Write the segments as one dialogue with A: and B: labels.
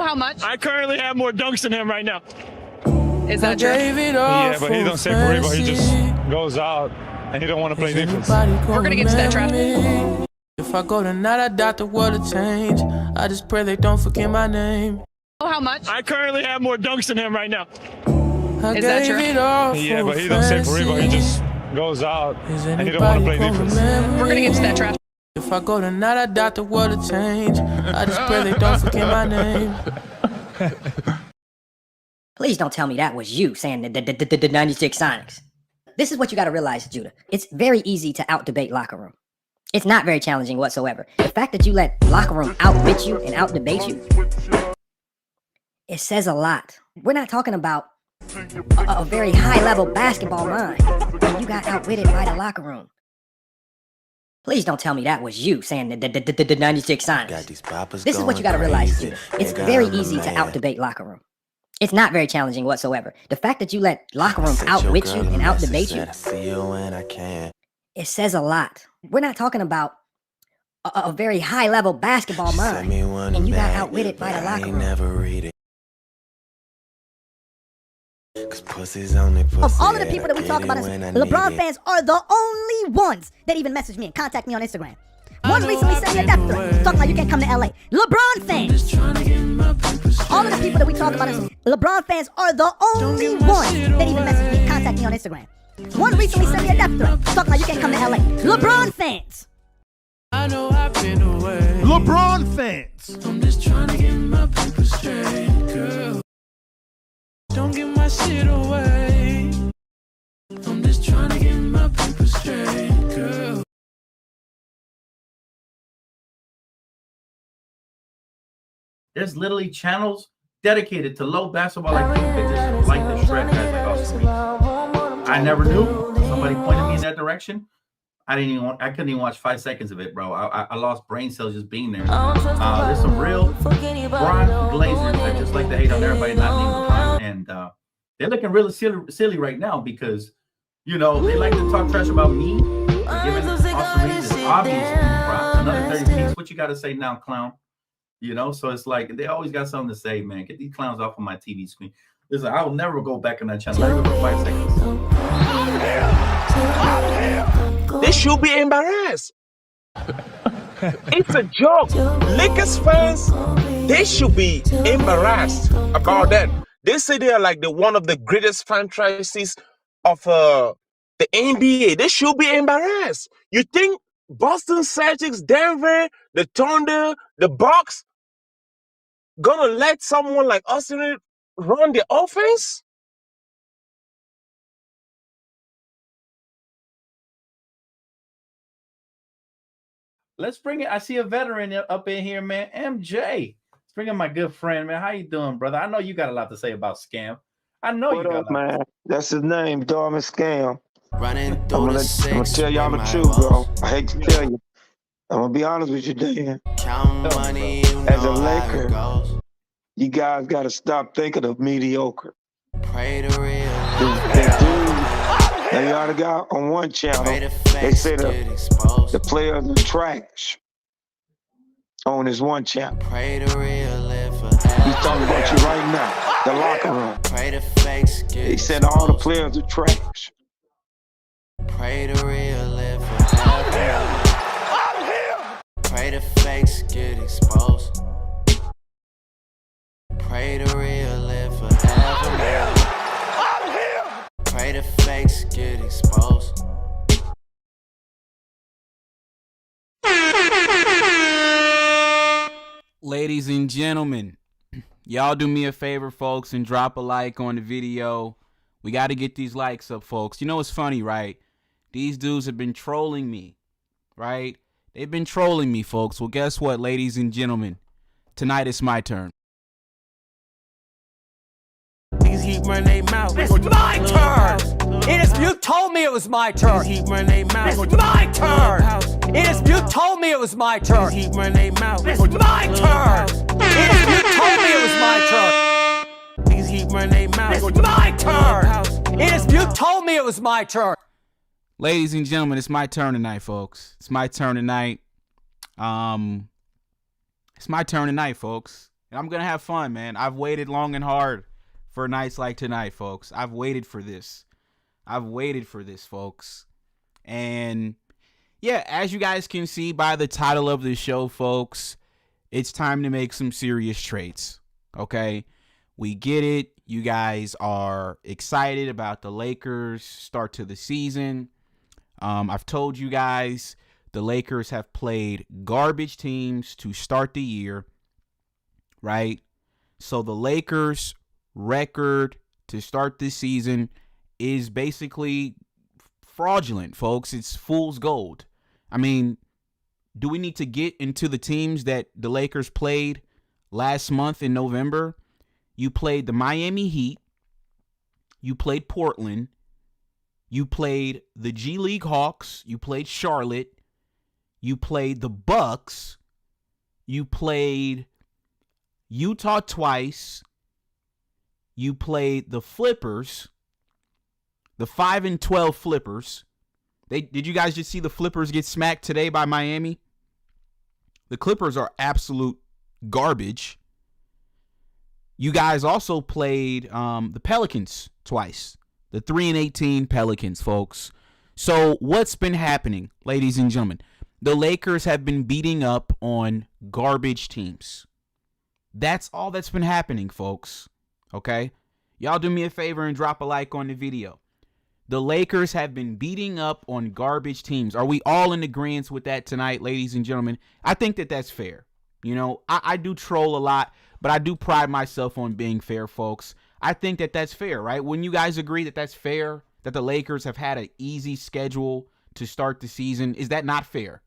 A: how much?
B: I currently have more dunks than him right now.
A: Is that true?
B: Yeah, but he don't say for real. He just goes out and he don't want to play defense.
A: We're gonna get to that trap.
C: If I go tonight, I doubt the world will change. I just pray they don't forget my name.
A: Oh, how much?
B: I currently have more dunks than him right now.
C: I
A: Is that
C: gave
A: true?
C: it all
B: Yeah,
C: for
B: but he don't say for real. He just goes out and he don't want to play defense.
A: We're gonna get to that trap.
C: If I go tonight, I doubt the world will change. I just pray they don't forget my name.
D: Please don't tell me that was you saying the 96 Sonics. This is what you got to realize, Judah. It's very easy to out-debate locker room. It's not very challenging whatsoever. The fact that you let locker room out-wit you and out-debate you, it says a lot. We're not talking about a very high-level basketball mind, and you got outwitted by the locker room. Please don't tell me that was you saying the 96 Sonics. This is what you got to realize, Judah. It's very easy to out-debate locker room. It's not very challenging whatsoever. The fact that you let locker room outwit you and out-debate you, it says a lot. We're not talking about a very high-level basketball mind, and you got outwitted by the locker room.
E: Of all of the people that we talk about, LeBron fans are the only ones that even message me and contact me on Instagram. One recently sent me a death threat, talking about you can't come to LA. LeBron fans. All of the people that we talk about, LeBron fans are the only ones that even message me and contact me on Instagram. One recently sent me a death threat, talking about you can't come to LA. LeBron fans.
C: I know I've been away.
F: LeBron fans.
C: I'm just trying to get my paper straight, girl. Don't give my shit away. I'm just trying to get my paper straight, girl.
G: There's literally channels dedicated to low basketball IQ bitches like the shred guys like Austin Reaves. I never knew. Somebody pointed me in that direction. I couldn't even watch 5 seconds of it, bro. I lost brain cells just being there. There's some real Bron Glazers that just like to hate on everybody not named LeBron, and they're looking really silly right now because, you know, they like to talk trash about me. Giving Austin Reaves is obvious props. Another 30 piece. What you got to say now, clown? You know, so it's like they always got something to say, man. Get these clowns off of my TV screen. Listen, I will never go back on that channel even for 5 seconds.
H: They should be embarrassed. It's a joke. Lakers fans, they should be embarrassed about that. They say they are like one of the greatest franchises of the NBA. They should be embarrassed. You think Boston Celtics, Denver, the Thunder, the Bucks gonna let someone like Austin run the offense?
G: Let's bring it. I see a veteran up in here, man. MJ. Let's bring in my good friend, man. How you doing, brother? I know you got a lot to say about Scam. I know
I: what
G: you got
I: up, man? That's his name, Dorman Scam. I'm gonna tell y'all the truth, bro. I hate to tell you. I'm gonna be honest with you, Dan. As a Laker, you guys gotta stop thinking of mediocre. Now you already got on one channel, they say the players are trash on this one channel. He's talking about you right now, the locker room. He said all the players are trash.
C: Pray the real live forever. Pray the fakes get exposed. Pray the real live forever. Pray the fakes get exposed.
J: Ladies and gentlemen, y'all do me a favor, folks, and drop a like on the video. We got to get these likes up, folks. You know what's funny, right? These dudes have been trolling me, right? They've been trolling me, folks. Well, guess what, ladies and gentlemen? Tonight it's my turn.
C: Niggas keep running their mouth.
K: It's my turn! You told me it was my turn!
C: Niggas keep running their mouth.
K: It's my turn! You told me it was my turn!
C: Niggas keep running their mouth.
K: It's my turn! You told me it was my turn!
C: Niggas keep running their mouth.
K: It's my turn! You told me it was my turn!
J: Ladies and gentlemen, it's my turn tonight, folks. It's my turn tonight. It's my turn tonight, folks. And I'm going to have fun, man. I've waited long and hard for nights like tonight, folks. I've waited for this. Folks. And yeah, as you guys can see by the title of the show, folks, it's time to make some serious trades. Okay? We get it. You guys are excited about the Lakers' start to the season. I've told you guys the Lakers have played garbage teams to start the year, right? So the Lakers' record to start this season is basically fraudulent, folks. It's fool's gold. I mean, do we need to get into the teams that the Lakers played last month in November? You played the Miami Heat. You played Portland. You played the G League Hawks. You played Charlotte. You played the Bucks. You played Utah twice. You played the Flippers. The 5-12 Flippers. Did you guys just see the Flippers get smacked today by Miami? The Clippers are absolute garbage. You guys also played the Pelicans twice. The 3-18 Pelicans, folks. So what's been happening, ladies and gentlemen? The Lakers have been beating up on garbage teams. That's all that's been happening, folks. Okay? Y'all do me a favor and drop a like on the video. The Lakers have been beating up on garbage teams. Are we all in agreement with that tonight, ladies and gentlemen? I think that that's fair. You know, I do troll a lot, but I do pride myself on being fair, folks. I think that that's fair, right? When you guys agree that that's fair, that the Lakers have had an easy schedule to start the season, is that not fair?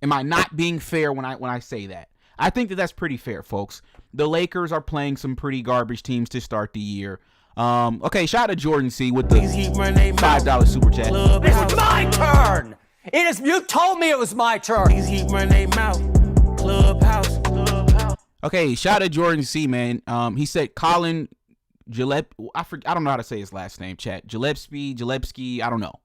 J: Am I not being fair when I say that? I think that that's pretty fair, folks. The Lakers are playing some pretty garbage teams to start the year. Okay, shout out to Jordan C with the $5 super chat.
K: It's my turn. You told me it was my turn.
J: Okay, shout out to Jordan C, man. He said Colin Gillespie. I don't know how to say his last name, chat. Gillespie, I don't know.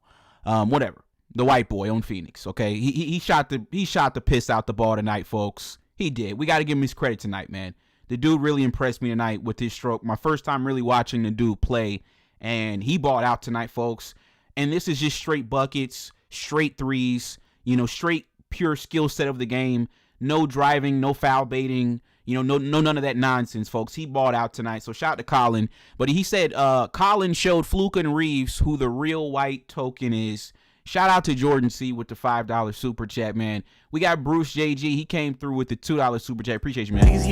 J: Whatever. The white boy on Phoenix. Okay, he shot the piss out the ball tonight, folks. He did. We got to give him his credit tonight, man. The dude really impressed me tonight with his stroke. My first time really watching the dude play, and he balled out tonight, folks. And this is just straight buckets, straight threes, straight pure skill set of the game. No driving, no foul baiting, none of that nonsense, folks. He balled out tonight, so shout out to Colin. But he said Colin showed Luka and Reaves who the real white token is. Shout out to Jordan C with the $5 super chat, man. We got Bruce JG. He came through with the $2 super chat. Appreciate you, man.
K: It's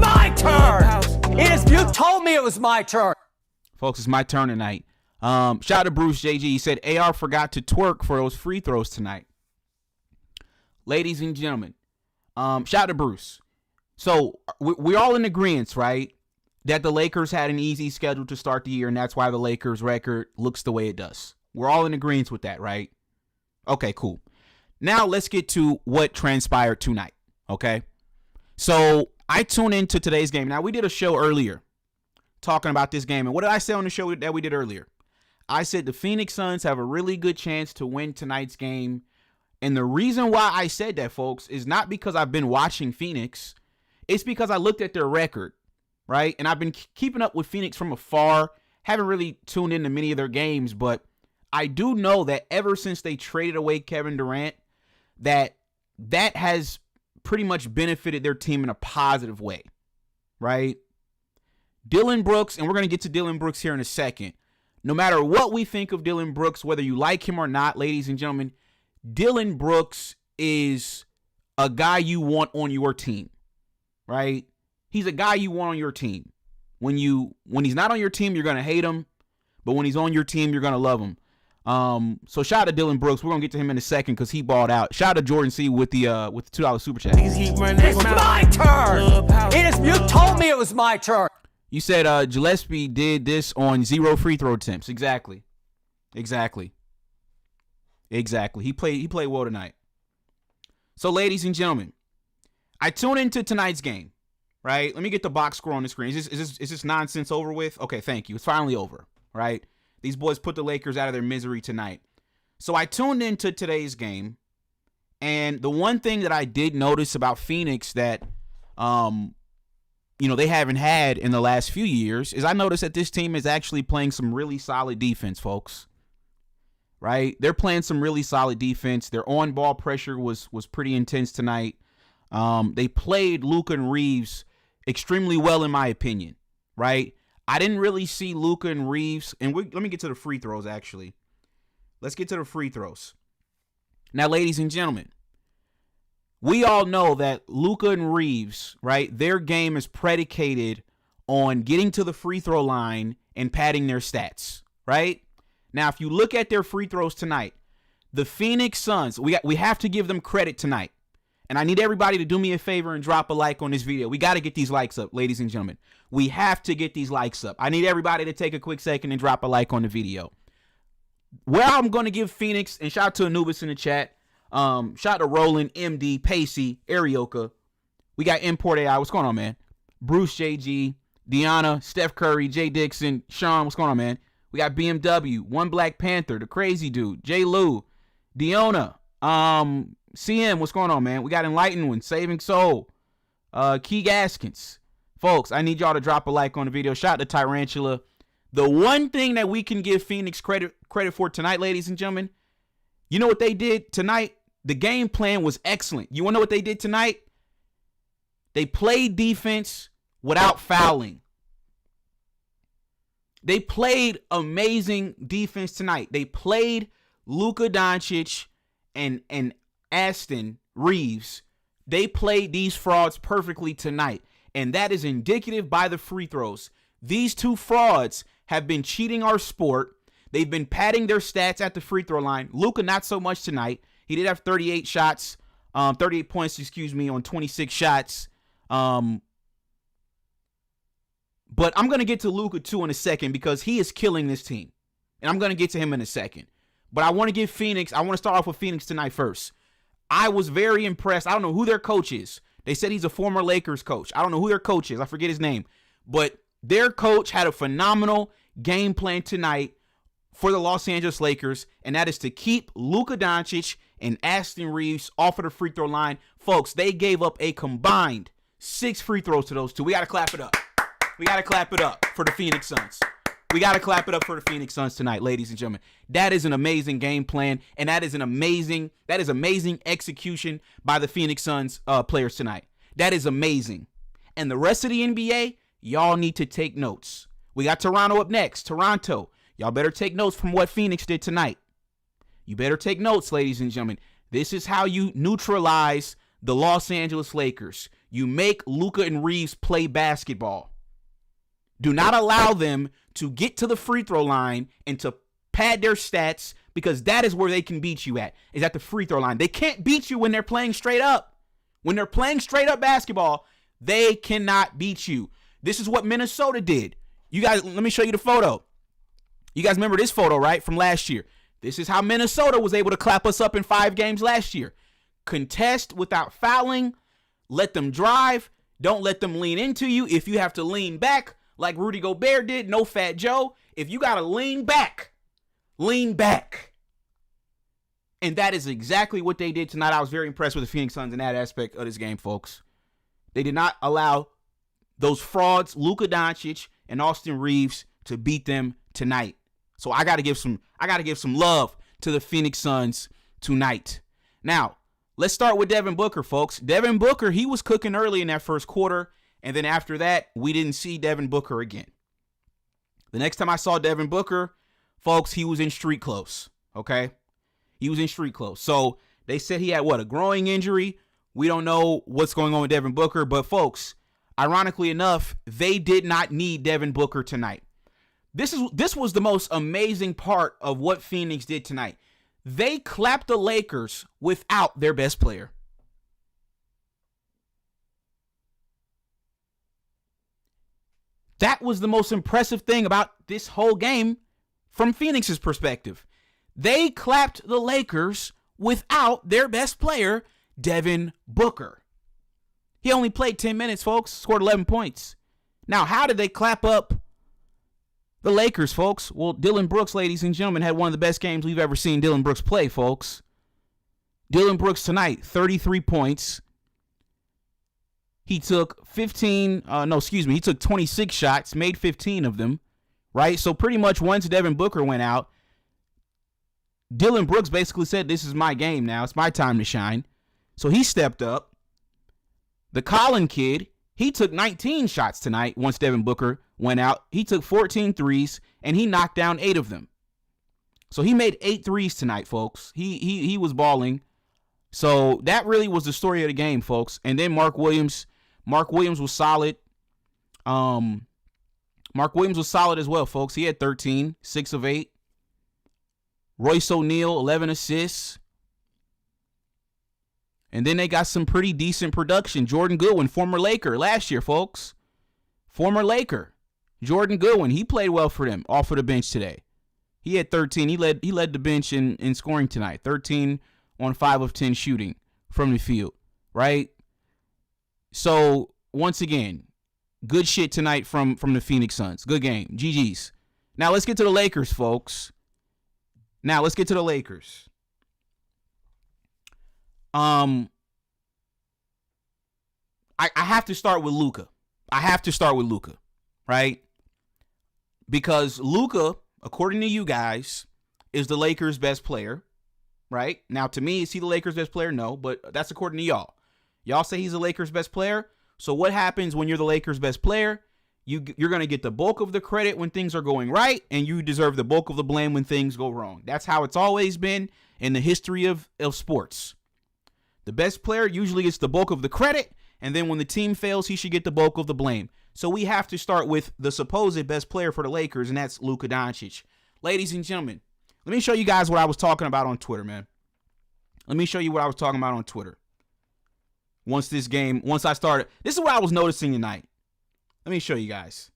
K: my turn. You told me it was my turn.
J: Folks, it's my turn tonight. Shout out to Bruce JG. He said AR forgot to twerk for those free throws tonight. Ladies and gentlemen, shout out to Bruce. So we're all in agreement, right, that the Lakers had an easy schedule to start the year, and that's why the Lakers record looks the way it does. We're all in agreement with that, right? Okay, cool. Now let's get to what transpired tonight, okay? So I tuned into today's game. Now, we did a show earlier talking about this game, and what did I say on the show that we did earlier? I said the Phoenix Suns have a really good chance to win tonight's game. And the reason why I said that, folks, is not because I've been watching Phoenix. It's because I looked at their record, right? And I've been keeping up with Phoenix from afar. Haven't really tuned into many of their games, but I do know that ever since they traded away Kevin Durant, that has pretty much benefited their team in a positive way, right? Dillon Brooks, and we're going to get to Dillon Brooks here in a second. No matter what we think of Dillon Brooks, whether you like him or not, ladies and gentlemen, Dillon Brooks is a guy you want on your team, right? He's a guy you want on your team. When he's not on your team, you're going to hate him. But when he's on your team, you're going to love him. So shout out to Dillon Brooks. We're going to get to him in a second because he balled out. Shout out to Jordan C with the $2 super chat.
K: It's my turn. You told me it was my turn.
J: You said Gillespie did this on 0 free throw attempts. Exactly. He played well tonight. So, ladies and gentlemen, I tuned into tonight's game, right? Let me get the box score on the screen. Is this nonsense over with? Okay, thank you. It's finally over, right? These boys put the Lakers out of their misery tonight. So I tuned into today's game, and the one thing that I did notice about Phoenix that they haven't had in the last few years is I noticed that this team is actually playing some really solid defense, folks. Right? They're playing some really solid defense. Their on-ball pressure was pretty intense tonight. They played Luka and Reaves extremely well, in my opinion. Right? I didn't really see Luka and Reaves, and let me get to the free throws, actually. Let's get to the free throws. Now, ladies and gentlemen, we all know that Luka and Reaves, right, their game is predicated on getting to the free throw line and padding their stats, right? Now, if you look at their free throws tonight, the Phoenix Suns, we have to give them credit tonight. And I need everybody to do me a favor and drop a like on this video. We got to get these likes up, ladies and gentlemen. We have to get these likes up. I need everybody to take a quick second and drop a like on the video. Where I'm going to give Phoenix, and shout out to Anubis in the chat. Shout out to Roland, MD, Pacey, Arioka. We got Import AI. What's going on, man? Bruce JG, Deanna, Steph Curry, Jay Dixon, Sean. What's going on, man? We got BMW, One Black Panther, the crazy dude, J. Lou, Deona, CM. What's going on, man? We got Enlightened One, Saving Soul, Key Gaskins. Folks, I need y'all to drop a like on the video. Shout out to Tyrantula. The one thing that we can give Phoenix credit for tonight, ladies and gentlemen, you know what they did tonight? The game plan was excellent. You want to know what they did tonight? They played defense without fouling. They played amazing defense tonight. They played Luka Doncic and Aston Reaves. They played these frauds perfectly tonight, and that is indicative by the free throws. These two frauds have been cheating our sport. They've been padding their stats at the free throw line. Luka, not so much tonight. He did have 38 points, on 26 shots. But I'm going to get to Luka, too, in a second because he is killing this team. And I'm going to get to him in a second. But I want to start off with Phoenix tonight first. I was very impressed. I don't know who their coach is. They said he's a former Lakers coach. I don't know who their coach is. I forget his name. But their coach had a phenomenal game plan tonight for the Los Angeles Lakers, and that is to keep Luka Doncic and Aston Reaves off of the free throw line. Folks, they gave up a combined 6 free throws to those two. We got to clap it up. We got to clap it up for the Phoenix Suns. We got to clap it up for the Phoenix Suns tonight, ladies and gentlemen. That is an amazing game plan, and that is amazing execution by the Phoenix Suns players tonight. That is amazing. And the rest of the NBA, y'all need to take notes. We got Toronto up next. Toronto, y'all better take notes from what Phoenix did tonight. You better take notes, ladies and gentlemen. This is how you neutralize the Los Angeles Lakers. You make Luka and Reaves play basketball. Do not allow them to get to the free throw line and to pad their stats, because that is where they can beat you is at the free throw line. They can't beat you when they're playing straight up. When they're playing straight up basketball, they cannot beat you. This is what Minnesota did. You guys, let me show you the photo. You guys remember this photo, right, from last year? This is how Minnesota was able to clap us up in 5 games last year. Contest without fouling. Let them drive. Don't let them lean into you. If you have to lean back, like Rudy Gobert did, no Fat Joe. If you got to lean back, lean back. And that is exactly what they did tonight. I was very impressed with the Phoenix Suns in that aspect of this game, folks. They did not allow those frauds, Luka Doncic and Austin Reaves, to beat them tonight. So I got to give some love to the Phoenix Suns tonight. Now, let's start with Devin Booker, folks. Devin Booker, he was cooking early in that first quarter. And then after that, we didn't see Devin Booker again. The next time I saw Devin Booker, folks, he was in street clothes, okay? He was in street clothes. So they said he had, a growing injury. We don't know what's going on with Devin Booker. But, folks, ironically enough, they did not need Devin Booker tonight. This was the most amazing part of what Phoenix did tonight. They clapped the Lakers without their best player. That was the most impressive thing about this whole game from Phoenix's perspective. They clapped the Lakers without their best player, Devin Booker. He only played 10 minutes, folks, scored 11 points. Now, how did they clap up the Lakers, folks? Well, Dillon Brooks, ladies and gentlemen, had one of the best games we've ever seen Dillon Brooks play, folks. Dillon Brooks tonight, 33 points. He took he took 26 shots, made 15 of them, right? So pretty much once Devin Booker went out, Dylan Brooks basically said, this is my game now. It's my time to shine. So he stepped up. The Collin kid, he took 19 shots tonight once Devin Booker went out. He took 14 threes, and he knocked down 8 of them. So he made 8 threes tonight, folks. He was balling. So that really was the story of the game, folks. And then Mark Williams was solid. Mark Williams was solid as well, folks. He had 13, 6 of 8. Royce O'Neal, 11 assists. And then they got some pretty decent production. Jordan Goodwin, former Laker last year, folks. Former Laker. Jordan Goodwin, he played well for them off of the bench today. He had 13. He led the bench in scoring tonight. 13 on 5 of 10 shooting from the field, right? So, once again, good shit tonight from the Phoenix Suns. Good game. GG's. Now, let's get to the Lakers, folks. I have to start with Luka. Right? Because Luka, according to you guys, is the Lakers' best player, right? Now, to me, is he the Lakers' best player? No, but that's according to y'all. Y'all say he's the Lakers' best player. So what happens when you're the Lakers' best player? You're going to get the bulk of the credit when things are going right, and you deserve the bulk of the blame when things go wrong. That's how it's always been in the history of sports. The best player usually gets the bulk of the credit, and then when the team fails, he should get the bulk of the blame. So we have to start with the supposed best player for the Lakers, and that's Luka Doncic. Ladies and gentlemen, let me show you guys what I was talking about on Twitter, man. Let me show you what I was talking about on Twitter. Once I started, this is what I was noticing tonight. Let me show you guys.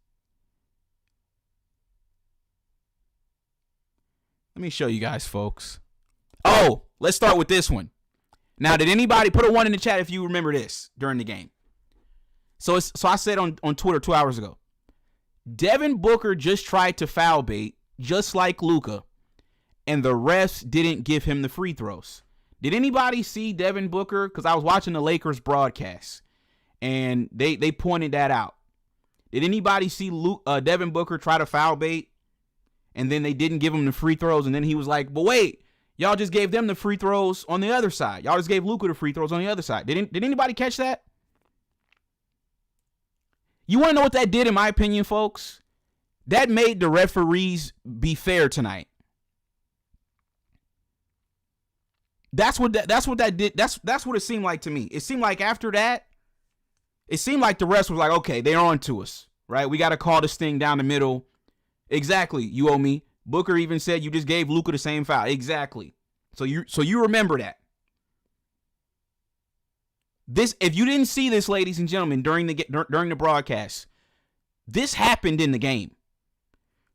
J: Let me show you guys, folks. Oh, let's start with this one. Now, did anybody put a 1 in the chat if you remember this during the game? So I said on Twitter 2 hours ago, Devin Booker just tried to foul bait, just like Luka, and the refs didn't give him the free throws. Did anybody see Devin Booker? Because I was watching the Lakers broadcast, and they pointed that out. Did anybody see Devin Booker try to foul bait, and then they didn't give him the free throws, and then he was like, but wait, y'all just gave them the free throws on the other side. Y'all just gave Luka the free throws on the other side. Did anybody catch that? You want to know what that did, in my opinion, folks? That made the referees be fair tonight. That's what that did. That's what it seemed like to me. It seemed like after that, it seemed like the refs was like, okay, they're on to us, right? We got to call this thing down the middle. Exactly, you owe me. Booker even said you just gave Luka the same foul. Exactly. So you remember that. This, if you didn't see this, ladies and gentlemen, during the broadcast, this happened in the game.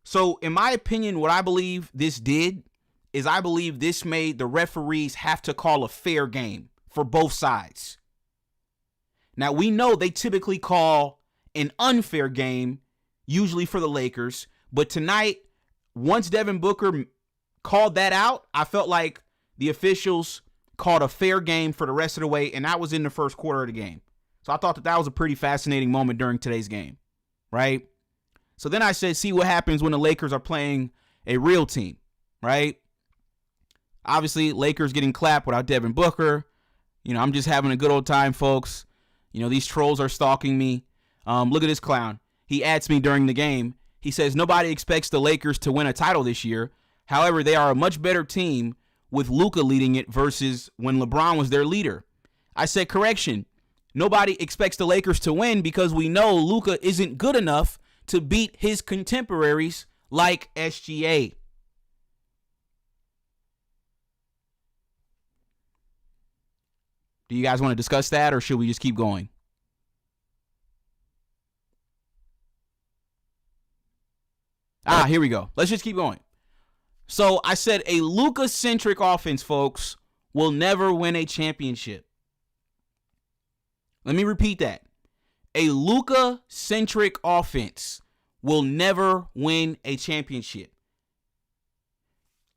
J: So, in my opinion, what I believe this did is I believe this made the referees have to call a fair game for both sides. Now, we know they typically call an unfair game, usually for the Lakers, but tonight, once Devin Booker called that out, I felt like the officials called a fair game for the rest of the way, and that was in the first quarter of the game. So I thought that was a pretty fascinating moment during today's game, right? So then I said, see what happens when the Lakers are playing a real team, right? Obviously, Lakers getting clapped without Devin Booker. You know, I'm just having a good old time, folks. You know, these trolls are stalking me. Look at this clown. He adds me during the game. He says, nobody expects the Lakers to win a title this year. However, they are a much better team with Luka leading it versus when LeBron was their leader. I said, correction. Nobody expects the Lakers to win because we know Luka isn't good enough to beat his contemporaries like SGA. Do you guys want to discuss that, or should we just keep going? Here we go. Let's just keep going. So I said a Luka-centric offense, folks, will never win a championship. Let me repeat that. A Luka-centric offense will never win a championship.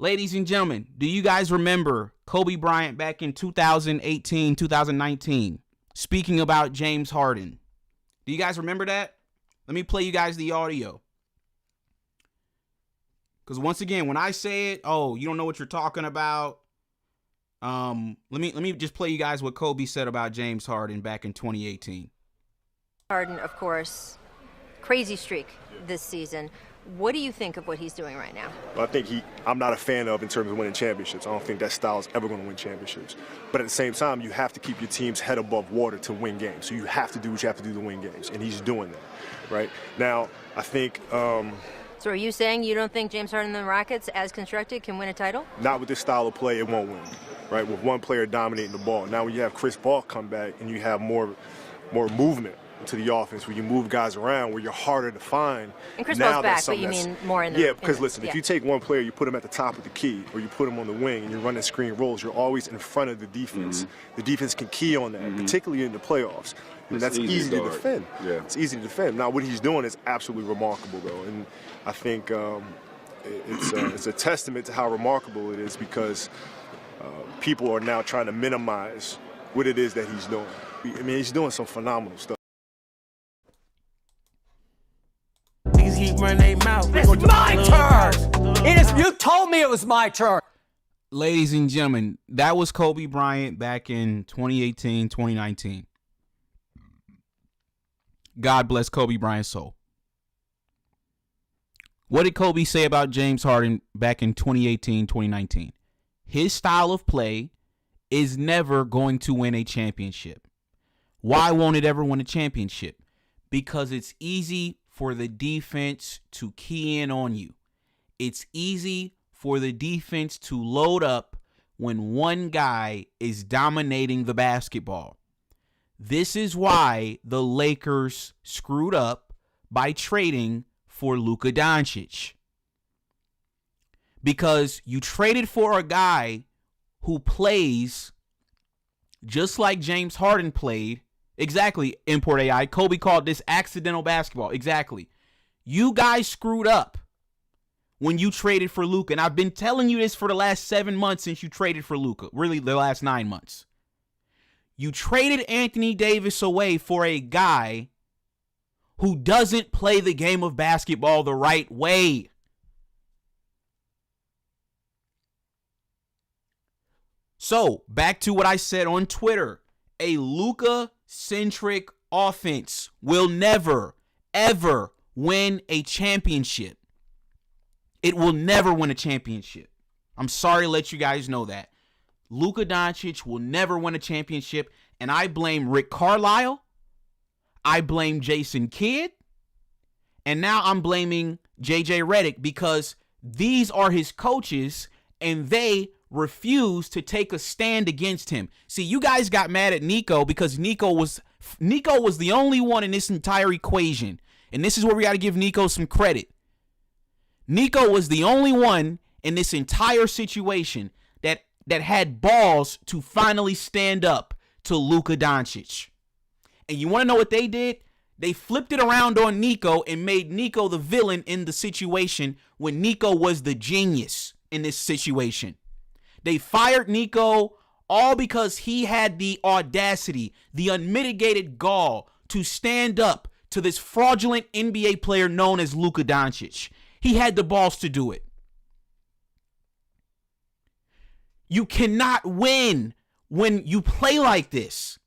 J: Ladies and gentlemen, do you guys remember Kobe Bryant back in 2018, 2019 speaking about James Harden. Do you guys remember that? Let me play you guys the audio. Because once again, when I say it, oh, you don't know what you're talking about. Let me just play you guys what Kobe said about James Harden back in 2018.
F: Harden, of course, crazy streak this season. What do you think of what he's doing right now?
L: Well, I think I'm not a fan of in terms of winning championships. I don't think that style is ever going to win championships. But at the same time, you have to keep your team's head above water to win games. So you have to do what you have to do to win games, and he's doing that, right? Now, I think...
F: So are you saying you don't think James Harden and the Rockets, as constructed, can win a title?
L: Not with this style of play, it won't win, right? With one player dominating the ball. Now when you have Chris Paul come back and you have more movement to the offense, where you move guys around, where you're harder to find.
F: And Chris Paul's back, but you mean more in the...
L: Yeah, because listen, if you take one player, you put him at the top of the key, or you put him on the wing, and you're running screen rolls, you're always in front of the defense. The defense can key on that, particularly in the playoffs. And that's easy to defend. Yeah. It's easy to defend. Now, what he's doing is absolutely remarkable, though. And I think it's a testament to how remarkable it is, because people are now trying to minimize what it is that he's doing. I mean, he's doing some phenomenal stuff.
K: Keep running their mouth. It's my turn. You told me it was my turn.
J: Ladies and gentlemen, that was Kobe Bryant back in 2018, 2019. God bless Kobe Bryant's soul. What did Kobe say about James Harden back in 2018, 2019? His style of play is never going to win a championship. Why won't it ever win a championship? Because it's easy for the defense to key in on you. It's easy for the defense to load up when one guy is dominating the basketball. This is why the Lakers screwed up by trading for Luka Doncic. Because you traded for a guy who plays just like James Harden played. Exactly, Import AI. Kobe called this accidental basketball. Exactly. You guys screwed up when you traded for Luka. And I've been telling you this for the last 7 months since you traded for Luka. Really, the last 9 months. You traded Anthony Davis away for a guy who doesn't play the game of basketball the right way. So, back to what I said on Twitter. A Luka-centric offense will never, ever win a championship. It will never win a championship. I'm sorry to let you guys know that. Luka Doncic will never win a championship, and I blame Rick Carlisle. I blame Jason Kidd. And now I'm blaming JJ Redick, because these are his coaches, and they refuse to take a stand against him. See, you guys got mad at Nico because Nico was the only one in this entire equation. And this is where we got to give Nico some credit. Nico was the only one in this entire situation that had balls to finally stand up to Luka Doncic. And you want to know what they did? They flipped it around on Nico and made Nico the villain in the situation when Nico was the genius in this situation. They fired Nico all because he had the audacity, the unmitigated gall to stand up to this fraudulent NBA player known as Luka Doncic. He had the balls to do it. You cannot win when you play like this.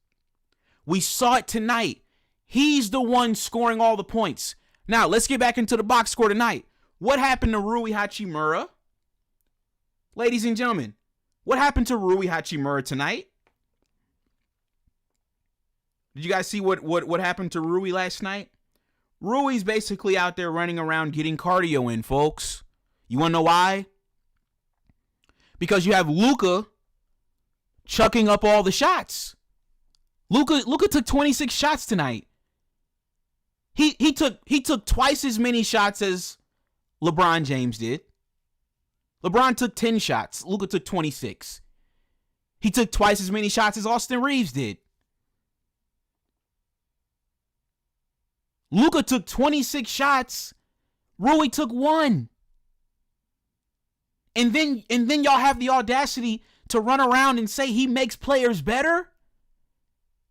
J: We saw it tonight. He's the one scoring all the points. Now, let's get back into the box score tonight. What happened to Rui Hachimura? Ladies and gentlemen, what happened to Rui Hachimura tonight? Did you guys see what happened to Rui last night? Rui's basically out there running around getting cardio in, folks. You want to know why? Because you have Luka chucking up all the shots. Luka took 26 shots tonight. He took twice as many shots as LeBron James did. LeBron took 10 shots. Luka took 26. He took twice as many shots as Austin Reaves did. Luka took 26 shots. Rui took 1. And then y'all have the audacity to run around and say he makes players better?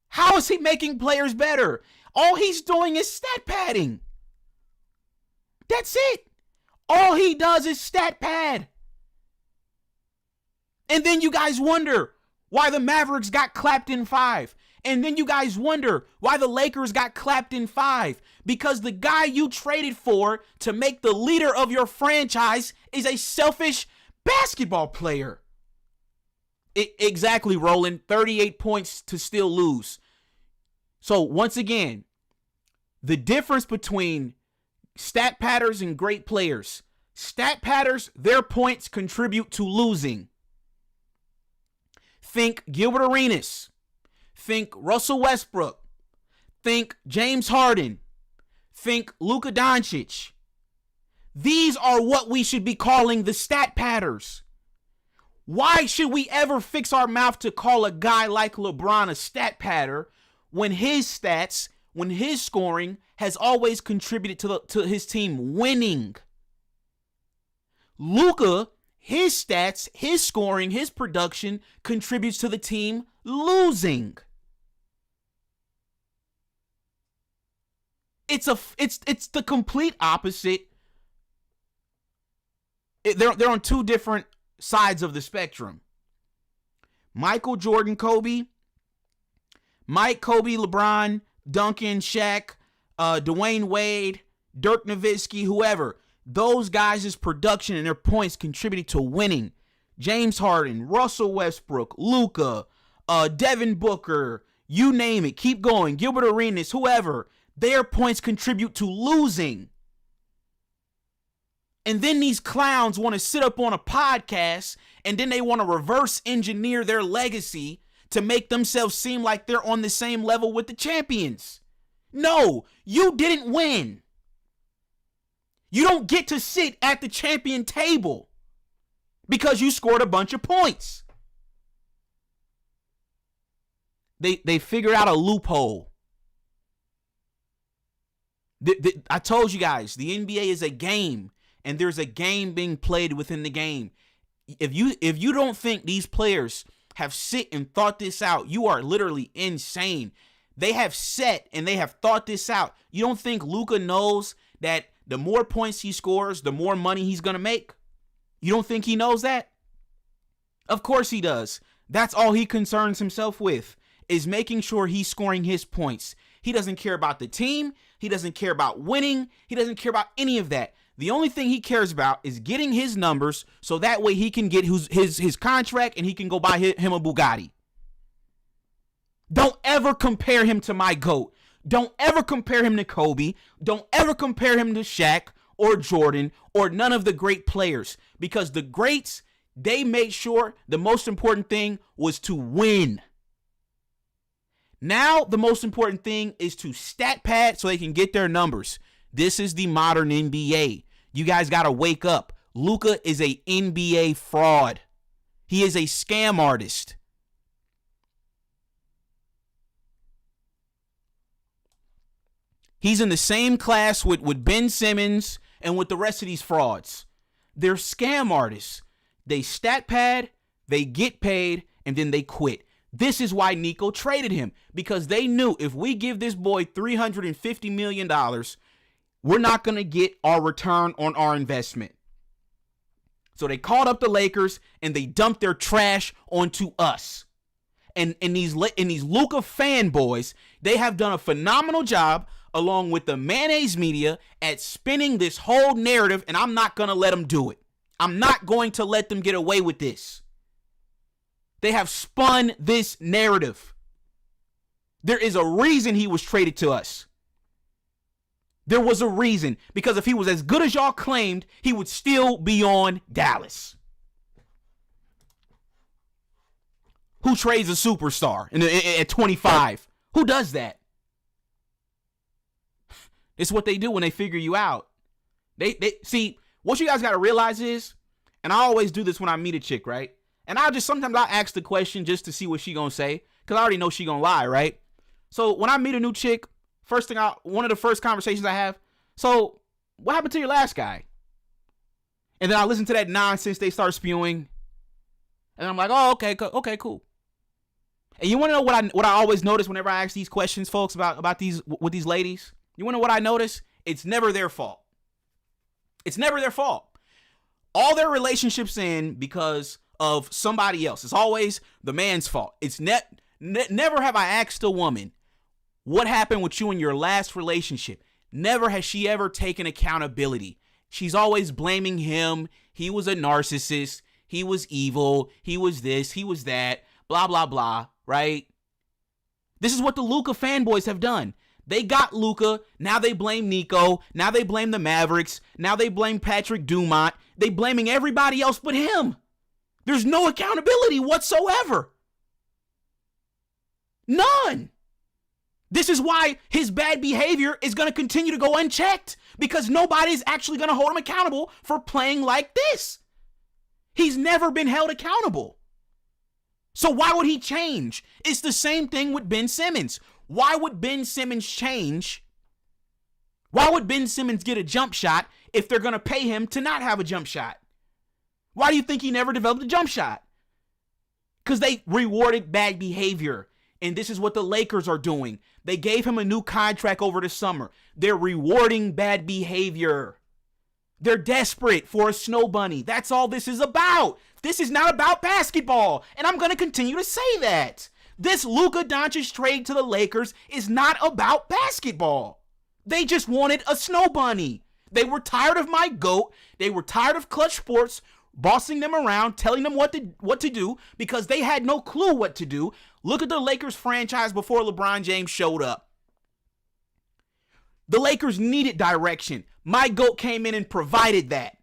J: How How is he making players better? All he's doing is stat padding. That's it. All he does is stat pad. And then you guys wonder why the Mavericks got clapped in 5. And then you guys wonder why the Lakers got clapped in 5. Because the guy you traded for to make the leader of your franchise is a selfish basketball player. Exactly, Roland. 38 points to still lose. So once again, the difference between stat padders and great players. Stat padders, their points contribute to losing. Think Gilbert Arenas. Think Russell Westbrook. Think James Harden. Think Luka Doncic. These are what we should be calling the stat padders. Why should we ever fix our mouth to call a guy like LeBron a stat padder when his stats, when his scoring has always contributed to his team winning? Luka, his stats, his scoring, his production contributes to the team losing. It's the complete opposite. They're on two different sides of the spectrum. Michael Jordan, Kobe, Mike, Kobe, LeBron, Duncan, Shaq, Dwayne Wade, Dirk Nowitzki, whoever. Those guys' production and their points contributed to winning. James Harden, Russell Westbrook, Luka, Devin Booker, you name it. Keep going. Gilbert Arenas, whoever. Their points contribute to losing. And then these clowns want to sit up on a podcast and then they want to reverse engineer their legacy to make themselves seem like they're on the same level with the champions. No, you didn't win. You don't get to sit at the champion table because you scored a bunch of points. They figured out a loophole. I told you guys, the NBA is a game, and there's a game being played within the game. If you don't think these players have sit and thought this out, you are literally insane. They have set and they have thought this out. You don't think Luka knows that the more points he scores, the more money he's going to make? You don't think he knows that? Of course he does. That's all he concerns himself with, is making sure he's scoring his points. He doesn't care about the team. He doesn't care about winning. He doesn't care about any of that. The only thing he cares about is getting his numbers so that way he can get his contract and he can go buy him a Bugatti. Don't ever compare him to my GOAT. Don't ever compare him to Kobe. Don't ever compare him to Shaq or Jordan or none of the great players, because the greats, they made sure the most important thing was to win. Now, the most important thing is to stat pad so they can get their numbers. This is the modern NBA. You guys got to wake up. Luka is a NBA fraud. He is a scam artist. He's in the same class with Ben Simmons and with the rest of these frauds. They're scam artists. They stat pad, they get paid, and then they quit. This is why Nico traded him, because they knew if we give this boy $350 million, we're not going to get our return on our investment. So they called up the Lakers and they dumped their trash onto us. And these Luka fanboys, they have done a phenomenal job along with the mayonnaise media at spinning this whole narrative, and I'm not going to let them do it. I'm not going to let them get away with this. They have spun this narrative. There is a reason he was traded to us. There was a reason, because if he was as good as y'all claimed, he would still be on Dallas. Who trades a superstar at 25? Who does that? It's what they do when they figure you out. They see, what you guys got to realize is, and I always do this when I meet a chick, right? And sometimes I'll ask the question just to see what she gonna say, because I already know she gonna lie, right? So when I meet a new chick, one of the first conversations I have, so what happened to your last guy? And then I listen to that nonsense they start spewing, and I'm like, oh, okay, cool. And you want to know what I always notice whenever I ask these questions, folks, about these with these ladies? You want to know what I notice? It's never their fault. It's never their fault. All their relationships end because of somebody else. It's always the man's fault. It's never have I asked a woman what happened with you in your last relationship. Never has she ever taken accountability. She's always blaming him. He was a narcissist. He was evil. He was this. He was that. Blah, blah, blah. Right? This is what the Luka fanboys have done. They got Luka. Now they blame Nico. Now they blame the Mavericks. Now they blame Patrick Dumont. They blaming everybody else but him. There's no accountability whatsoever. None. This is why his bad behavior is going to continue to go unchecked, because nobody's actually going to hold him accountable for playing like this. He's never been held accountable. So why would he change? It's the same thing with Ben Simmons. Why would Ben Simmons change? Why would Ben Simmons get a jump shot if they're going to pay him to not have a jump shot? Why do you think he never developed a jump shot? Because they rewarded bad behavior. And this is what the Lakers are doing. They gave him a new contract over the summer. They're rewarding bad behavior. They're desperate for a snow bunny. That's all this is about. This is not about basketball. And I'm going to continue to say that. This Luka Doncic trade to the Lakers is not about basketball. They just wanted a snow bunny. They were tired of my GOAT. They were tired of Clutch Sports bossing them around, telling them what to do, because they had no clue what to do. Look at the Lakers franchise before LeBron James showed up. The Lakers needed direction. My GOAT came in and provided that.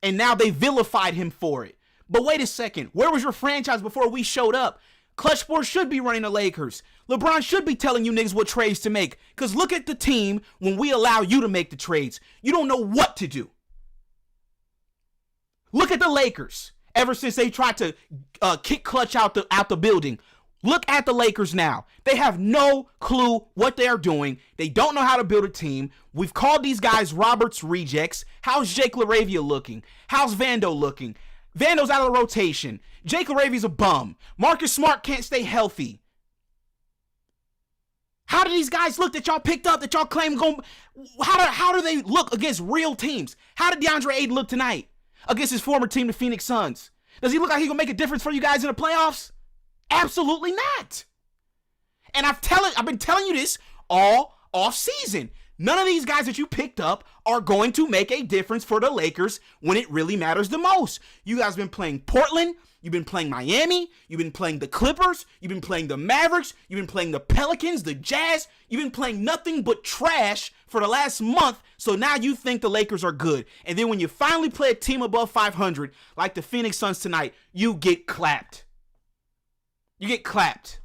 J: And now they vilified him for it. But wait a second. Where was your franchise before we showed up? Clutch Sports should be running the Lakers. LeBron should be telling you niggas what trades to make. Because look at the team when we allow you to make the trades. You don't know what to do. Look at the Lakers. Ever since they tried to kick Clutch out the building. Look at the Lakers now. They have no clue what they are doing. They don't know how to build a team. We've called these guys Roberts rejects. How's Jake LaRavia looking? How's Vando looking? Vando's out of the rotation. Jake LaRavia's a bum. Marcus Smart can't stay healthy. How do these guys look that y'all picked up, that y'all claim going? How do they look against real teams? How did DeAndre Ayton look tonight against his former team, the Phoenix Suns? Does he look like he gonna make a difference for you guys in the playoffs? Absolutely not. And I've been telling you this all off season. None of these guys that you picked up are going to make a difference for the Lakers when it really matters the most. You guys have been playing Portland. You've been playing Miami. You've been playing the Clippers. You've been playing the Mavericks. You've been playing the Pelicans, the Jazz. You've been playing nothing but trash for the last month. So now you think the Lakers are good. And then when you finally play a team above 500, like the Phoenix Suns tonight, you get clapped. You get clapped.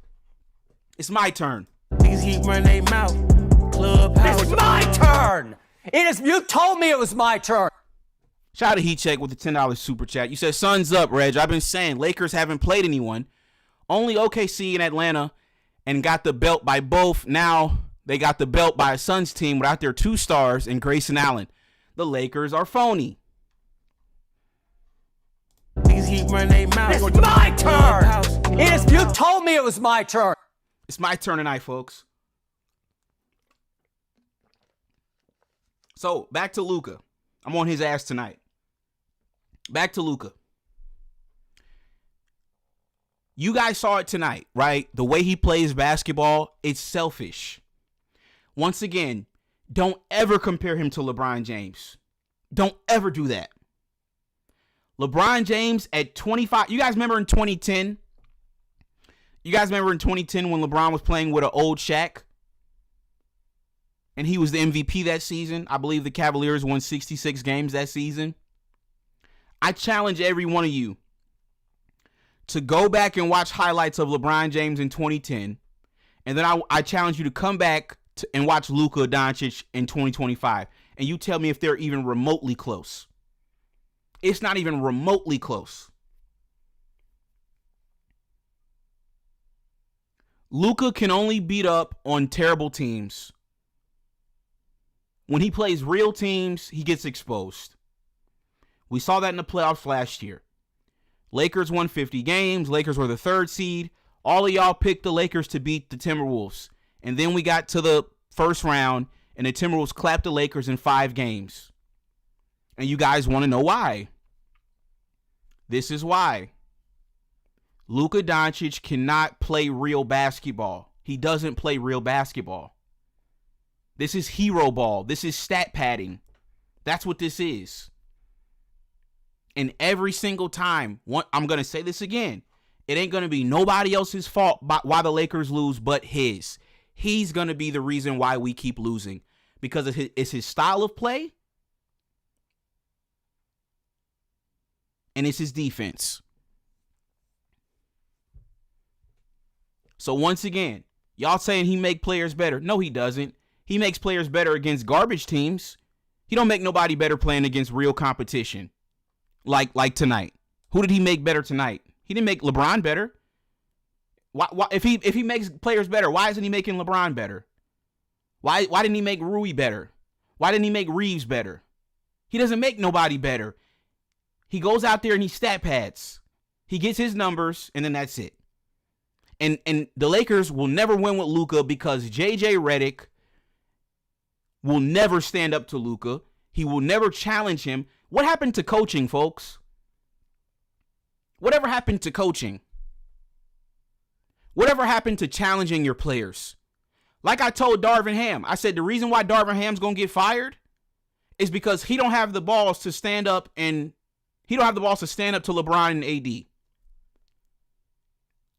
J: It's my turn.
K: Niggas keep running their mouth. It's my turn. You told me it was my turn.
J: Shout out to Heat Check with the $10 super chat. You said, sun's up, Reg. I've been saying Lakers haven't played anyone. Only OKC and Atlanta and got the belt by both. Now they got the belt by a Suns team without their two stars and Grayson Allen. The Lakers are phony.
K: Niggas keep running their mouth. It's my turn. You told me it was my turn.
J: It's my turn tonight, folks. So, back to Luka. I'm on his ass tonight. Back to Luka. You guys saw it tonight, right? The way he plays basketball, it's selfish. Once again, don't ever compare him to LeBron James. Don't ever do that. LeBron James at 25. You guys remember in 2010? You guys remember in 2010 when LeBron was playing with an old Shaq? And he was the MVP that season. I believe the Cavaliers won 66 games that season. I challenge every one of you to go back and watch highlights of LeBron James in 2010. And then I challenge you to come back and watch Luka Doncic in 2025. And you tell me if they're even remotely close. It's not even remotely close. Luka can only beat up on terrible teams. When he plays real teams, he gets exposed. We saw that in the playoffs last year. Lakers won 50 games. Lakers were the third seed. All of y'all picked the Lakers to beat the Timberwolves. And then we got to the first round, and the Timberwolves clapped the Lakers in 5 games. And you guys want to know why. This is why. Luka Doncic cannot play real basketball. He doesn't play real basketball. This is hero ball. This is stat padding. That's what this is. And every single time, I'm going to say this again, it ain't going to be nobody else's fault why the Lakers lose but his. He's going to be the reason why we keep losing. Because it's his style of play. And it's his defense. So once again, y'all saying he make players better. No, he doesn't. He makes players better against garbage teams. He don't make nobody better playing against real competition. Like tonight. Who did he make better tonight? He didn't make LeBron better. Why if he makes players better, why isn't he making LeBron better? Why didn't he make Rui better? Why didn't he make Reaves better? He doesn't make nobody better. He goes out there and he stat pads. He gets his numbers, and then that's it. And the Lakers will never win with Luka because J.J. Redick will never stand up to Luka. He will never challenge him. What happened to coaching, folks? Whatever happened to coaching? Whatever happened to challenging your players? Like I told Darvin Ham, I said the reason why Darvin Ham's going to get fired is because he don't have the balls to stand up to LeBron and AD.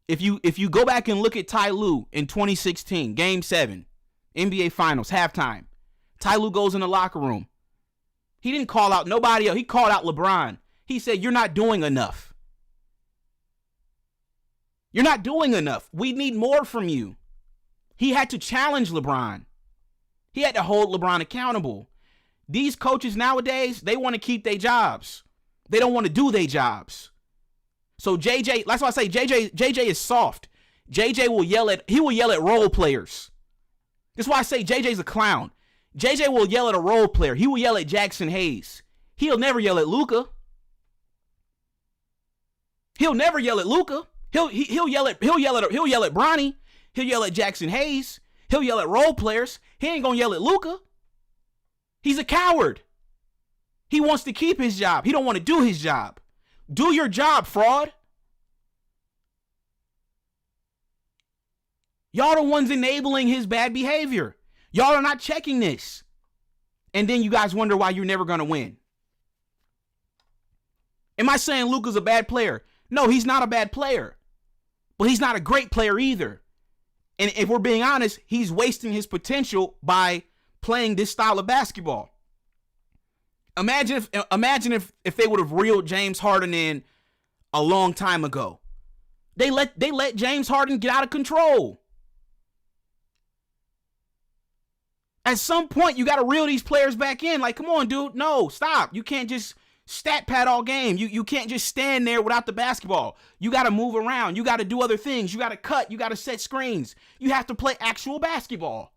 J: If you go back and look at Ty Lue in 2016, Game 7, NBA Finals, halftime, Ty Lue goes in the locker room. He didn't call out nobody else. He called out LeBron. He said, "You're not doing enough. You're not doing enough. We need more from you." He had to challenge LeBron. He had to hold LeBron accountable. These coaches nowadays, they want to keep their jobs. They don't want to do their jobs. So JJ, that's why I say JJ is soft. JJ will yell at role players. That's why I say JJ's a clown. JJ will yell at a role player. He will yell at Jackson Hayes. He'll never yell at Luka. He'll never yell at Luka. He'll yell at Bronny. He'll yell at Jackson Hayes. He'll yell at role players. He ain't gonna yell at Luka. He's a coward. He wants to keep his job. He don't want to do his job. Do your job, fraud. Y'all the ones enabling his bad behavior. Y'all are not checking this. And then you guys wonder why you're never going to win. Am I saying Luka's a bad player? No, he's not a bad player. But he's not a great player either. And if we're being honest, he's wasting his potential by playing this style of basketball. Imagine if they would have reeled James Harden in a long time ago. They let James Harden get out of control. At some point, you got to reel these players back in. Like, come on, dude. No, stop. You can't just stat pad all game. You can't just stand there without the basketball. You got to move around. You got to do other things. You got to cut. You got to set screens. You have to play actual basketball.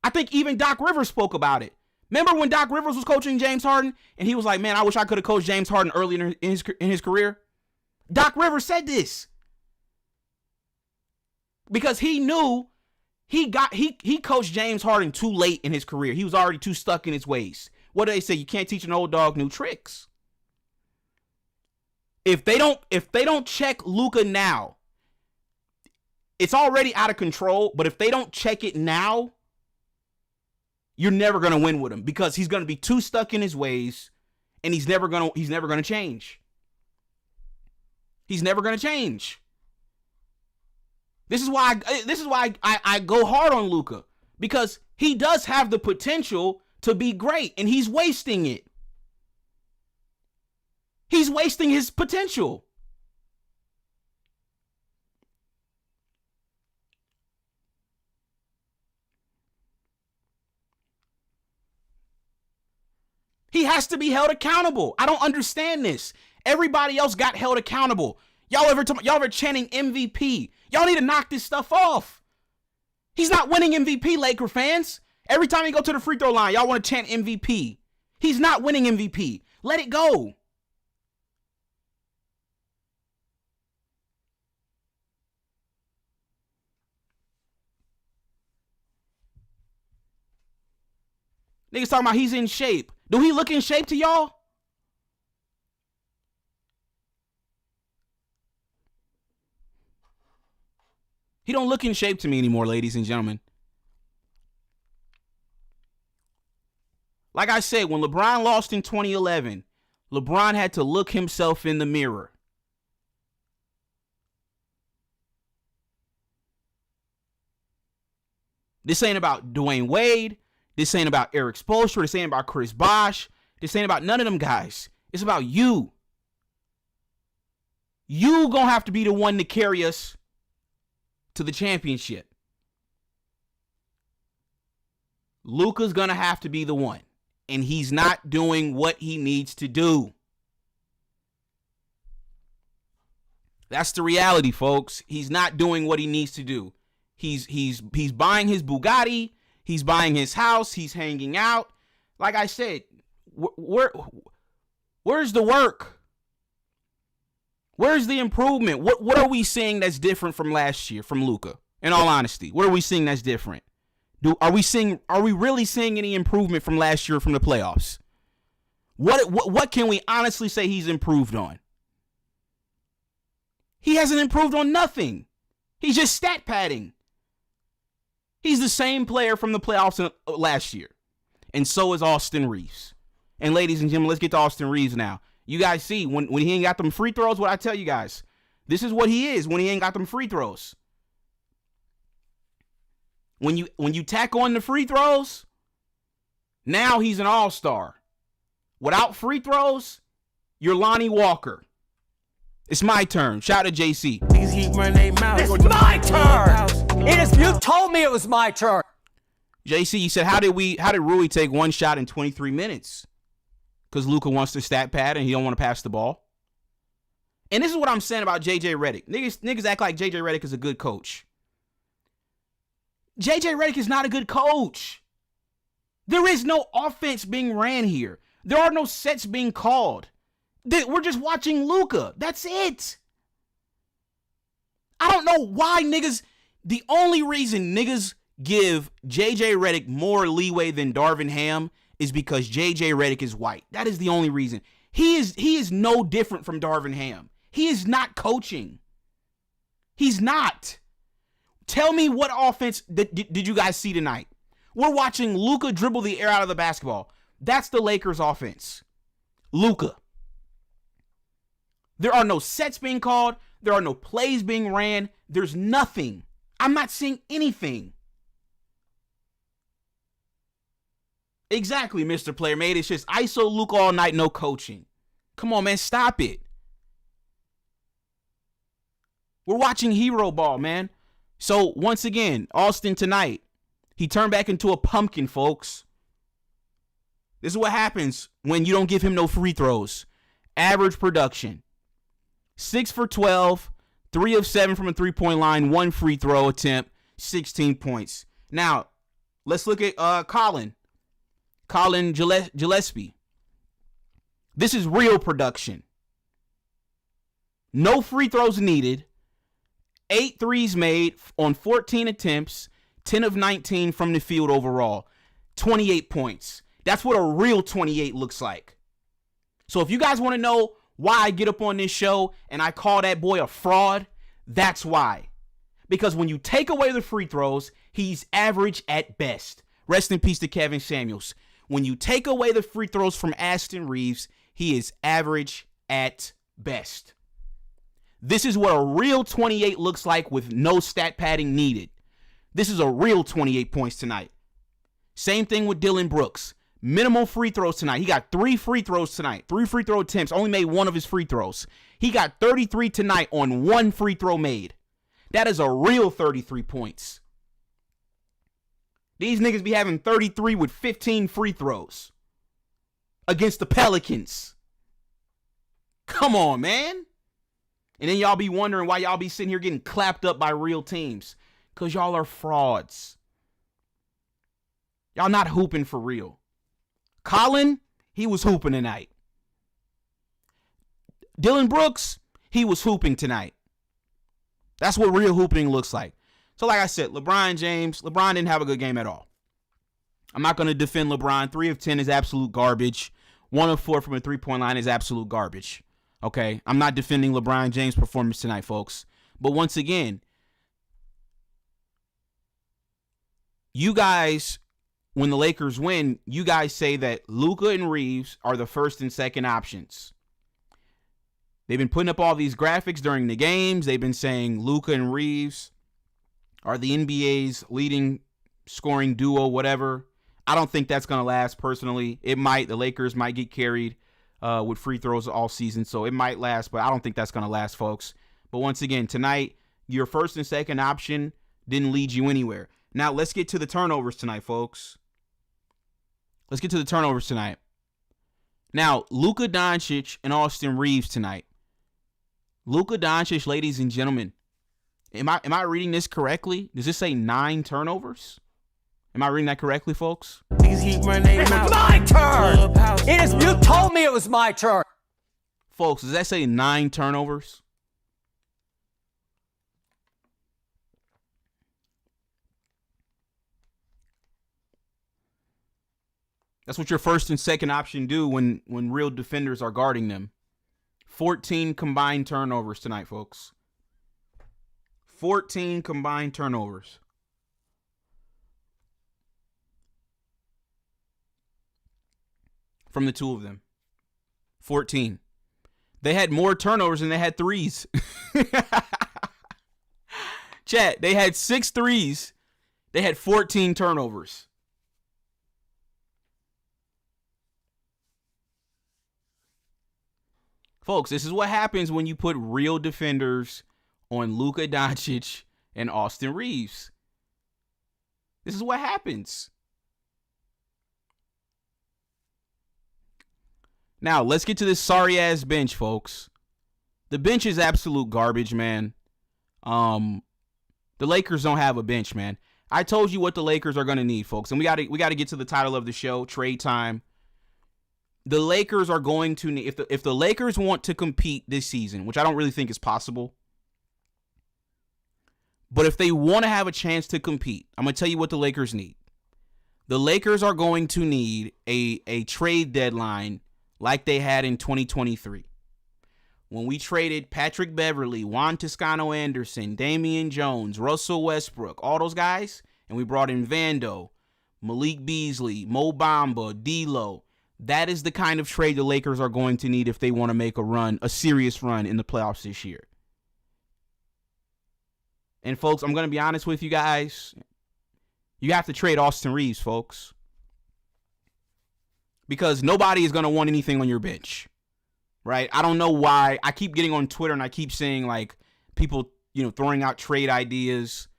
J: I think even Doc Rivers spoke about it. Remember when Doc Rivers was coaching James Harden and he was like, "Man, I wish I could have coached James Harden earlier in his career." Doc Rivers said this because he knew he coached James Harden too late in his career. He was already too stuck in his ways. What do they say? You can't teach an old dog new tricks. If they don't check Luka now, it's already out of control. But if they don't check it now, you're never going to win with him because he's going to be too stuck in his ways and he's never going to change. He's never going to change. This is why I go hard on Luka because he does have the potential to be great and he's wasting it. He's wasting his potential. He has to be held accountable. I don't understand this. Everybody else got held accountable. Y'all ever chanting MVP? Y'all need to knock this stuff off. He's not winning MVP, Laker fans. Every time he go to the free throw line, y'all want to chant MVP. He's not winning MVP. Let it go. Niggas talking about he's in shape. Do he look in shape to y'all? He don't look in shape to me anymore, ladies and gentlemen. Like I said, when LeBron lost in 2011, LeBron had to look himself in the mirror. This ain't about Dwayne Wade. This ain't about Eric Spoelstra. This ain't about Chris Bosh. This ain't about none of them guys. It's about you. You gonna have to be the one to carry us to the championship. Luka's gonna have to be the one. And he's not doing what he needs to do. That's the reality, folks. He's not doing what he needs to do. He's buying his Bugatti. He's buying his house. He's hanging out. Like I said, where's the work? Where's the improvement? What are we seeing that's different from last year from Luka? In all honesty, what are we seeing that's different? Are we really seeing any improvement from last year from the playoffs? What can we honestly say he's improved on? He hasn't improved on nothing. He's just stat padding. He's the same player from the playoffs last year. And so is Austin Reaves. And ladies and gentlemen, let's get to Austin Reaves now. You guys see, when he ain't got them free throws, what I tell you guys, this is what he is when he ain't got them free throws. When you tack on the free throws, now he's an all-star. Without free throws, you're Lonnie Walker. It's my turn. Shout out to JC.
K: It's my turn. You told me it was my turn.
J: JC, you said, how did Rui take one shot in 23 minutes? Because Luka wants to stat pad and he don't want to pass the ball. And this is what I'm saying about JJ Redick. Niggas act like JJ Redick is a good coach. JJ Redick is not a good coach. There is no offense being ran here. There are no sets being called. We're just watching Luka. That's it. I don't know why niggas, the only reason niggas give JJ Redick more leeway than Darvin Ham is because JJ Redick is white. That is the only reason. He is no different from Darvin Ham. He is not coaching. He's not. Tell me what offense did you guys see tonight? We're watching Luka dribble the air out of the basketball. That's the Lakers offense. Luka. There are no sets being called. There are no plays being ran. There's nothing. I'm not seeing anything. Exactly, Mr. Player Made. It's just ISO Luka all night, no coaching. Come on, man. Stop it. We're watching hero ball, man. So, once again, Austin tonight, he turned back into a pumpkin, folks. This is what happens when you don't give him no free throws. Average production. 6 for 12, 3 of 7 from a three-point line, 1 free throw attempt, 16 points. Now, let's look at Colin Gillespie. This is real production. No free throws needed. 8 threes made on 14 attempts, 10 of 19 from the field overall, 28 points. That's what a real 28 looks like. So if you guys want to know why I get up on this show and I call that boy a fraud, that's why. Because when you take away the free throws, he's average at best. Rest in peace to Kevin Samuels. When you take away the free throws from Austin Reaves, he is average at best. This is what a real 28 looks like with no stat padding needed. This is a real 28 points tonight. Same thing with Dylan Brooks. Minimal free throws tonight. He got 3 free throws tonight. 3 free throw attempts. Only made 1 of his free throws. He got 33 tonight on 1 free throw made. That is a real 33 points. These niggas be having 33 with 15 free throws against the Pelicans. Come on, man. And then y'all be wondering why y'all be sitting here getting clapped up by real teams. Because y'all are frauds. Y'all not hooping for real. Colin, he was hooping tonight. Dylan Brooks, he was hooping tonight. That's what real hooping looks like. So like I said, LeBron didn't have a good game at all. I'm not going to defend LeBron. 3 of 10 is absolute garbage. 1 of 4 from a three-point line is absolute garbage. Okay? I'm not defending LeBron James' performance tonight, folks. But once again, you guys, when the Lakers win, you guys say that Luka and Reaves are the first and second options. They've been putting up all these graphics during the games. They've been saying Luka and Reaves are the NBA's leading scoring duo, whatever. I don't think that's going to last personally. It might. The Lakers might get carried with free throws all season, so it might last, but I don't think that's going to last, folks. But once again, tonight, your first and second option didn't lead you anywhere. Now, let's get to the turnovers tonight, folks. Let's get to the turnovers tonight. Now, Luka Doncic and Austin Reaves tonight. Luka Doncic, ladies and gentlemen, am I reading this correctly? Does this say 9 turnovers? Am I reading that correctly, folks?
K: It was my turn. You told me it was my turn.
J: Folks, does that say 9 turnovers? That's what your first and second option do when real defenders are guarding them. 14 combined turnovers tonight, folks. 14 combined turnovers. From the two of them. 14. They had more turnovers than they had threes. Chat, they had 6 threes. They had 14 turnovers. Folks, this is what happens when you put real defenders on Luka Doncic and Austin Reaves. This is what happens. Now, let's get to this sorry-ass bench, folks. The bench is absolute garbage, man. The Lakers don't have a bench, man. I told you what the Lakers are going to need, folks. And we got to get to the title of the show, trade time. The Lakers are going to need, if the Lakers want to compete this season, which I don't really think is possible, but if they want to have a chance to compete, I'm going to tell you what the Lakers need. The Lakers are going to need a trade deadline like they had in 2023. When we traded Patrick Beverley, Juan Toscano-Anderson, Damian Jones, Russell Westbrook, all those guys, and we brought in Vando, Malik Beasley, Mo Bamba, D'Lo. That is the kind of trade the Lakers are going to need if they want to make a run, a serious run in the playoffs this year. And folks, I'm going to be honest with you guys. You have to trade Austin Reaves, folks. Because nobody is going to want anything on your bench. Right? I don't know why. I keep getting on Twitter and I keep seeing like people, throwing out trade ideas.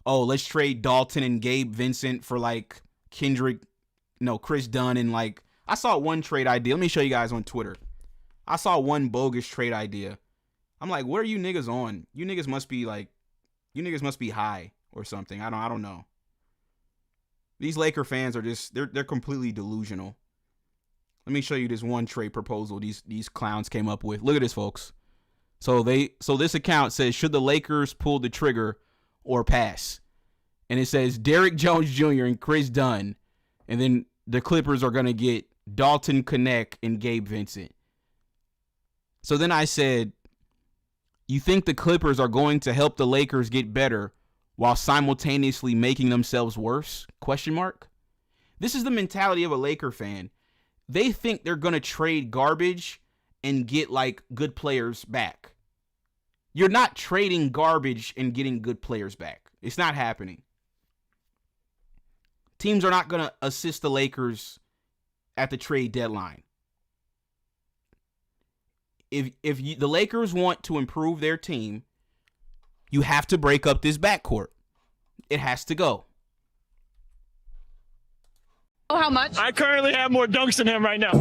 J: Oh, let's trade Dalton and Gabe Vincent for like Chris Dunn and like, I saw one trade idea. Let me show you guys on Twitter. I saw one bogus trade idea. I'm like, what are you niggas on? You niggas must be high or something. I don't know. These Laker fans are just they're completely delusional. Let me show you this one trade proposal these clowns came up with. Look at this, folks. So this account says, should the Lakers pull the trigger or pass? And it says Derrick Jones Jr. and Chris Dunn. And then the Clippers are going to get Dalton Connect and Gabe Vincent. So then I said, you think the Clippers are going to help the Lakers get better while simultaneously making themselves worse? ? This is the mentality of a Laker fan. They think they're going to trade garbage and get like good players back. You're not trading garbage and getting good players back. It's not happening. Teams are not going to assist the Lakers at the trade deadline. If the Lakers want to improve their team, you have to break up this backcourt. It has to go.
A: Oh, how much?
B: I currently have more dunks than him right now.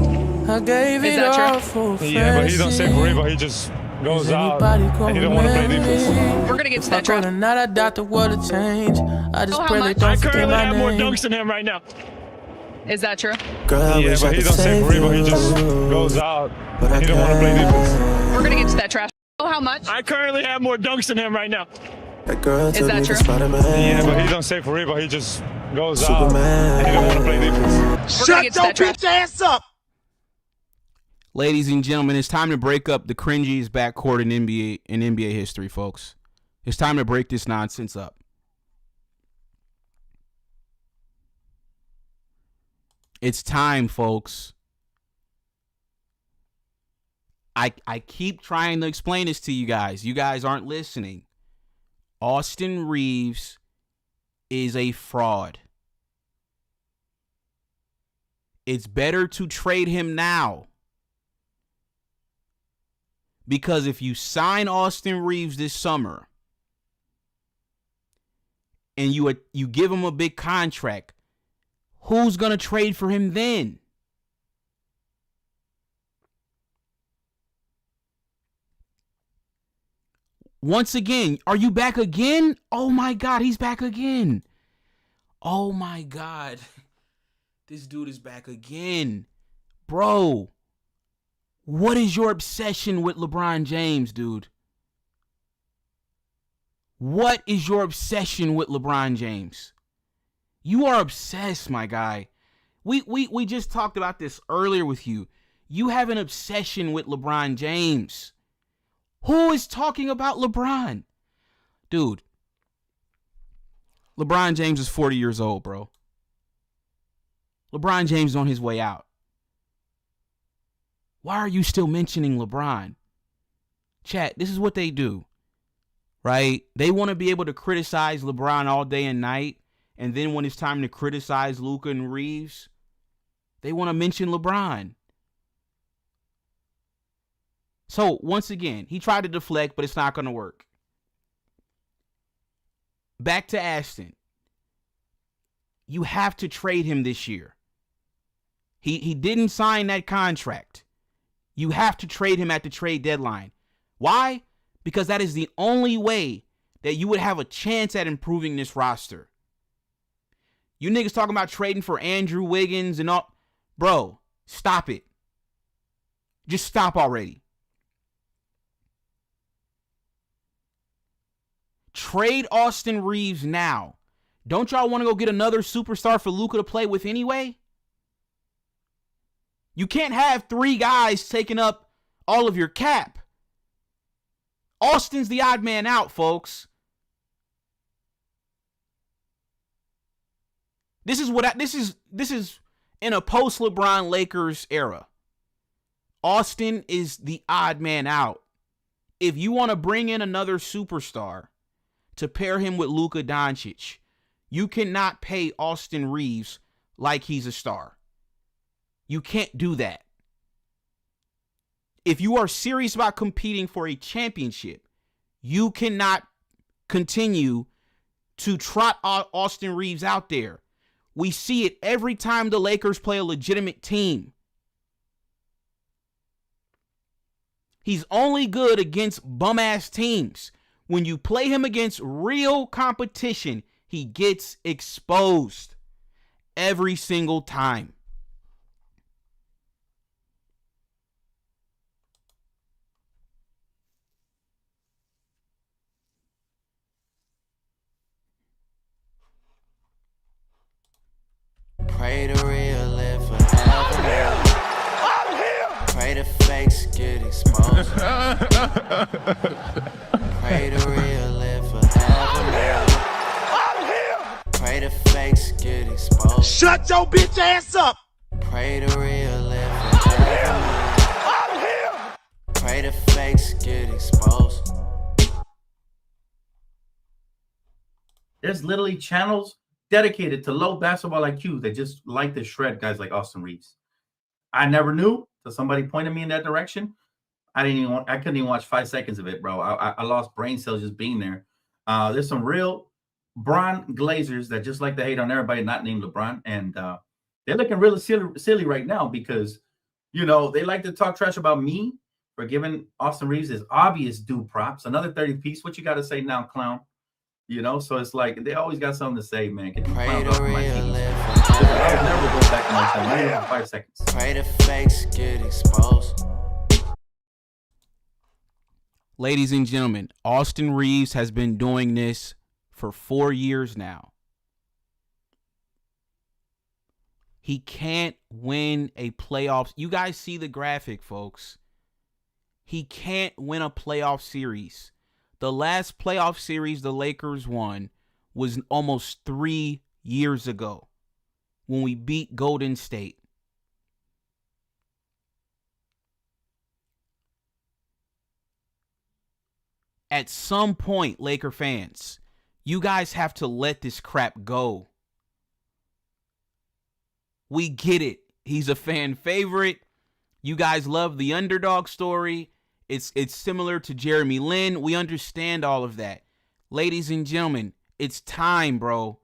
C: I gave
A: Is
C: it
A: that
C: all
A: true?
C: for
B: Yeah, but he don't say for but he just goes out and he don't want to play defense.
A: We're going to get to that draft.
C: Not I doubt the world to change. I just
A: Oh, how
C: pray they
A: much?
C: don't
B: I
C: forget
B: currently
C: my
B: have more
C: name.
B: dunks than him right now.
A: Is that true?
C: Girl,
B: Yeah, but he don't say for but he just goes out and he don't want to play defense.
A: We're going to get to that draft. Oh, how much?
B: I currently have more dunks than him right now.
C: That girl
A: Is that true?
B: Yeah, but he don't say for but he just goes out, and he don't want to play defense.
A: Shut your bitch
K: ass up!
J: Ladies and gentlemen, it's time to break up the cringiest backcourt in NBA history, folks. It's time to break this nonsense up. It's time, folks. I keep trying to explain this to you guys. You guys aren't listening. Austin Reaves is a fraud. It's better to trade him now. Because if you sign Austin Reaves this summer and you give him a big contract, who's going to trade for him then? Once again, are you back again? Oh my God, he's back again. Oh my God. This dude is back again. Bro, what is your obsession with LeBron James, dude? What is your obsession with LeBron James? You are obsessed, my guy. We just talked about this earlier with you. You have an obsession with LeBron James. Who is talking about LeBron? Dude, LeBron James is 40 years old, bro. LeBron James is on his way out. Why are you still mentioning LeBron? Chat, this is what they do, right? They want to be able to criticize LeBron all day and night, and then when it's time to criticize Luka and Reaves, they want to mention LeBron. So, once again, he tried to deflect, but it's not going to work. Back to Ashton. You have to trade him this year. He didn't sign that contract. You have to trade him at the trade deadline. Why? Because that is the only way that you would have a chance at improving this roster. You niggas talking about trading for Andrew Wiggins and all. Bro, stop it. Just stop already. Trade Austin Reaves now. Don't y'all want to go get another superstar for Luka to play with anyway? You can't have 3 guys taking up all of your cap. Austin's the odd man out, folks. This is in a post LeBron Lakers era. Austin is the odd man out. If you want to bring in another superstar to pair him with Luka Doncic, you cannot pay Austin Reaves like he's a star. You can't do that. If you are serious about competing for a championship, you cannot continue to trot Austin Reaves out there. We see it every time the Lakers play a legitimate team. He's only good against bum-ass teams. When you play him against real competition, he gets exposed every single time.
C: Pray the real live forever. I'm here. Pray the fakes get exposed. Pray the real live forever. I'm here. Pray the fakes get exposed.
K: Shut your bitch ass up!
C: Pray the real live forever. I'm here. Pray the fakes get exposed.
G: There's literally channels dedicated to low basketball IQ that just like to shred guys like Austin Reaves. I never knew until somebody pointed me in that direction. I couldn't even watch 5 seconds of it, bro. I lost brain cells just being there. There's some real Bron Glazers that just like to hate on everybody not named LeBron, and they're looking really silly right now because, you know, they like to talk trash about me for giving Austin Reaves his obvious due props. Another 30 piece. What you got to say now, clown? You know, so it's like they always got something to say, man. Get these clowns off my team. I would never go back to my time. Not even for 5 seconds.
C: Pray the fakes get exposed.
J: Ladies and gentlemen, Austin Reaves has been doing this for 4 years now. He can't win a playoff. You guys see the graphic, folks. He can't win a playoff series. The last playoff series the Lakers won was almost 3 years ago when we beat Golden State. At some point, Laker fans, you guys have to let this crap go. We get it. He's a fan favorite. You guys love the underdog story. It's similar to Jeremy Lin. We understand all of that. Ladies and gentlemen, it's time, bro.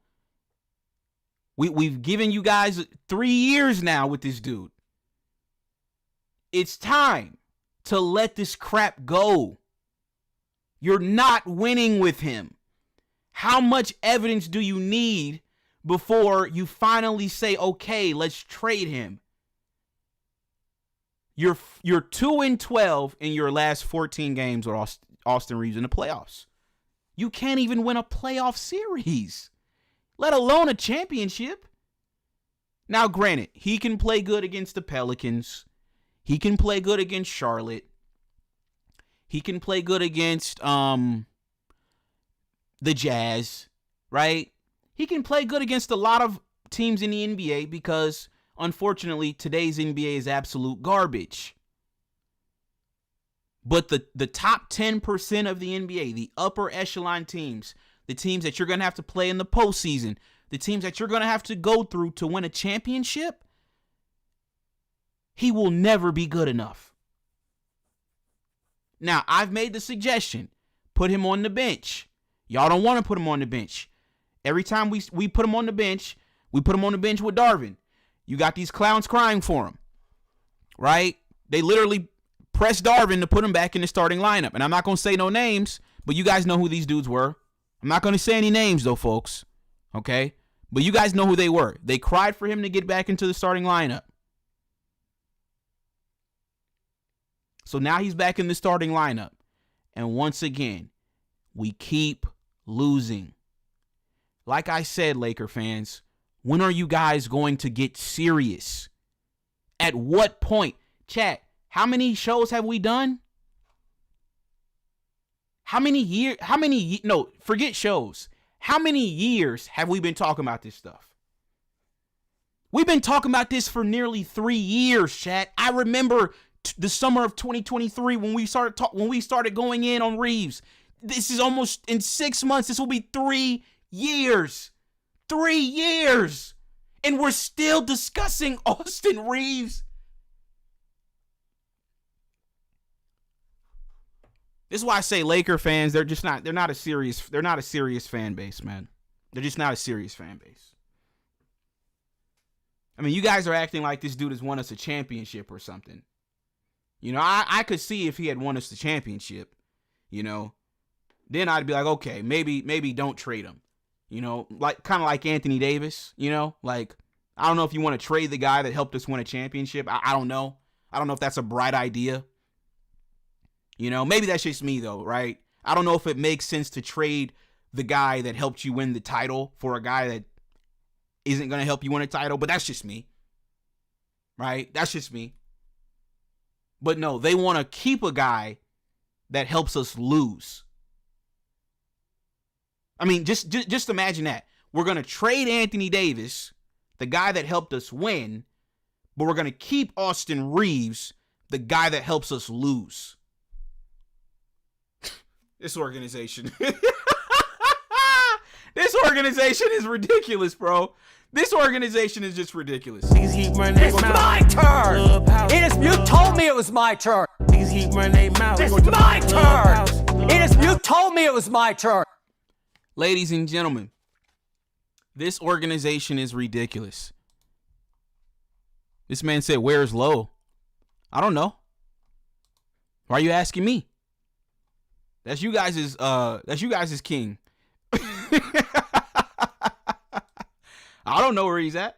J: We've given you guys 3 years now with this dude. It's time to let this crap go. You're not winning with him. How much evidence do you need before you finally say, okay, let's trade him? You're 2-12 in your last 14 games with Austin Reaves in the playoffs. You can't even win a playoff series, let alone a championship. Now, granted, he can play good against the Pelicans. He can play good against Charlotte. He can play good against the Jazz, right? He can play good against a lot of teams in the NBA because, unfortunately, today's NBA is absolute garbage. But the top 10% of the NBA, the upper echelon teams, the teams that you're going to have to play in the postseason, the teams that you're going to have to go through to win a championship, he will never be good enough. Now, I've made the suggestion, put him on the bench. Y'all don't want to put him on the bench. Every time we put him on the bench, we put him on the bench with Darvin. You got these clowns crying for him, right? They literally pressed Darvin to put him back in the starting lineup. And I'm not going to say no names, but you guys know who these dudes were. I'm not going to say any names, though, folks, okay? But you guys know who they were. They cried for him to get back into the starting lineup. So now he's back in the starting lineup. And once again, we keep losing. Like I said, Laker fans, when are you guys going to get serious? At what point? Chat, how many shows have we done? Forget shows. How many years have we been talking about this stuff? We've been talking about this for nearly 3 years, chat. I remember the summer of 2023 when we started going in on Reaves. This is almost in 6 months. This will be 3 years. 3 years. And we're still discussing Austin Reaves. This is why I say Laker fans, they're not a serious fan base, man. They're just not a serious fan base. I mean, you guys are acting like this dude has won us a championship or something. You know, I could see if he had won us the championship, you know, then I'd be like, okay, maybe don't trade him. You know, like kind of like Anthony Davis, you know, like, I don't know if you want to trade the guy that helped us win a championship. I don't know. I don't know if that's a bright idea. You know, maybe that's just me though, right? I don't know if it makes sense to trade the guy that helped you win the title for a guy that isn't going to help you win a title, but that's just me. Right? That's just me. But no, they want to keep a guy that helps us lose. I mean, just imagine that. We're going to trade Anthony Davis, the guy that helped us win, but we're going to keep Austin Reaves, the guy that helps us lose. This organization. This organization is ridiculous, bro. This organization is just ridiculous.
K: It's my turn. You told me it was my turn. It's my turn. You told me it was my turn.
J: Ladies and gentlemen, this organization is ridiculous. This man said, "Where's Low?" I don't know. Why are you asking me? That's you guys' king. I don't know where he's at.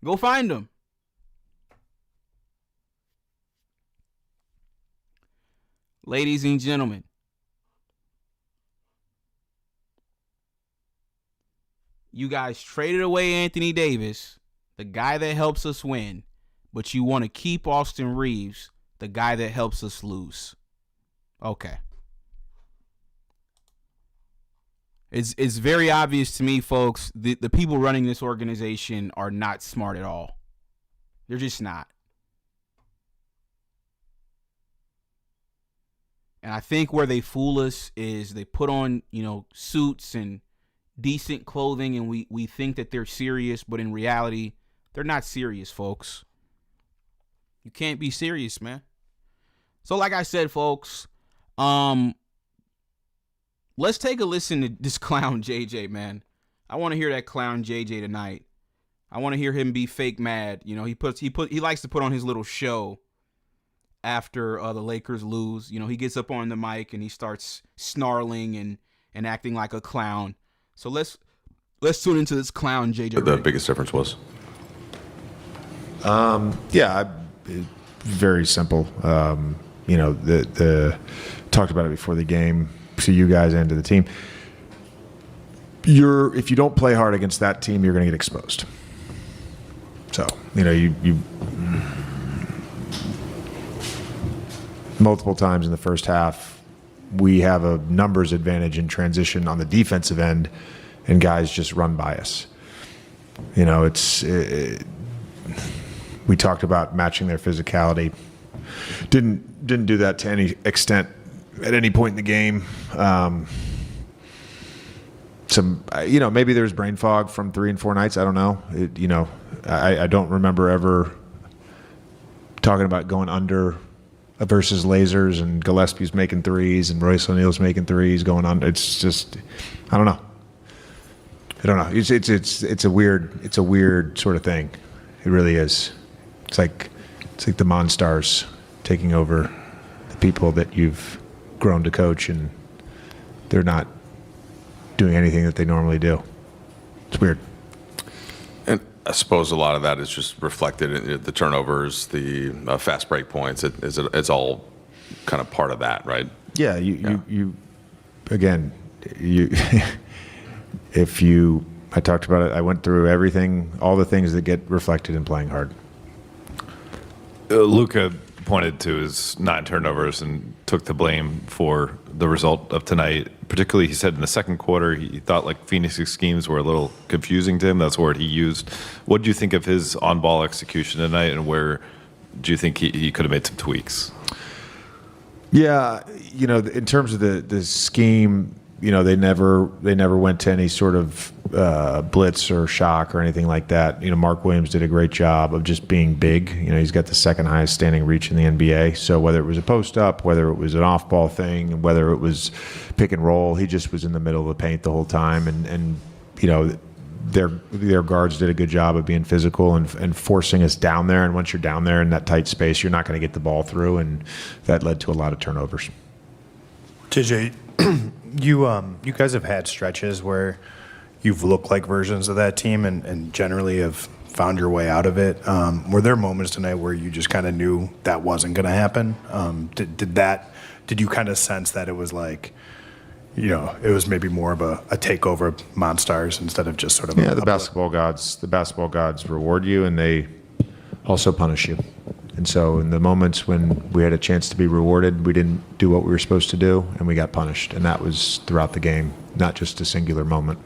J: Go find him. Ladies and gentlemen, you guys traded away Anthony Davis, the guy that helps us win, but you want to keep Austin Reaves, the guy that helps us lose. Okay. It's very obvious to me, folks, the people running this organization are not smart at all. They're just not. And I think where they fool us is they put on, suits and decent clothing, and we think that they're serious, but in reality, they're not serious, folks. You can't be serious, man. So like I said, folks, let's take a listen to this clown JJ, man. I want to hear that clown JJ tonight. I want to hear him be fake mad. He likes to put on his little show after the Lakers lose. He gets up on the mic and he starts snarling and acting like a clown. So let's tune into this clown JJ.
M: The biggest difference was?
N: Very simple. The talked about it before the game to you guys and to the team. If you don't play hard against that team, you're going to get exposed. So, you multiple times in the first half, we have a numbers advantage in transition on the defensive end, and guys just run by us. We talked about matching their physicality. Didn't do that to any extent at any point in the game. Maybe there's brain fog from 3 and 4 nights. I don't know. I don't remember ever talking about going under versus lasers and Gillespie's making threes and Royce O'Neal's making threes going on. It's just, I don't know. It's a weird sort of thing. It really is. It's like the Monstars taking over the people that you've grown to coach, and they're not doing anything that they normally do. It's weird.
M: And I suppose a lot of that is just reflected in the turnovers, the fast break points. It's all kind of part of that, right?
N: Yeah. I talked about it. I went through everything, all the things that get reflected in playing hard.
O: Luka pointed to his 9 turnovers and took the blame for the result of tonight. Particularly, he said in the second quarter, he thought like Phoenix's schemes were a little confusing to him. That's the word he used. What do you think of his on-ball execution tonight, and where do you think he could have made some tweaks?
N: Yeah, in terms of the scheme, they never went to any sort of blitz or shock or anything like that. Mark Williams did a great job of just being big. He's got the second highest standing reach in the NBA. So whether it was a post up, whether it was an off ball thing, whether it was pick and roll, he just was in the middle of the paint the whole time. And their guards did a good job of being physical and forcing us down there. And once you're down there in that tight space, you're not going to get the ball through, and that led to a lot of turnovers.
P: JJ, you guys have had stretches where you've looked like versions of that team and generally have found your way out of it. Were there moments tonight where you just kind of knew that wasn't going to happen? Did you kind of sense that it was like, it was maybe more of a takeover of Monstars instead of just sort of
N: the basketball gods reward you, and they also punish you. And so in the moments when we had a chance to be rewarded, we didn't do what we were supposed to do, and we got punished. And that was throughout the game, not just a singular moment.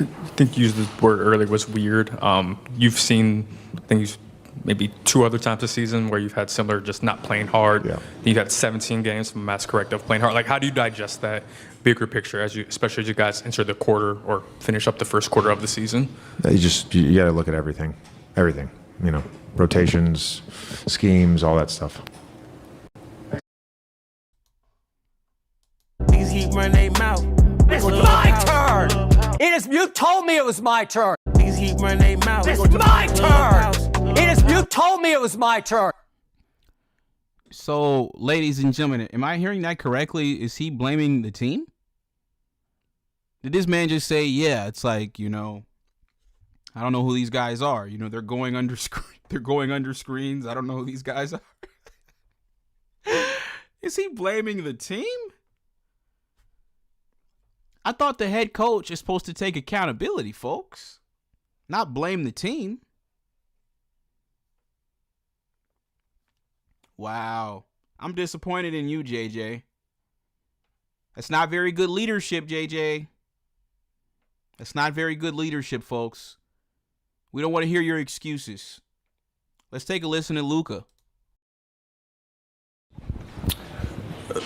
Q: I think you used the word earlier was weird. You've seen things maybe 2 other times this season where you've had similar just not playing hard. Yeah. You've had 17 games, if my math's correct, of playing hard. Like, how do you digest that bigger picture especially as you guys enter the quarter or finish up the first quarter of the season?
N: You got to look at everything, rotations, schemes, all that stuff.
K: Niggas keep running their mouth. It's my turn. You told me it was my turn. Niggas keep running their mouth. It's my turn. You told me it was my turn.
J: So, ladies and gentlemen, am I hearing that correctly? Is he blaming the team? Did this man just say, yeah, it's like, I don't know who these guys are. They're going under screens. I don't know who these guys are. Is he blaming the team? I thought the head coach is supposed to take accountability, folks. not blame the team. Wow. I'm disappointed in you, JJ. That's not very good leadership, JJ. That's not very good leadership, folks. We don't want to hear your excuses. Let's take a listen to Luka.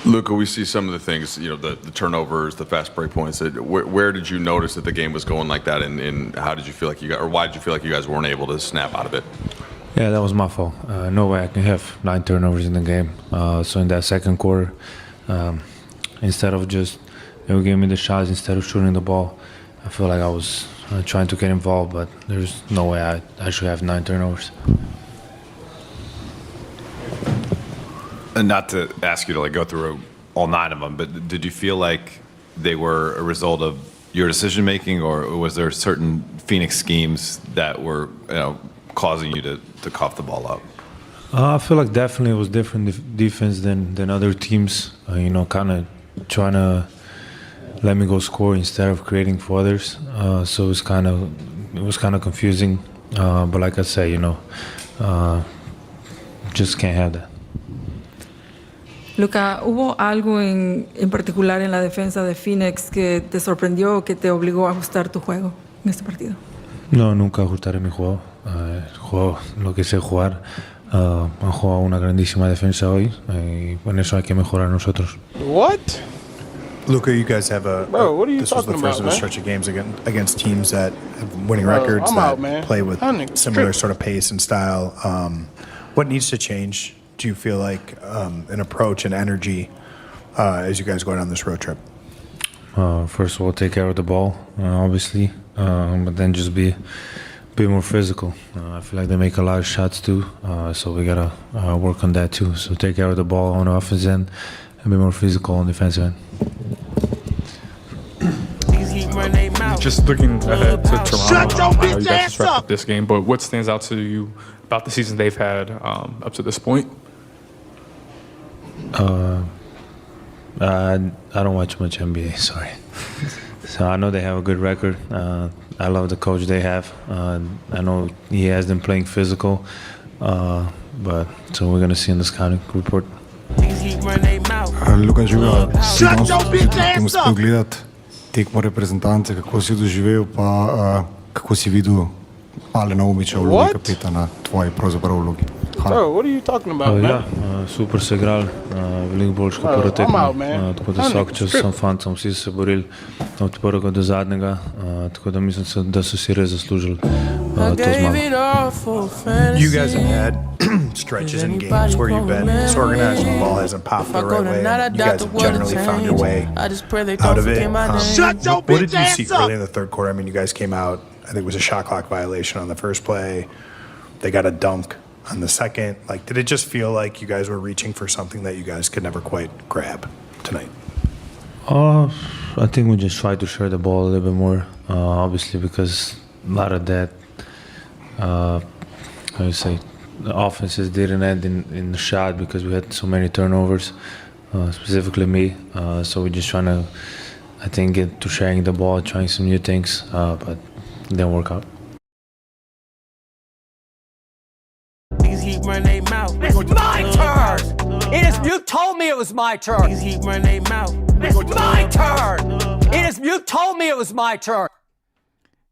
M: Luka, we see some of the things, the turnovers, the fast break points. Where did you notice that the game was going like that, and how did you feel like why did you feel like you guys weren't able to snap out of it?
R: Yeah, that was my fault. No way I can have 9 turnovers in the game. So in that second quarter, instead of just giving me the shots instead of shooting the ball, I feel like I was trying to get involved, but there's no way I should have 9 turnovers.
O: And not to ask you to go through all 9 of them, but did you feel like they were a result of your decision making, or was there certain Phoenix schemes that were causing you to cough the ball up?
R: I feel like definitely it was different defense than other teams. Kind of trying to let me go score instead of creating for others. So it was kind of confusing. But like I say, just can't have that.
S: Luka, ¿hubo algo en particular en la defensa de Phoenix que te sorprendió o que te obligó a ajustar tu juego en este partido?
R: No, nunca ajustaré mi juego. Juego lo que sé jugar. Han jugado una grandísima defensa hoy y con eso hay que mejorar nosotros.
P: What? Luka, you guys have
T: Bro, what are you
P: this was the
T: talking
P: first
T: about,
P: of a
T: man?
P: stretch of games against teams that have winning
T: Bro,
P: records
T: I'm
P: that
T: out, man.
P: play with
T: That nigga's
P: similar
T: tripping.
P: sort of pace and style. What needs to change, do you feel like, an approach and energy as you guys go down this road trip?
R: First of all, take care of the ball, obviously, but then just be more physical. I feel like they make a lot of shots too, so we gotta work on that too. So take care of the ball on the offensive end and be more physical on the defensive end.
Q: Just looking ahead to Toronto, I know you guys just wrapped up this game, but what stands out to you about the season they've had up to this point?
R: I don't watch much NBA, sorry. So I know they have a good record. I love the coach they have. I know he has them playing physical, but so we're gonna see in the scouting report.
U: Luka Đura, ти му спогледат tekmo reprezentance, kako si doživel, pa kako si videl Alena Omića v vlogi kapetana, tvoji pravzaprav vlogi.
T: Bro, what are you talking about, man?
R: Super se igrali, veliko boljše kot prvo tekmo, tako da vsak čas sem fantom, vsi so se borili od prvega do zadnjega, tako da mislim, da so si res zaslužili to zmago.
P: You guys have had stretches in games where you've been disorganized and the ball hasn't popped the right way. You guys have generally found your way out of it. What did you see early in the third quarter? I mean, you guys came out, I think it was a shot clock violation on the first play. They got a dunk on the second. Like, did it just feel like you guys were reaching for something that you guys could never quite grab tonight?
R: I think we just tried to share the ball a little bit more, obviously, because a lot of that, how you say, the offenses didn't end in the shot because we had so many turnovers, specifically me. So we're just trying to, I think, get to sharing the ball, trying some new things, but it didn't work out.
K: It's my turn! You told me it was my turn! It's my turn! You told me it was my turn!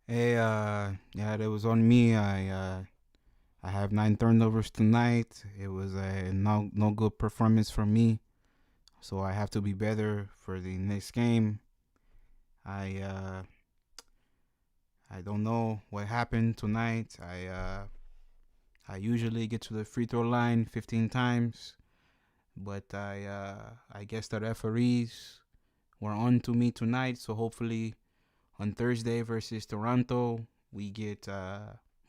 J: Hey, yeah, that was on me. I have 9 turnovers tonight. It was a no good performance from me. So I have to be better for the next game. I don't know what happened tonight. I usually get to the free throw line 15 times, but I guess the referees were on to me tonight. So hopefully on Thursday versus Toronto, we get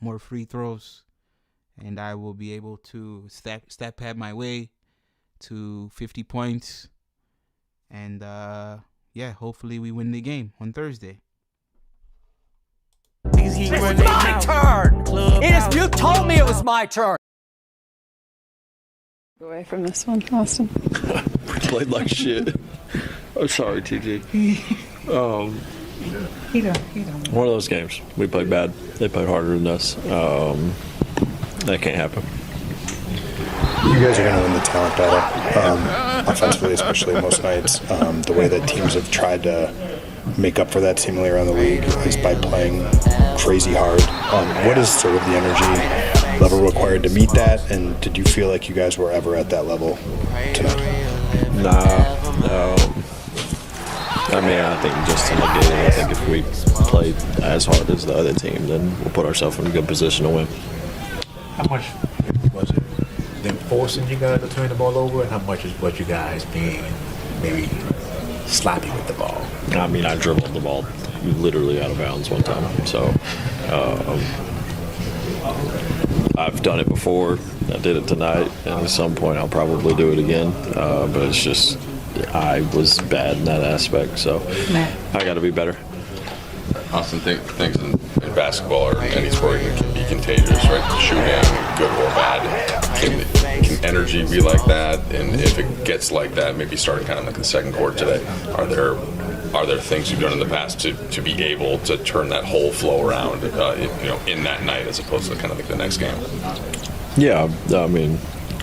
J: more free throws, and I will be able to step pad my way to 50 points. And yeah, hopefully we win the game on Thursday.
K: It's my turn! You told me it was my turn!
A: Away from this one, Austin.
V: We played like shit. I'm sorry, TJ.
D: One of those games. We played bad. They played harder than us. That can't happen.
P: You guys are going to win the talent battle, offensively, especially most nights. The way that teams have tried to make up for that seemingly around the league is by playing crazy hard. What is sort of the energy level required to meet that? And did you feel like you guys were ever at that level tonight?
D: I mean, I think just in the game, I think if we played as hard as the other team, then we'll put ourselves in a good position to win.
V: How much was it them forcing you guys to turn the ball over, and how much was you guys being maybe sloppy with the ball?
D: I mean, I dribbled the ball literally out of bounds one time. So I've done it before. I did it tonight, and at some point I'll probably do it again. But it's just I was bad in that aspect, so I got to be better.
M: Austin, things in basketball or any sport can be contagious, right? Shooting, good or bad. Can energy be like that? And if it gets like that, maybe starting kind of like the second quarter today, are there things you've done in the past to be able to turn that whole flow around, in that night as opposed to kind of like the next game?
D: Yeah, I mean,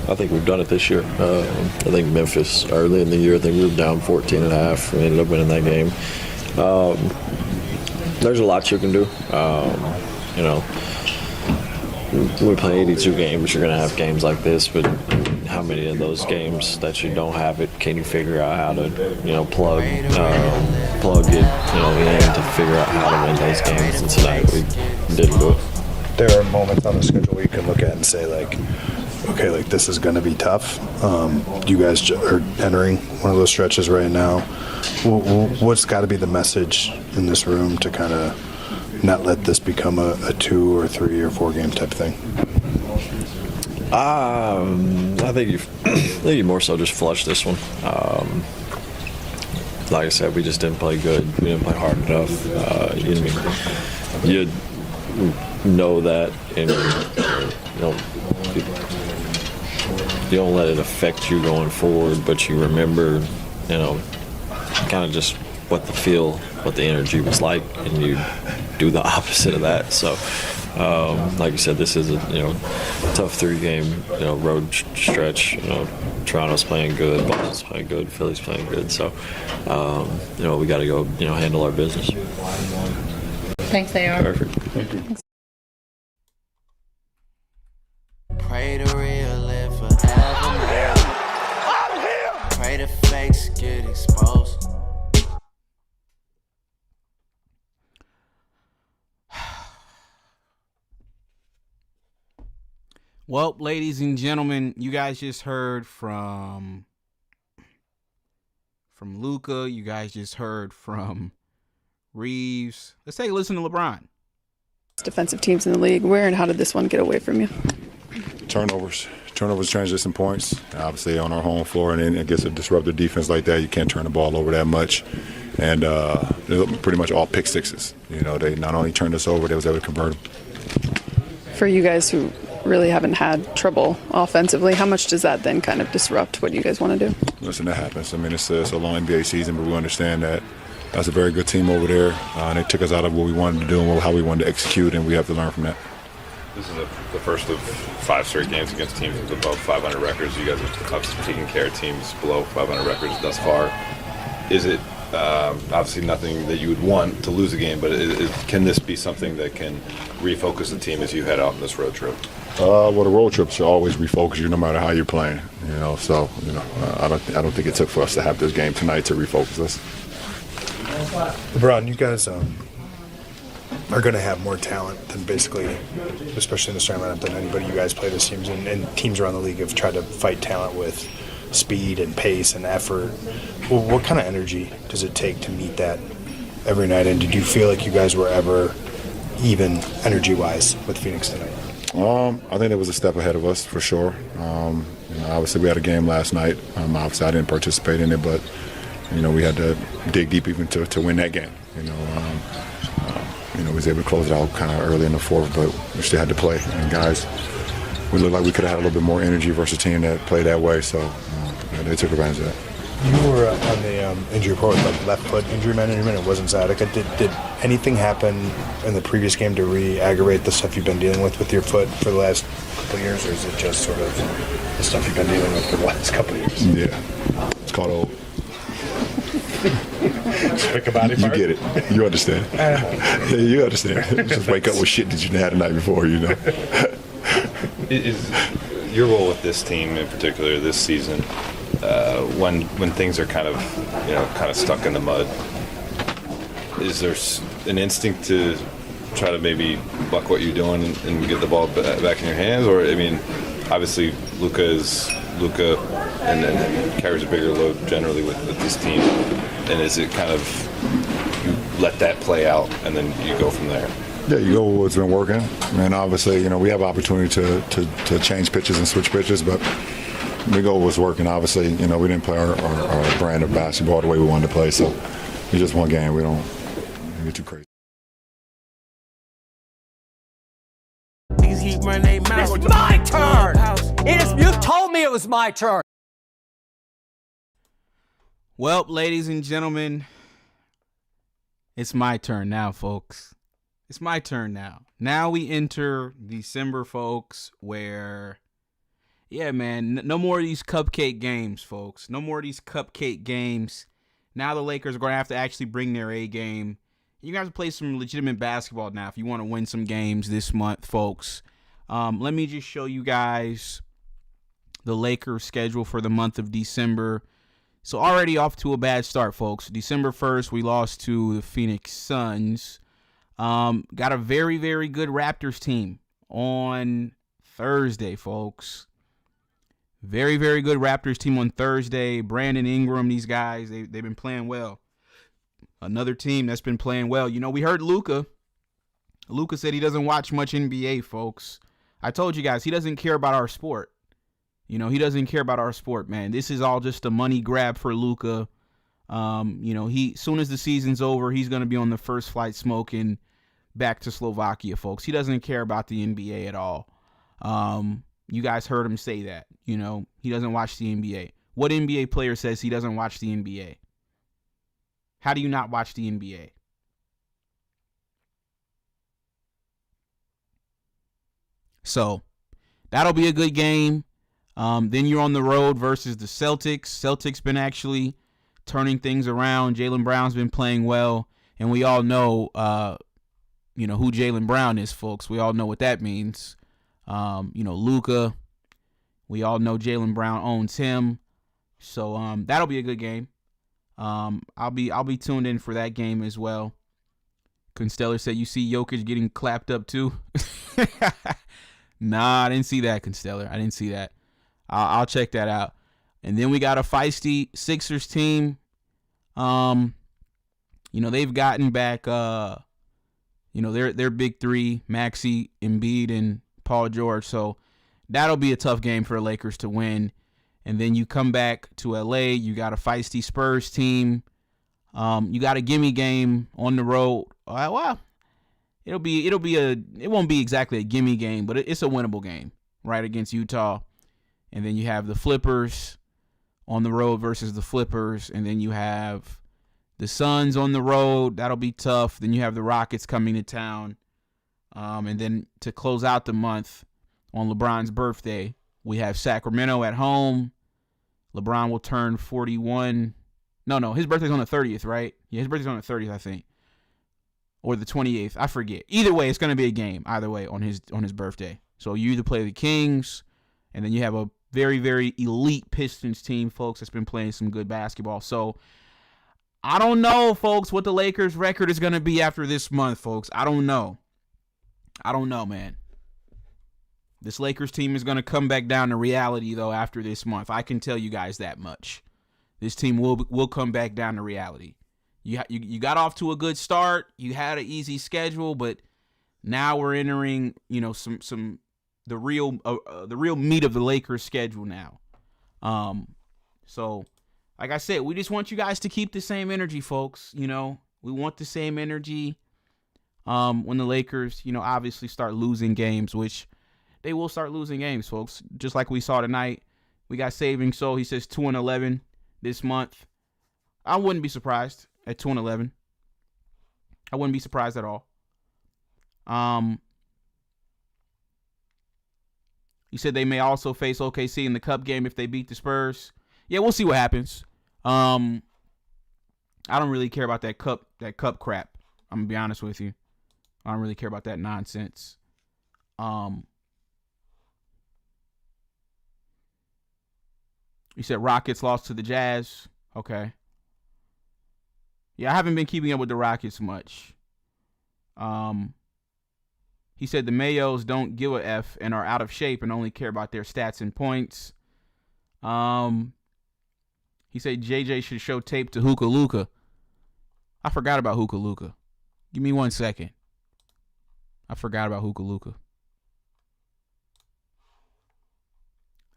D: I think we've done it this year. I think Memphis early in the year, I think we were down 14 and a half. We ended up winning that game. There's a lot you can do. We play 82 games. You're going to have games like this, but how many of those games that you don't have it can you figure out how to, plug it, in to figure out how to win those games? And tonight we didn't do it.
P: There are moments on the schedule where you can look at and say, okay, this is going to be tough. You guys are entering one of those stretches right now. What's got to be the message in this room to kind of not let this become a 2 or 3 or 4 game type thing?
D: I think you more so just flush this one. Like I said, we just didn't play good. We didn't play hard enough. You know that, and you don't let it affect you going forward, but you remember, kind of just what the energy was like, and you do the opposite of that. So, like you said, this is a tough 3-game road stretch. Toronto's playing good, Boston's playing good, Philly's playing good. So, we got to go handle our business.
A: Thanks, AR.
D: Perfect. Thank you.
C: Pray to real live forever. I'm here. Pray the fakes get exposed.
J: Well, ladies and gentlemen, you guys just heard from Luka. You guys just heard from Reaves. Let's take a listen to LeBron.
A: Defensive teams in the league. Where and how did this one get away from you?
W: Turnovers transition points, obviously on our home floor, and then against a disruptive defense like that, you can't turn the ball over that much. And they're pretty much all pick sixes. They not only turned us over, they was able to convert them.
A: For you guys who really haven't had trouble offensively, how much does that then kind of disrupt what you guys want to do?
W: Listen, that happens. I mean, it's a long NBA season, but we understand that that's a very good team over there, and they took us out of what we wanted to do and how we wanted to execute, and we have to learn from that.
M: This is the first of 5 straight games against teams with above 500 records. You guys have obviously taken care of teams below 500 records thus far. Is it obviously nothing that you would want to lose a game, but can this be something that can refocus the team as you head out on this road trip?
W: Well, the road trips should always refocus you no matter how you're playing. So I don't think it took for us to have this game tonight to refocus us.
P: LeBron, you guys are going to have more talent than basically, especially in the starting lineup, than anybody you guys play this teams, and teams around the league have tried to fight talent with speed and pace and effort. Well, what kind of energy does it take to meet that every night? And did you feel like you guys were ever even energy-wise with Phoenix tonight?
W: I think it was a step ahead of us for sure. Obviously, we had a game last night. Obviously, I didn't participate in it, but we had to dig deep even to win that game. We was able to close it out kind of early in the fourth, but we still had to play. And guys, we looked like we could have had a little bit more energy versus a team that played that way, so they took advantage of that.
P: You were on the injury report with like left foot injury management. It wasn't sciatica. Did anything happen in the previous game to re-aggravate the stuff you've been dealing with your foot for the last couple of years, or is it just sort of the stuff you've been dealing with for the last couple of years?
W: Yeah, it's called old.
P: Think about it.
W: You get it. You understand. Yeah, you understand. Just wake up with shit that you didn't have the night before, you know.
O: Is your role with this team in particular this season, when things are kind of stuck in the mud, is there an instinct to try to maybe buck what you're doing and get the ball back in your hands? Or, I mean, obviously Luka and carries a bigger load generally with this team. And is it kind of you let that play out and then you go from there?
W: Yeah, you go with what's been working. And obviously, we have opportunity to change pitches and switch pitches, but we go with what's working. Obviously, we didn't play our brand of basketball the way we wanted to play, so it's just one game. We don't get too crazy.
K: Keep running their mouth. It's my turn. You told me it was my turn.
J: Well, ladies and gentlemen, it's my turn now, folks. It's my turn now. Now we enter December, folks, where, yeah, man, no more of these cupcake games, folks. No more of these cupcake games. Now the Lakers are going to have to actually bring their A game. You guys play some legitimate basketball now if you want to win some games this month, folks. Let me just show you guys the Lakers schedule for the month of December. So already off to a bad start, folks. December 1st, we lost to the Phoenix Suns. Got a very, very good Raptors team on Thursday, folks. Very, very good Raptors team on Thursday. Brandon Ingram, these guys, they've been playing well. Another team that's been playing well. We heard Luka. Luka said he doesn't watch much NBA, folks. I told you guys, he doesn't care about our sport. He doesn't care about our sport, man. This is all just a money grab for Luka. Soon as the season's over, he's going to be on the first flight smoking back to Slovakia, folks. He doesn't care about the NBA at all. You guys heard him say that. He doesn't watch the NBA. What NBA player says he doesn't watch the NBA? How do you not watch the NBA? So that'll be a good game. Then you're on the road versus the Celtics. Celtics been actually turning things around. Jaylen Brown's been playing well, and we all know, who Jaylen Brown is, folks. We all know what that means. Luka. We all know Jaylen Brown owns him, so that'll be a good game. I'll be tuned in for that game as well. Constellar said, "You see Jokic getting clapped up too." Nah, I didn't see that, Constellar. I didn't see that. I'll check that out. And then we got a feisty Sixers team. They've gotten back, their big three, Maxey, Embiid, and Paul George. So that'll be a tough game for the Lakers to win. And then you come back to LA. You got a feisty Spurs team. You got a gimme game on the road. Well, it won't be exactly a gimme game, but it's a winnable game, right, against Utah. And then you have the Flippers on the road versus the Flippers. And then you have the Suns on the road. That'll be tough. Then you have the Rockets coming to town. And then to close out the month on LeBron's birthday, we have Sacramento at home. LeBron will turn 41. No, his birthday's on the 30th, right? Yeah, his birthday's on the 30th, I think. Or the 28th. I forget. Either way, it's going to be a game. Either way, on his birthday. So you either play the Kings, and then you have a very, very elite Pistons team, folks, that's been playing some good basketball. So I don't know, folks, what the Lakers' record is going to be after this month, folks. I don't know, man. This Lakers team is going to come back down to reality, though, after this month. I can tell you guys that much. This team will come back down to reality. You got off to a good start. You had an easy schedule, but now we're entering, the real meat of the Lakers schedule now. So like I said, we just want you guys to keep the same energy, folks. We want the same energy when the Lakers, obviously start losing games, which they will start losing games, folks. Just like we saw tonight. We got Saving Soul. He says 2-11. this month. I wouldn't be surprised at 2-11. I wouldn't be surprised at all. You said they may also face OKC in the Cup game if they beat the Spurs. Yeah, we'll see what happens. I don't really care about that cup crap. I'm gonna be honest with you. I don't really care about that nonsense. You said Rockets lost to the Jazz. Okay. Yeah, I haven't been keeping up with the Rockets much. He said the Mayos don't give a F and are out of shape and only care about their stats and points. He said JJ should show tape to Hookah Luka. I forgot about Hookah Luka. Give me 1 second. I forgot about Hookah Luka.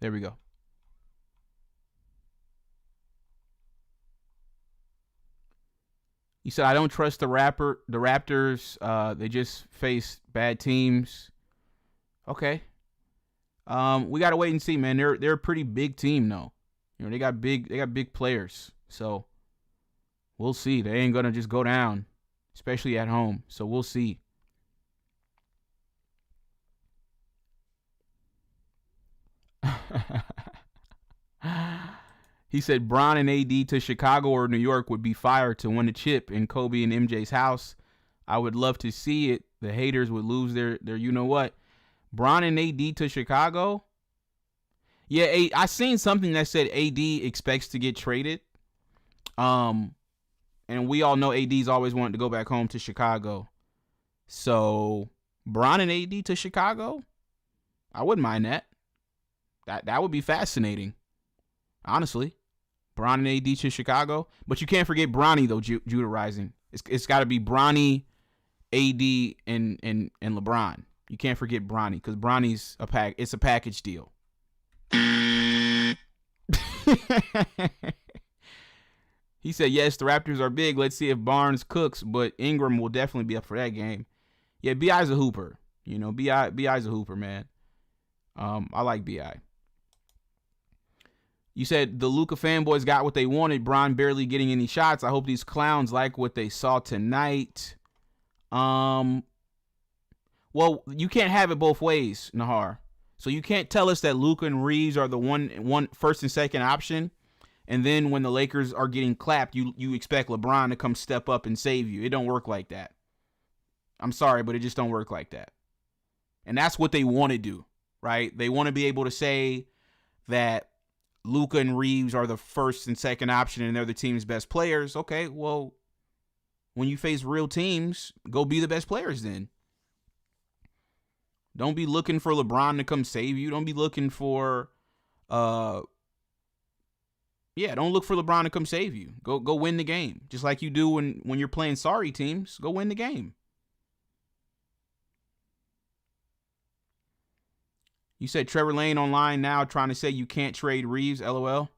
J: There we go. He said, I don't trust the Raptors. They just face bad teams. Okay. We gotta wait and see, man. They're a pretty big team, though. You know, they got big players. So we'll see. They ain't gonna just go down, especially at home. So we'll see. He said Bron and AD to Chicago or New York would be fire to win a chip in Kobe and MJ's house. I would love to see it. The haters would lose their you know what. Bron and AD to Chicago. Yeah, I seen something that said AD expects to get traded. And we all know AD's always wanted to go back home to Chicago. So Bron and AD to Chicago? I wouldn't mind that. That would be fascinating. Honestly. Bron and AD to Chicago. But you can't forget Bronny, though, Judah Rising. It's got to be Bronny, AD, and LeBron. You can't forget Bronny, because Bronny's it's a package deal. He said, yes, the Raptors are big. Let's see if Barnes cooks, but Ingram will definitely be up for that game. Yeah, B.I.'s a hooper. You know, B.I.'s a hooper, man. I like B.I. You said the Luka fanboys got what they wanted. Bron barely getting any shots. I hope these clowns like what they saw tonight. Well, you can't have it both ways, Nahar. So you can't tell us that Luka and Reaves are the one first and second option, and then when the Lakers are getting clapped, you expect LeBron to come step up and save you. It don't work like that. I'm sorry, but it just don't work like that. And that's what they want to do, right? They want to be able to say that Luka and Reaves are the first and second option and they're the team's best players. Okay, well, when you face real teams, go be the best players then. Don't be looking for LeBron to come save you. Don't be looking for don't look for LeBron to come save you. Go win the game. Just like you do when you're playing sorry teams. Go win the game. You said Trevor Lane online now trying to say you can't trade Reaves, LOL.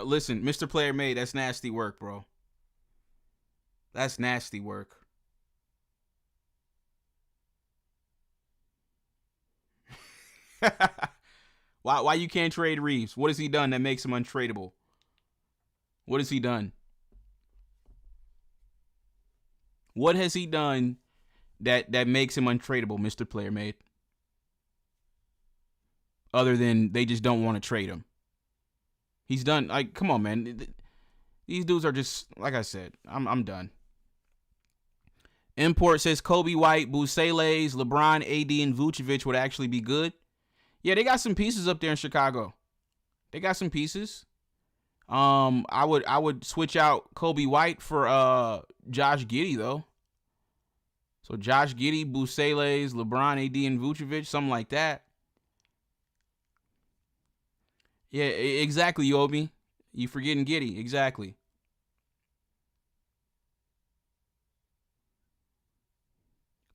J: Listen, Mr. Player Made, that's nasty work, bro. That's nasty work. Why you can't trade Reaves? What has he done that makes him untradeable? What has he done? What has he done that makes him untradeable, Mr. Player Made? Other than they just don't want to trade him. He's done, like, come on, man. These dudes are just, like I said, I'm done. Import says Kobe White, Busele's, LeBron, AD, and Vucevic would actually be good. Yeah, they got some pieces up there in Chicago. They got some pieces. I would switch out Kobe White for Josh Giddey, though. So Josh Giddey, Busele's, LeBron, AD, and Vucevic, something like that. Yeah, exactly, Yobi. You forgetting Giddey, exactly.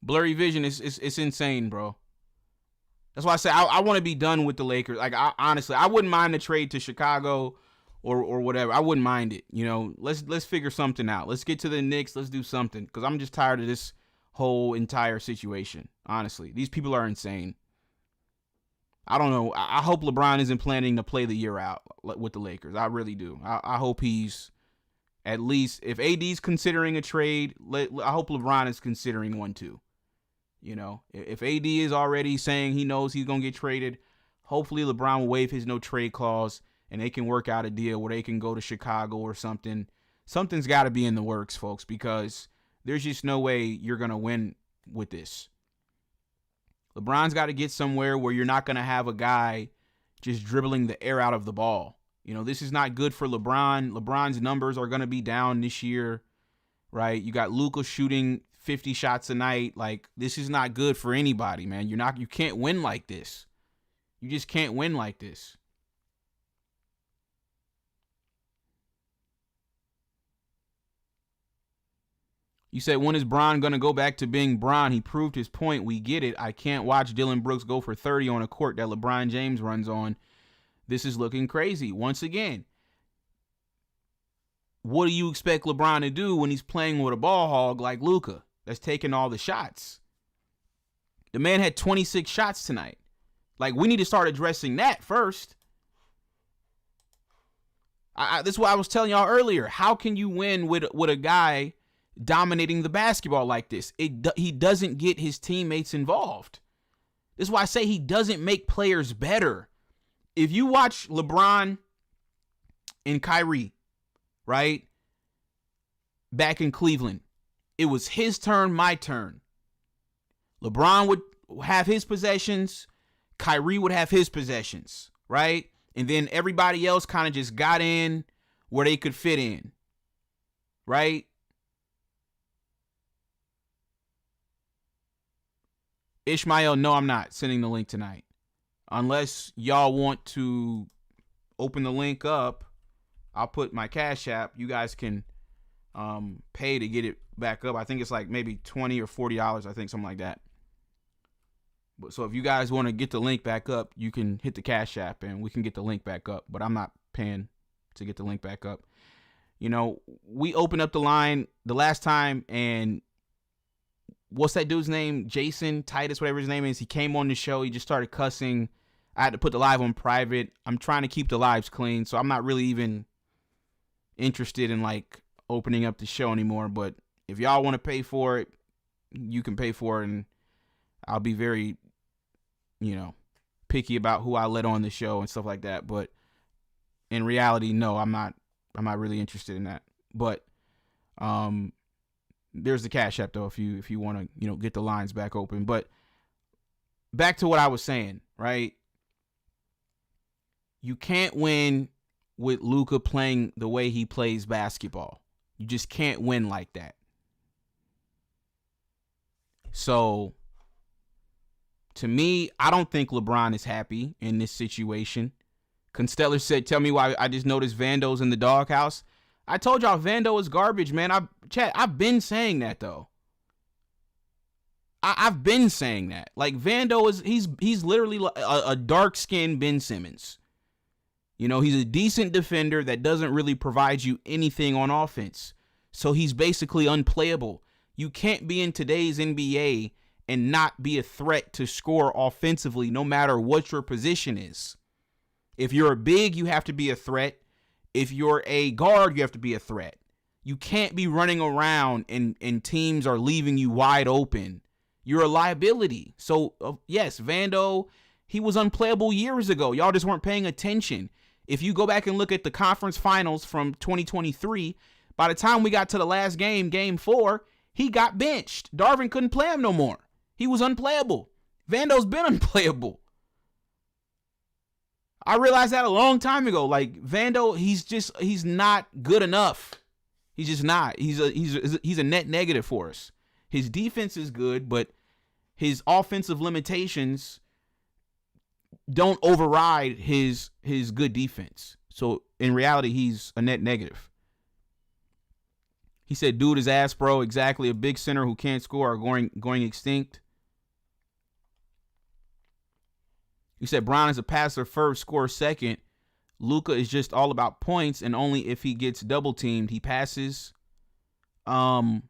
J: Blurry vision is insane, bro. That's why I say I want to be done with the Lakers. Like, honestly, I wouldn't mind the trade to Chicago or whatever. I wouldn't mind it. You know, let's figure something out. Let's get to the Knicks. Let's do something, because I'm just tired of this whole entire situation. Honestly, these people are insane. I don't know. I hope LeBron isn't planning to play the year out with the Lakers. I really do. I hope he's at least, if AD's considering a trade, I hope LeBron is considering one too. You know, if AD is already saying he knows he's going to get traded, hopefully LeBron will waive his no trade clause and they can work out a deal where they can go to Chicago or something. Something's got to be in the works, folks, because there's just no way you're going to win with this. LeBron's got to get somewhere where you're not going to have a guy just dribbling the air out of the ball. You know, this is not good for LeBron. LeBron's numbers are going to be down this year, right? You got Luka shooting 50 shots a night. Like, this is not good for anybody, man. You can't win like this. You just can't win like this. You said, when is Bron going to go back to being Bron? He proved his point. We get it. I can't watch Dylan Brooks go for 30 on a court that LeBron James runs on. This is looking crazy. Once again, what do you expect LeBron to do when he's playing with a ball hog like Luka that's taking all the shots? The man had 26 shots tonight. Like, we need to start addressing that first. This is what I was telling y'all earlier. How can you win with a guy dominating the basketball like this? He doesn't get his teammates involved. This is why I say he doesn't make players better. If you watch LeBron and Kyrie, right, back in Cleveland, it was his turn, my turn. LeBron would have his possessions. Kyrie would have his possessions, right? And then everybody else kind of just got in where they could fit in, right? Ishmael, no, I'm not sending the link tonight. Unless y'all want to open the link up, I'll put my Cash App. You guys can pay to get it back up. I think it's like maybe $20 or $40, I think, something like that. But so if you guys want to get the link back up, you can hit the Cash App and we can get the link back up. But I'm not paying to get the link back up. You know, we opened up the line the last time, and what's that dude's name? Jason Titus, whatever his name is. He came on the show. He just started cussing. I had to put the live on private. I'm trying to keep the lives clean, so I'm not really even interested in like opening up the show anymore. But if y'all want to pay for it, you can pay for it, and I'll be very, picky about who I let on the show and stuff like that. But in reality, no, I'm not really interested in that. But there's the Cash App though, if you want to, get the lines back open. But back to what I was saying, right? You can't win with Luka playing the way he plays basketball. You just can't win like that. So, to me, I don't think LeBron is happy in this situation. Constellar said, tell me why I just noticed Vando's in the doghouse. I told y'all Vando is garbage, man. I've been saying that, though. I've been saying that. Like, Vando he's literally a dark-skinned Ben Simmons. He's a decent defender that doesn't really provide you anything on offense. So he's basically unplayable. You can't be in today's NBA and not be a threat to score offensively no matter what your position is. If you're a big, you have to be a threat. If you're a guard, you have to be a threat. You can't be running around and teams are leaving you wide open. You're a liability. So, yes, Vando, he was unplayable years ago. Y'all just weren't paying attention. If you go back and look at the conference finals from 2023, by the time we got to the last game, game 4, he got benched. Darvin couldn't play him no more. He was unplayable. Vando's been unplayable. I realized that a long time ago. Like, Vando, he's not good enough. He's just not. He's a net negative for us. His defense is good, but his offensive limitations don't override his good defense. So in reality, he's a net negative. He said, dude is ass, bro. Exactly. A big center who can't score are going extinct. He said, Bron is a passer first, scorer second. Luka is just all about points, and only if he gets double teamed, he passes. You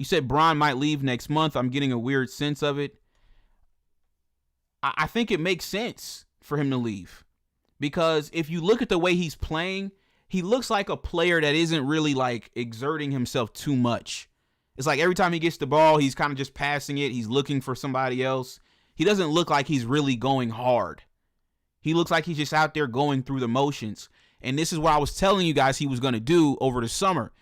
J: You said Bron might leave next month. I'm getting a weird sense of it. I think it makes sense for him to leave. Because if you look at the way he's playing, he looks like a player that isn't really like exerting himself too much. It's like every time he gets the ball, he's kind of just passing it. He's looking for somebody else. He doesn't look like he's really going hard. He looks like he's just out there going through the motions. And this is what I was telling you guys he was going to do over the summer.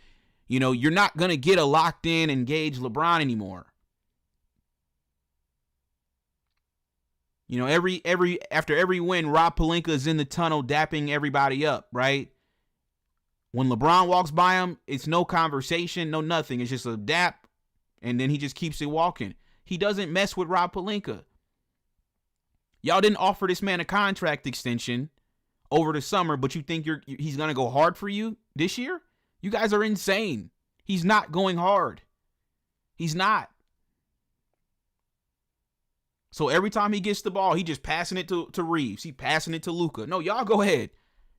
J: You know, you're not going to get a locked in, engaged LeBron anymore. You know, after every win, Rob Pelinka is in the tunnel dapping everybody up, right? When LeBron walks by him, it's no conversation, no nothing. It's just a dap, and then he just keeps it walking. He doesn't mess with Rob Pelinka. Y'all didn't offer this man a contract extension over the summer, but you think he's going to go hard for you this year? You guys are insane. He's not going hard. He's not. So every time he gets the ball, he just passing it to Reaves. He passing it to Luka. No, y'all go ahead.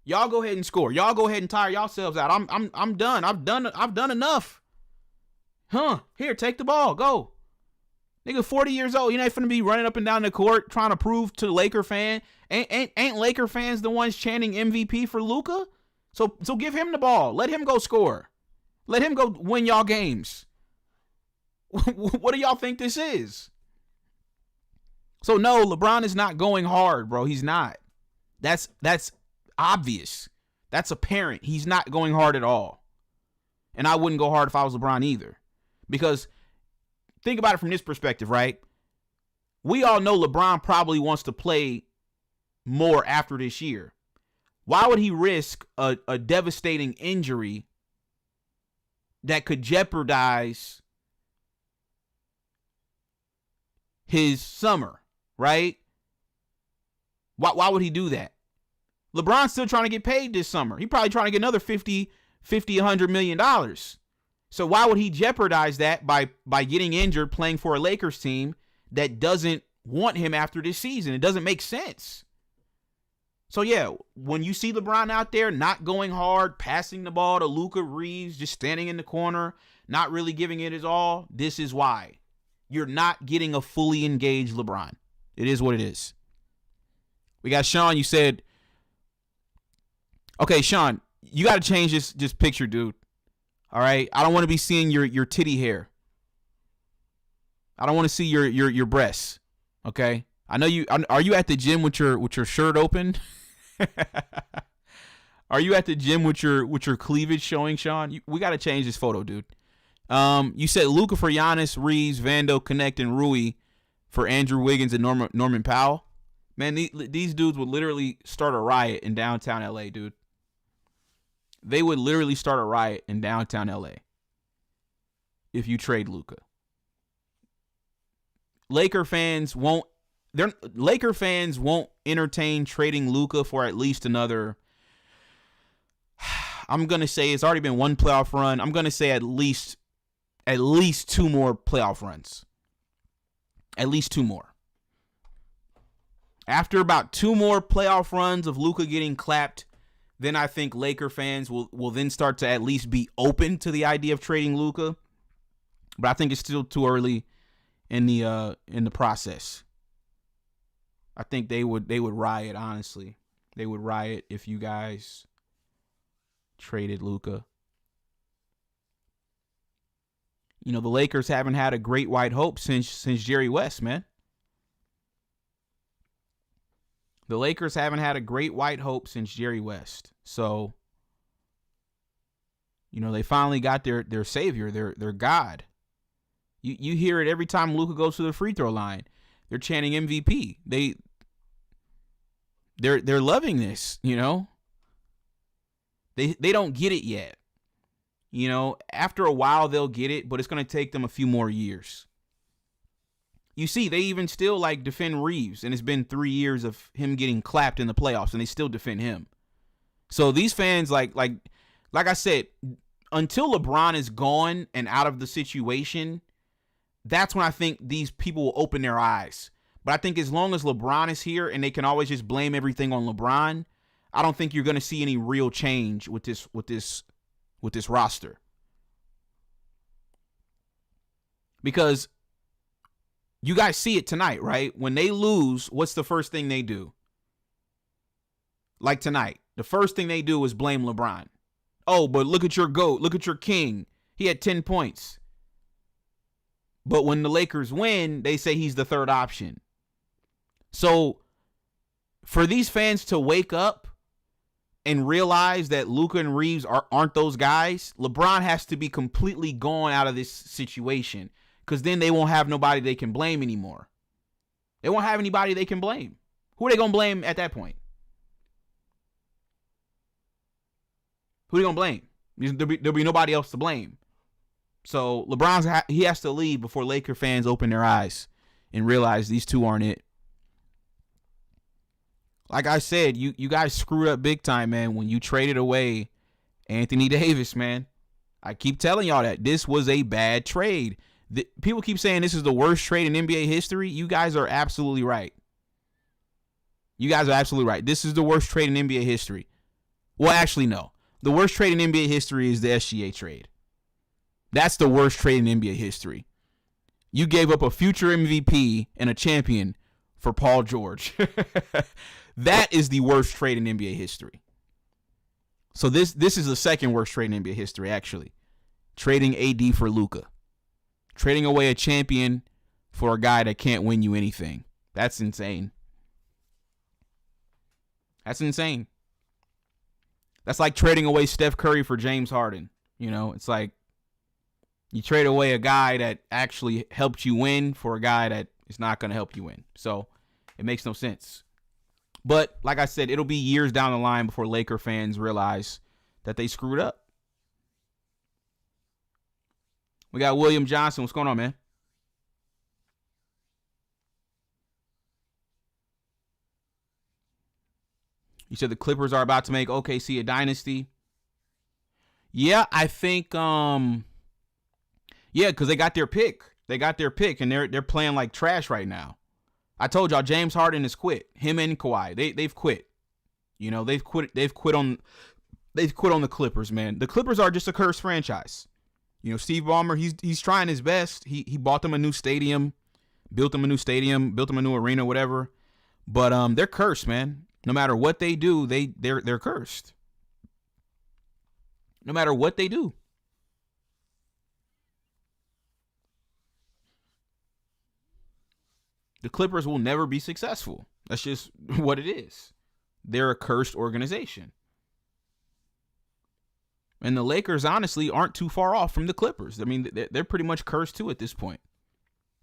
J: Y'all go ahead and score. Y'all go ahead and tire yourselves out. I'm done. I've done enough. Here, take the ball. Go. Nigga, 40 years old. You're not finna be running up and down the court trying to prove to the Laker fan. Ain't Laker fans the ones chanting MVP for Luka? So give him the ball. Let him go score. Let him go win y'all games. What do y'all think this is? So no, LeBron is not going hard, bro. He's not. That's obvious. That's apparent. He's not going hard at all. And I wouldn't go hard if I was LeBron either. Because think about it from this perspective, right? We all know LeBron probably wants to play more after this year. Why would he risk a devastating injury that could jeopardize his summer, right? Why would he do that? LeBron's still trying to get paid this summer. He probably trying to get another $100 million. So why would he jeopardize that by getting injured playing for a Lakers team that doesn't want him after this season? It doesn't make sense. So yeah, when you see LeBron out there not going hard, passing the ball to Luka, Reaves, just standing in the corner, not really giving it his all, this is why. You're not getting a fully engaged LeBron. It is what it is. We got Sean. You said, okay, Sean, you got to change this picture, dude. All right, I don't want to be seeing your titty hair. I don't want to see your breasts. Okay, I know you. Are you at the gym with your shirt open? Are you at the gym with your cleavage showing, Sean? We got to change this photo, dude. You said Luka for Giannis, Reaves, Vando, Connect, and Rui for Andrew Wiggins and Norman Powell. Man, these dudes would literally start a riot in downtown LA, dude. They would literally start a riot in downtown LA if you trade Luka. Laker fans won't entertain trading Luka for at least another. I'm gonna say it's already been one playoff run. I'm gonna say at least two more playoff runs. At least two more. After about two more playoff runs of Luka getting clapped, then I think Laker fans will then start to at least be open to the idea of trading Luka. But I think it's still too early in the process. I think they would riot, honestly. They would riot if you guys traded Luka. You know, the Lakers haven't had a great white hope since Jerry West, man. The Lakers haven't had a great white hope since Jerry West. So, you know, they finally got their savior, their God. You hear it every time Luka goes to the free throw line. They're chanting MVP. They're loving this, you know. They don't get it yet. You know, after a while they'll get it, but it's going to take them a few more years. You see, they even still like defend Reaves, and it's been 3 years of him getting clapped in the playoffs, and they still defend him. So these fans, like I said, until LeBron is gone and out of the situation, that's when I think these people will open their eyes. But I think as long as LeBron is here and they can always just blame everything on LeBron, I don't think you're going to see any real change with this roster. Because you guys see it tonight, right? When they lose, what's the first thing they do? Like tonight, the first thing they do is blame LeBron. Oh, but look at your GOAT. Look at your king. He had 10 points. But when the Lakers win, they say he's the third option. So for these fans to wake up and realize that Luka and Reaves aren't those guys, LeBron has to be completely gone out of this situation, because then they won't have nobody they can blame anymore. They won't have anybody they can blame. Who are they going to blame at that point? Who are they going to blame? There'll be nobody else to blame. So he has to leave before Laker fans open their eyes and realize these two aren't it. Like I said, you guys screwed up big time, man, when you traded away Anthony Davis, man. I keep telling y'all that. This was a bad trade. People keep saying this is the worst trade in NBA history. You guys are absolutely right. You guys are absolutely right. This is the worst trade in NBA history. Well, actually, no. The worst trade in NBA history is the SGA trade. That's the worst trade in NBA history. You gave up a future MVP and a champion for Paul George. That is the worst trade in NBA history. So this is the second worst trade in NBA history, actually. Trading AD for Luka. Trading away a champion for a guy that can't win you anything. That's insane. That's insane. That's like trading away Steph Curry for James Harden. You know, it's like you trade away a guy that actually helped you win for a guy that is not going to help you win. So it makes no sense. But like I said, it'll be years down the line before Laker fans realize that they screwed up. We got William Johnson. What's going on, man? You said the Clippers are about to make OKC a dynasty. Yeah, I think yeah, because they got their pick. They got their pick, and they're playing like trash right now. I told y'all James Harden has quit. Him and Kawhi, they've quit. You know, they've quit on the Clippers, man. The Clippers are just a cursed franchise. You know, Steve Ballmer, he's trying his best. He bought them a new stadium, built them a new arena, whatever. But they're cursed, man. No matter what they do, they're cursed. No matter what they do. The Clippers will never be successful. That's just what it is. They're a cursed organization. And the Lakers, honestly, aren't too far off from the Clippers. I mean, they're pretty much cursed, too, at this point.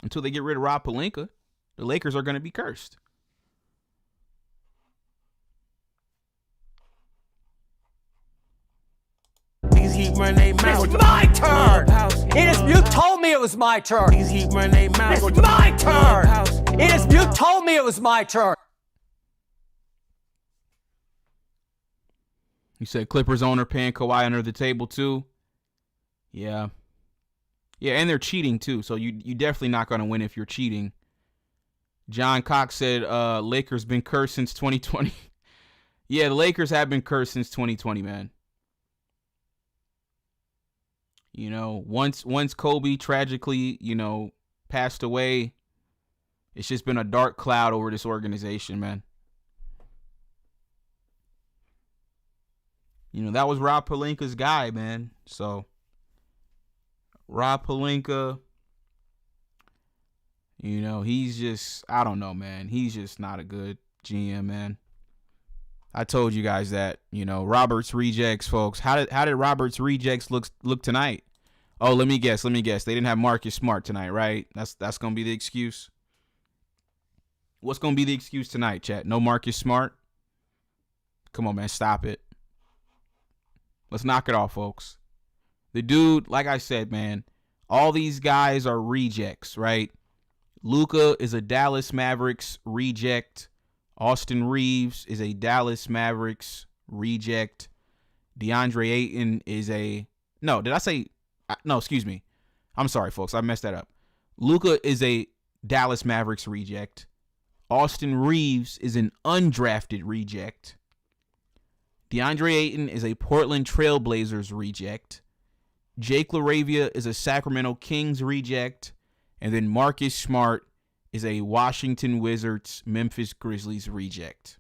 J: Until they get rid of Rob Pelinka, the Lakers are going to be cursed.
K: It's my turn! You told me it was my turn! It's my turn! You told me it was my turn!
J: You said Clippers owner paying Kawhi under the table, too? Yeah. Yeah, and they're cheating, too, so you definitely not going to win if you're cheating. John Cox said Lakers been cursed since 2020. Yeah, the Lakers have been cursed since 2020, man. You know, once Kobe tragically, you know, passed away, it's just been a dark cloud over this organization, man. You know, that was Rob Pelinka's guy, man. So, Rob Pelinka, you know, he's just, I don't know, man. He's just not a good GM, man. I told you guys that, you know, Robert's rejects, folks. How did Robert's rejects look tonight? Oh, let me guess. They didn't have Marcus Smart tonight, right? That's going to be the excuse. What's going to be the excuse tonight, chat? No Marcus Smart? Come on, man. Stop it. Let's knock it off, folks. The dude, like I said, man, all these guys are rejects, right? Luka is a Dallas Mavericks reject. Austin Reaves is a Dallas Mavericks reject. DeAndre Ayton is a... No, did I say... No, excuse me. I'm sorry, folks. I messed that up. Luka is a Dallas Mavericks reject. Austin Reaves is an undrafted reject. DeAndre Ayton is a Portland Trail Blazers reject. Jake LaRavia is a Sacramento Kings reject. And then Marcus Smart is a Washington Wizards, Memphis Grizzlies reject.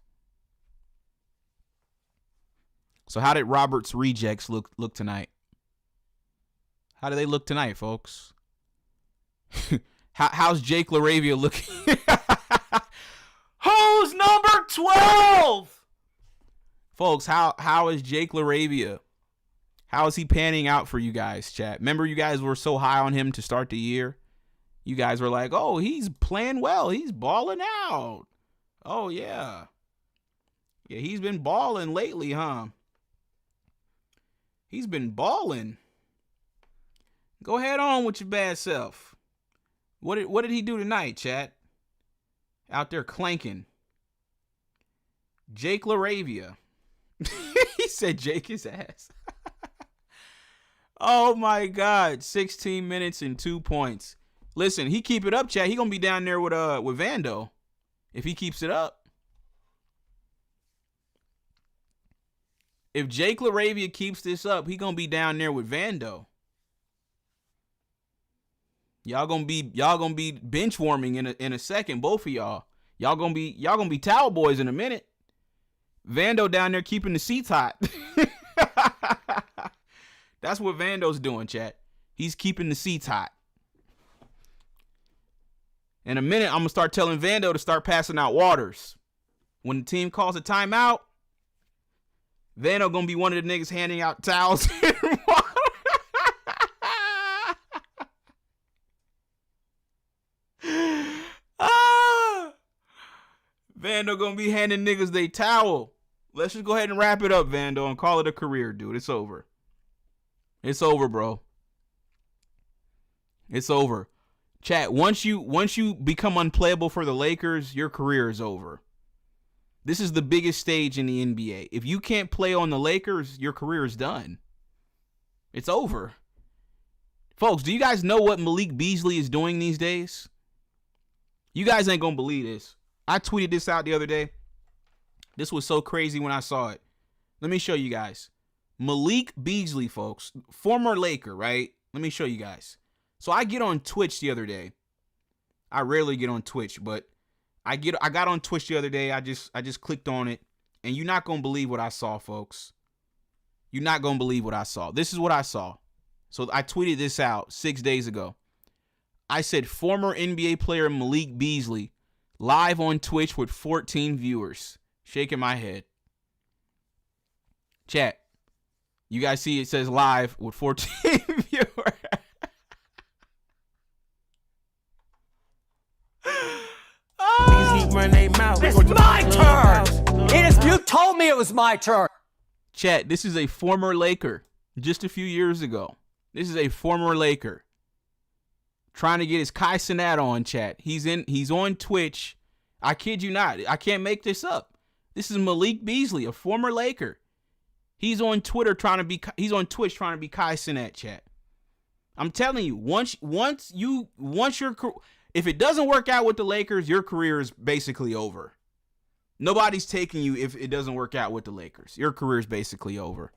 J: So how did Robert's rejects look tonight? How do they look tonight, folks? How's Jake LaRavia looking? Who's number 12? Folks, how is Jake LaRavia? How is he panning out for you guys, chat? Remember you guys were so high on him to start the year? You guys were like, oh, he's playing well. He's balling out. Oh, yeah. Yeah, he's been balling lately, huh? He's been balling. Go ahead on with your bad self. What did he do tonight, chat? Out there clanking. Jake LaRavia. He said Jake his ass. Oh my God. 16 minutes and 2 points. Listen, he keep it up, chat. He gonna be down there with Vando if he keeps it up. If Jake LaRavia keeps this up, he gonna be down there with Vando. Y'all gonna be bench warming in a second, both of y'all. Y'all gonna be towel boys in a minute. Vando down there keeping the seats hot. That's what Vando's doing, chat. He's keeping the seats hot. In a minute, I'm gonna start telling Vando to start passing out waters. When the team calls a timeout, Vando gonna be one of the niggas handing out towels and water. Vando gonna be handing niggas they towel. Let's just go ahead and wrap it up, Vando, and call it a career, dude. It's over. It's over, bro. It's over. Chat, once you become unplayable for the Lakers, your career is over. This is the biggest stage in the NBA. If you can't play on the Lakers, your career is done. It's over. Folks, do you guys know what Malik Beasley is doing these days? You guys ain't gonna believe this. I tweeted this out the other day. This was so crazy when I saw it. Let me show you guys. Malik Beasley, folks, former Laker, right? Let me show you guys. So I get on Twitch the other day. I rarely get on Twitch, but I got on Twitch the other day. I just clicked on it, and you're not gonna believe what I saw, folks. You're not gonna believe what I saw. This is what I saw. So I tweeted this out 6 days ago. I said former NBA player Malik Beasley live on Twitch with 14 viewers. Shaking my head. Chat. You guys see it says live with 14 viewers.
K: Keep running their mouth. It's my turn. You told me it was my turn.
J: Chat, this is a former Laker just a few years ago. This is a former Laker trying to get his Kai Cenat on, chat. He's on Twitch. I kid you not. I can't make this up. This is Malik Beasley, a former Laker. He's on Twitch trying to be Kai Cenat, chat. I'm telling you, if it doesn't work out with the Lakers, your career is basically over. Nobody's taking you if it doesn't work out with the Lakers. Your career is basically over.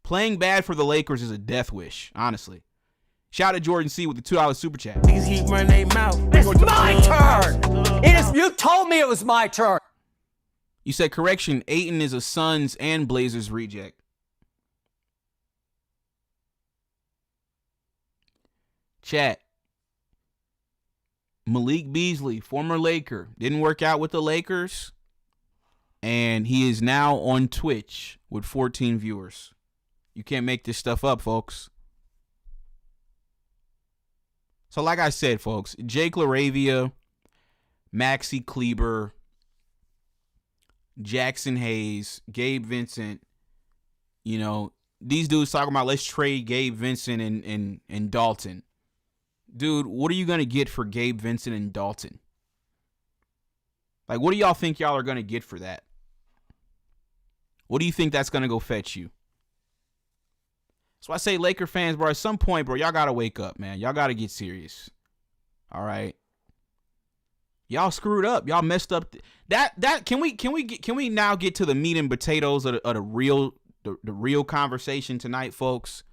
J: Playing bad for the Lakers is a death wish, honestly. Shout out to Jordan C with the $2 super chat.
K: Niggas keep running their mouth. It's my turn. You told me it was my turn.
J: You said correction. Ayton is a Suns and Blazers reject. Chat. Malik Beasley, former Laker, didn't work out with the Lakers, and he is now on Twitch with 14 viewers. You can't make this stuff up, folks. So like I said, folks, Jake LaRavia, Maxi Kleber, Jackson Hayes, Gabe Vincent, you know, these dudes talking about let's trade Gabe Vincent and Dalton. Dude, what are you going to get for Gabe Vincent and Dalton? Like, what do y'all think y'all are going to get for that? What do you think that's going to go fetch you? So I say, Laker fans, bro, at some point, bro, y'all got to wake up, man. Y'all got to get serious. All right? Y'all screwed up. Y'all messed up. Can we now get to the meat and potatoes of the real conversation tonight, folks?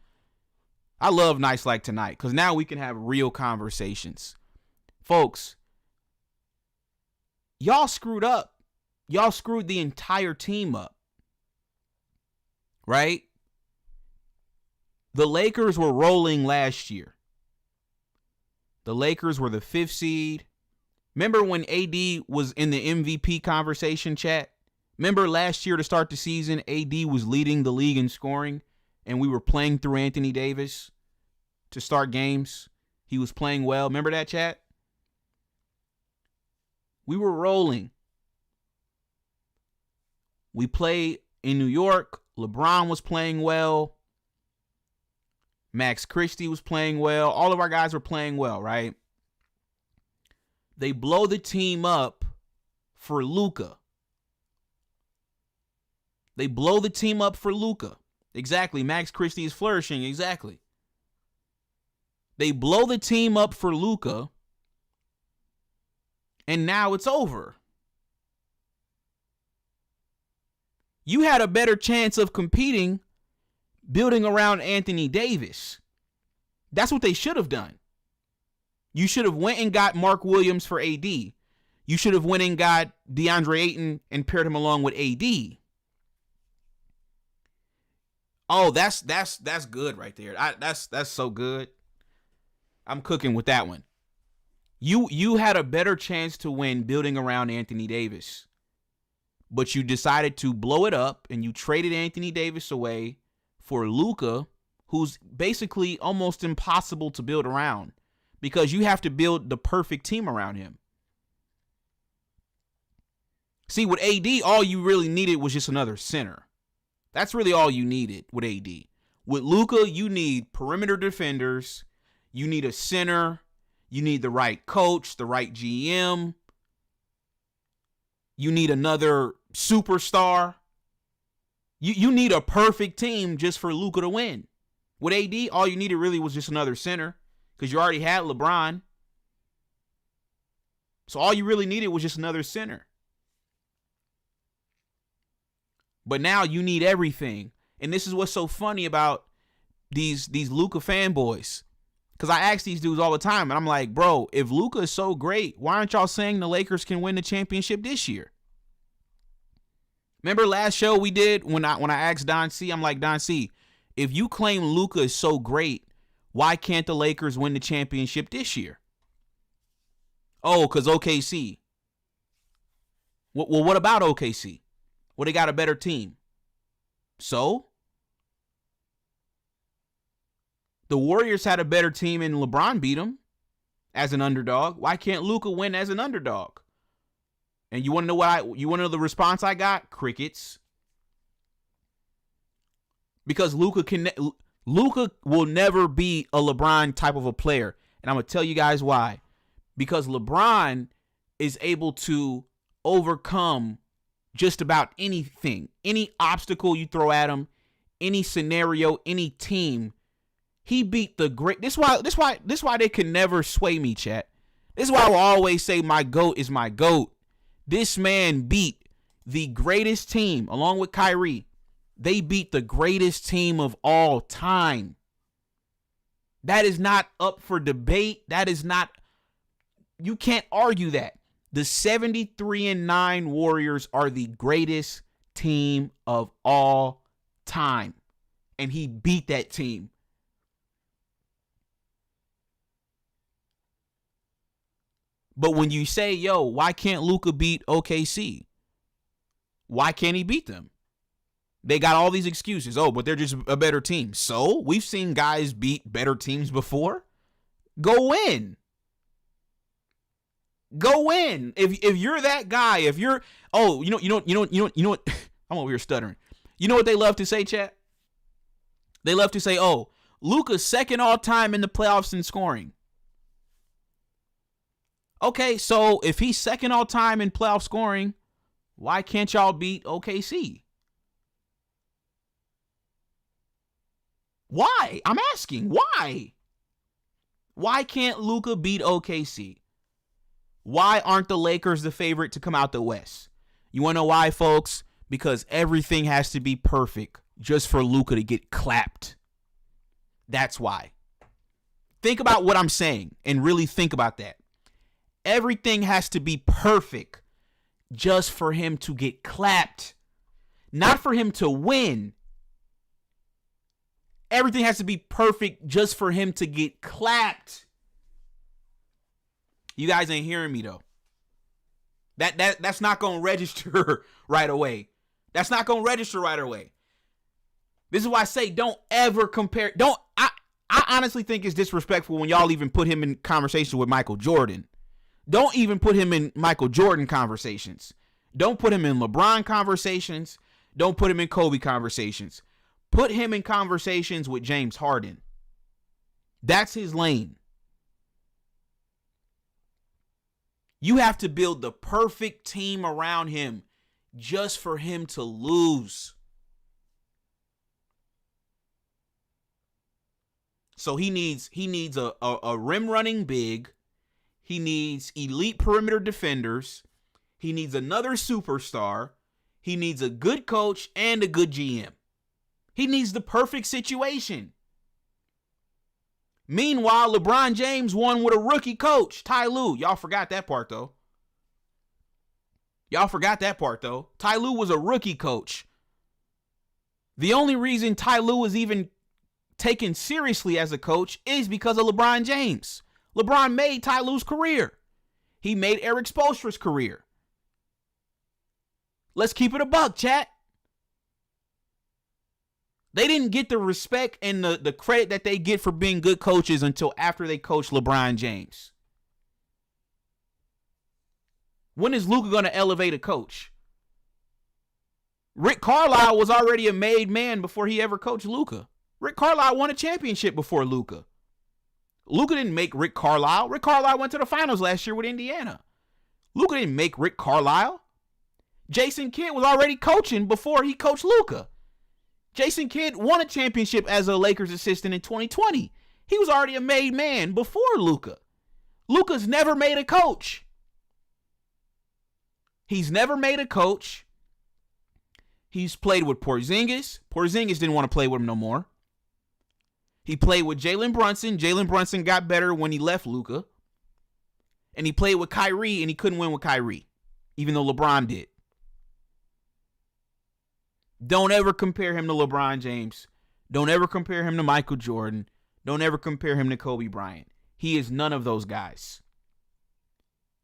J: I love nights like tonight because now we can have real conversations. Folks, y'all screwed up. Y'all screwed the entire team up. Right? The Lakers were rolling last year. The Lakers were the 5th seed. Remember when AD was in the MVP conversation, chat? Remember last year to start the season, AD was leading the league in scoring, and we were playing through Anthony Davis to start games. He was playing well. Remember that, chat? We were rolling. We played in New York. LeBron was playing well. Max Christie was playing well. All of our guys were playing well, right? They blow the team up for Luka. They blow the team up for Luka. Exactly. Max Christie is flourishing. Exactly. They blow the team up for Luka. And now it's over. You had a better chance of competing building around Anthony Davis. That's what they should have done. You should have went and got Mark Williams for AD. You should have went and got DeAndre Ayton and paired him along with AD. Oh, that's good right there. That's so good. I'm cooking with that one. You had a better chance to win building around Anthony Davis. But you decided to blow it up and you traded Anthony Davis away for Luka, who's basically almost impossible to build around because you have to build the perfect team around him. See, with AD, all you really needed was just another center. That's really all you needed with AD. With Luka, you need perimeter defenders. You need a center. You need the right coach, the right GM. You need another superstar. You need a perfect team just for Luka to win. With AD, all you needed really was just another center because you already had LeBron. So all you really needed was just another center. But now you need everything. And this is what's so funny about these Luka fanboys. Because I ask these dudes all the time, and I'm like, bro, if Luka is so great, why aren't y'all saying the Lakers can win the championship this year? Remember last show we did when I asked Don C, I'm like, Don C, if you claim Luka is so great, why can't the Lakers win the championship this year? Oh, because OKC. Well, what about OKC? Well, they got a better team. So? The Warriors had a better team and LeBron beat them as an underdog. Why can't Luka win as an underdog? And you want to know you want to know the response I got? Crickets. Because Luka will never be a LeBron type of a player. And I'm going to tell you guys why. Because LeBron is able to overcome just about anything. Any obstacle you throw at him, any scenario, any team. He beat the great. This why they can never sway me, chat. This is why I will always say my GOAT is my GOAT. This man beat the greatest team, along with Kyrie. They beat the greatest team of all time. That is not up for debate. That is not. You can't argue that. The 73-9 Warriors are the greatest team of all time. And he beat that team. But when you say, yo, why can't Luka beat OKC? Why can't he beat them? They got all these excuses. Oh, but they're just a better team. So we've seen guys beat better teams before. Go win. Go win. If you're that guy, if you're, oh, you know what? I'm over here stuttering. You know what they love to say, chat? They love to say, oh, Luka's second all time in the playoffs in scoring. Okay, so if he's second all time in playoff scoring, why can't y'all beat OKC? Why? I'm asking. Why? Why can't Luka beat OKC? Why aren't the Lakers the favorite to come out the West? You want to know why, folks? Because everything has to be perfect just for Luka to get clapped. That's why. Think about what I'm saying and really think about that. Everything has to be perfect just for him to get clapped, not for him to win. Everything has to be perfect just for him to get clapped. You guys ain't hearing me though. That's not going to register right away. That's not going to register right away. This is why I say don't ever compare. I honestly think it's disrespectful when y'all even put him in conversation with Michael Jordan. Don't even put him in Michael Jordan conversations. Don't put him in LeBron conversations. Don't put him in Kobe conversations. Put him in conversations with James Harden. That's his lane. You have to build the perfect team around him just for him to lose. So he needs a rim running big. He needs elite perimeter defenders. He needs another superstar. He needs a good coach and a good GM. He needs the perfect situation. Meanwhile, LeBron James won with a rookie coach, Ty Lue. Y'all forgot that part, though. Ty Lue was a rookie coach. The only reason Ty Lue was even taken seriously as a coach is because of LeBron James. LeBron made Ty Lue's career. He made Eric Spoelstra's career. Let's keep it a buck, chat. They didn't get the respect and the credit that they get for being good coaches until after they coached LeBron James. When is Luka going to elevate a coach? Rick Carlisle was already a made man before he ever coached Luka. Rick Carlisle won a championship before Luka. Luka didn't make Rick Carlisle. Rick Carlisle went to the finals last year with Indiana. Luka didn't make Rick Carlisle. Jason Kidd was already coaching before he coached Luka. Jason Kidd won a championship as a Lakers assistant in 2020. He was already a made man before Luka. Luka's never made a coach. He's never made a coach. He's played with Porzingis. Porzingis didn't want to play with him no more. He played with Jalen Brunson. Jalen Brunson got better when he left Luka. And he played with Kyrie, and he couldn't win with Kyrie, even though LeBron did. Don't ever compare him to LeBron James. Don't ever compare him to Michael Jordan. Don't ever compare him to Kobe Bryant. He is none of those guys.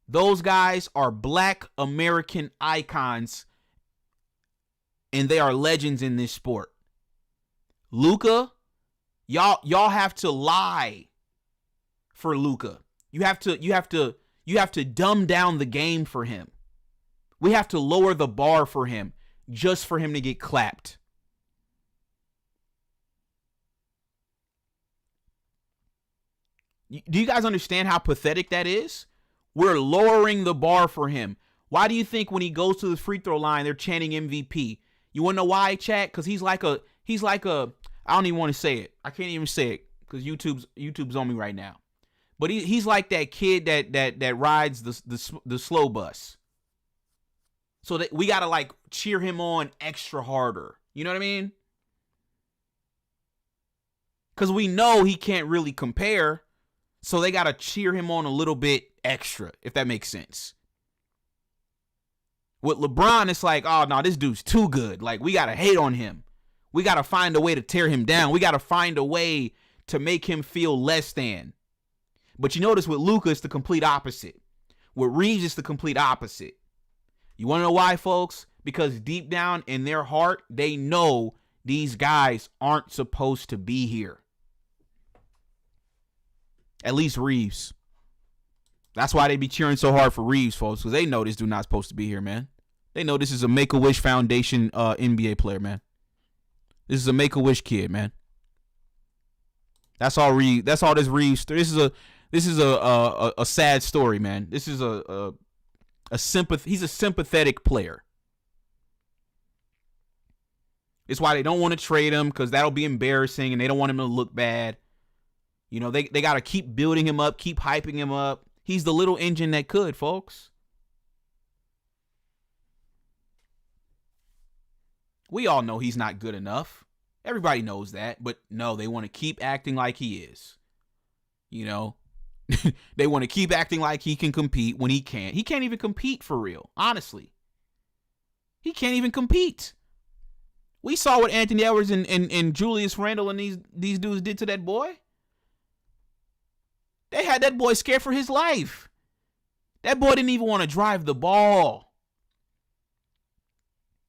J: Those guys are Black American icons, and they are legends in this sport. Luka, y'all have to lie for Luka. You have to dumb down the game for him. We have to lower the bar for him just for him to get clapped. Do you guys understand how pathetic that is? We're lowering the bar for him. Why do you think when he goes to the free throw line, they're chanting MVP? You want to know why, chat? Because he's like a, I don't even want to say it. I can't even say it because YouTube's on me right now. But he's like that kid that rides the slow bus. So that we got to like cheer him on extra harder. You know what I mean? Because we know he can't really compare. So they got to cheer him on a little bit extra, if that makes sense. With LeBron, it's like, oh, no, this dude's too good. Like, we got to hate on him. We got to find a way to tear him down. We got to find a way to make him feel less than. But you notice with Luka, it's the complete opposite. With Reaves, it's the complete opposite. You want to know why, folks? Because deep down in their heart, they know these guys aren't supposed to be here. At least Reaves. That's why they be cheering so hard for Reaves, folks, because they know this dude not supposed to be here, man. They know this is a Make-A-Wish Foundation NBA player, man. This is a Make-A-Wish kid, man. That's all Reaves. That's all this Reaves. This is a sad story, man. This is a sympathy. He's a sympathetic player. It's why they don't want to trade him, because that'll be embarrassing, and they don't want him to look bad. You know, they got to keep building him up, keep hyping him up. He's the little engine that could, folks. We all know he's not good enough. Everybody knows that, but no, they want to keep acting like he is. You know, they want to keep acting like he can compete when he can't. He can't even compete for real, honestly. He can't even compete. We saw what Anthony Edwards and Julius Randle and these dudes did to that boy. They had that boy scared for his life. That boy didn't even want to drive the ball.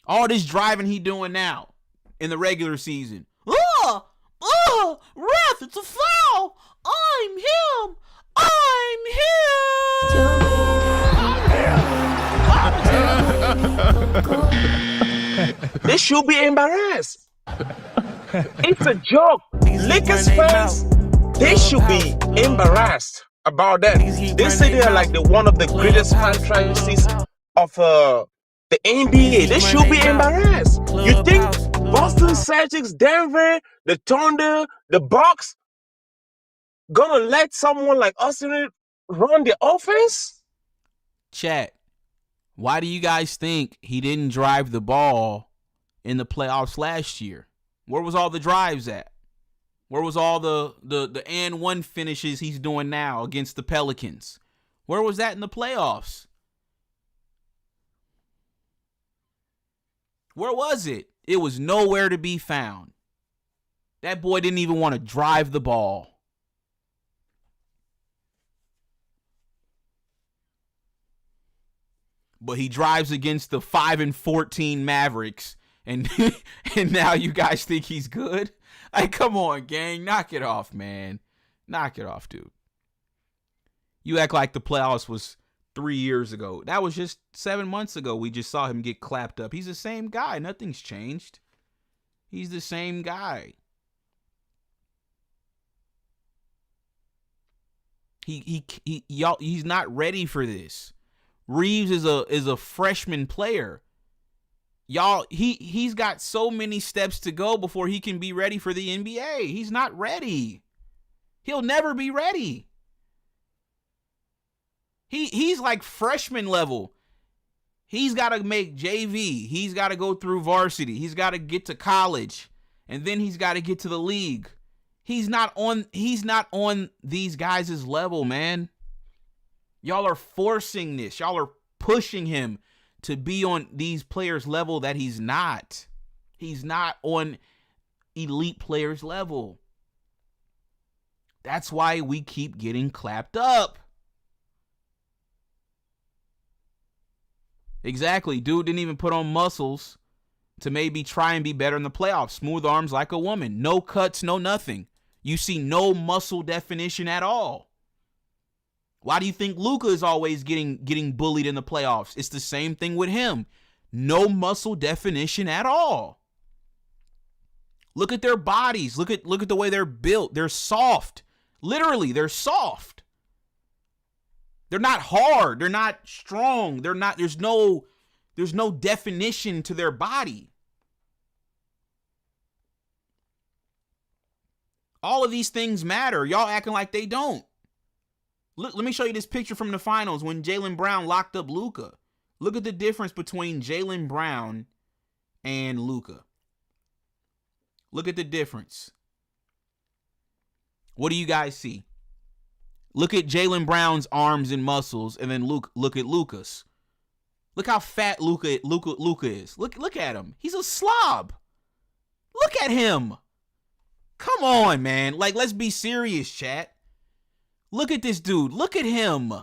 J: All this driving he doing now in the regular season. Ref, it's a foul. I'm him.
E: They should be embarrassed. It's a joke. Lakers fans, they should be embarrassed about that. They say they are like one of the greatest franchises of the NBA. They should be embarrassed. You think Boston Celtics, Denver, the Thunder, the Bucks gonna let someone like Austin run the offense?
J: Chat, why do you guys think he didn't drive the ball in the playoffs last year? Where was all the drives at? Where was all the and one finishes he's doing now against the Pelicans? Where was that in the playoffs? Where was it? It was nowhere to be found. That boy didn't even want to drive the ball. But he drives against the 5-14 Mavericks, and and now you guys think he's good? Like, come on, gang. Knock it off, man. Knock it off, dude. You act like the playoffs was 3 years ago. That was just 7 months ago. We just saw him get clapped up. He's the same guy. Nothing's changed. He's the same guy. He's not ready for this. Reaves is a freshman player. Y'all, he's got so many steps to go before he can be ready for the NBA. He's not ready. He'll never be ready. He's like freshman level. He's got to make JV. He's got to go through varsity. He's got to get to college, and then he's got to get to the league. He's not on these guys' level, man. Y'all are forcing this. Y'all are pushing him to be on these players' level that he's not. He's not on elite players' level. That's why we keep getting clapped up. Exactly. Dude didn't even put on muscles to maybe try and be better in the playoffs. Smooth arms like a woman. No cuts, no nothing. You see no muscle definition at all. Why do you think Luka is always getting bullied in the playoffs? It's the same thing with him. No muscle definition at all. Look at their bodies. Look at the way they're built. They're soft. Literally, they're soft. They're not hard. They're not strong. There's no definition to their body. All of these things matter. Y'all acting like they don't. Look, let me show you this picture from the finals when Jaylen Brown locked up Luka. Look at the difference between Jaylen Brown and Luka. Look at the difference. What do you guys see? Look at Jaylen Brown's arms and muscles, and then look at Luka's. Look how fat Luka is. Look at him. He's a slob. Look at him. Come on, man. Like, let's be serious, chat. Look at this dude. Look at him.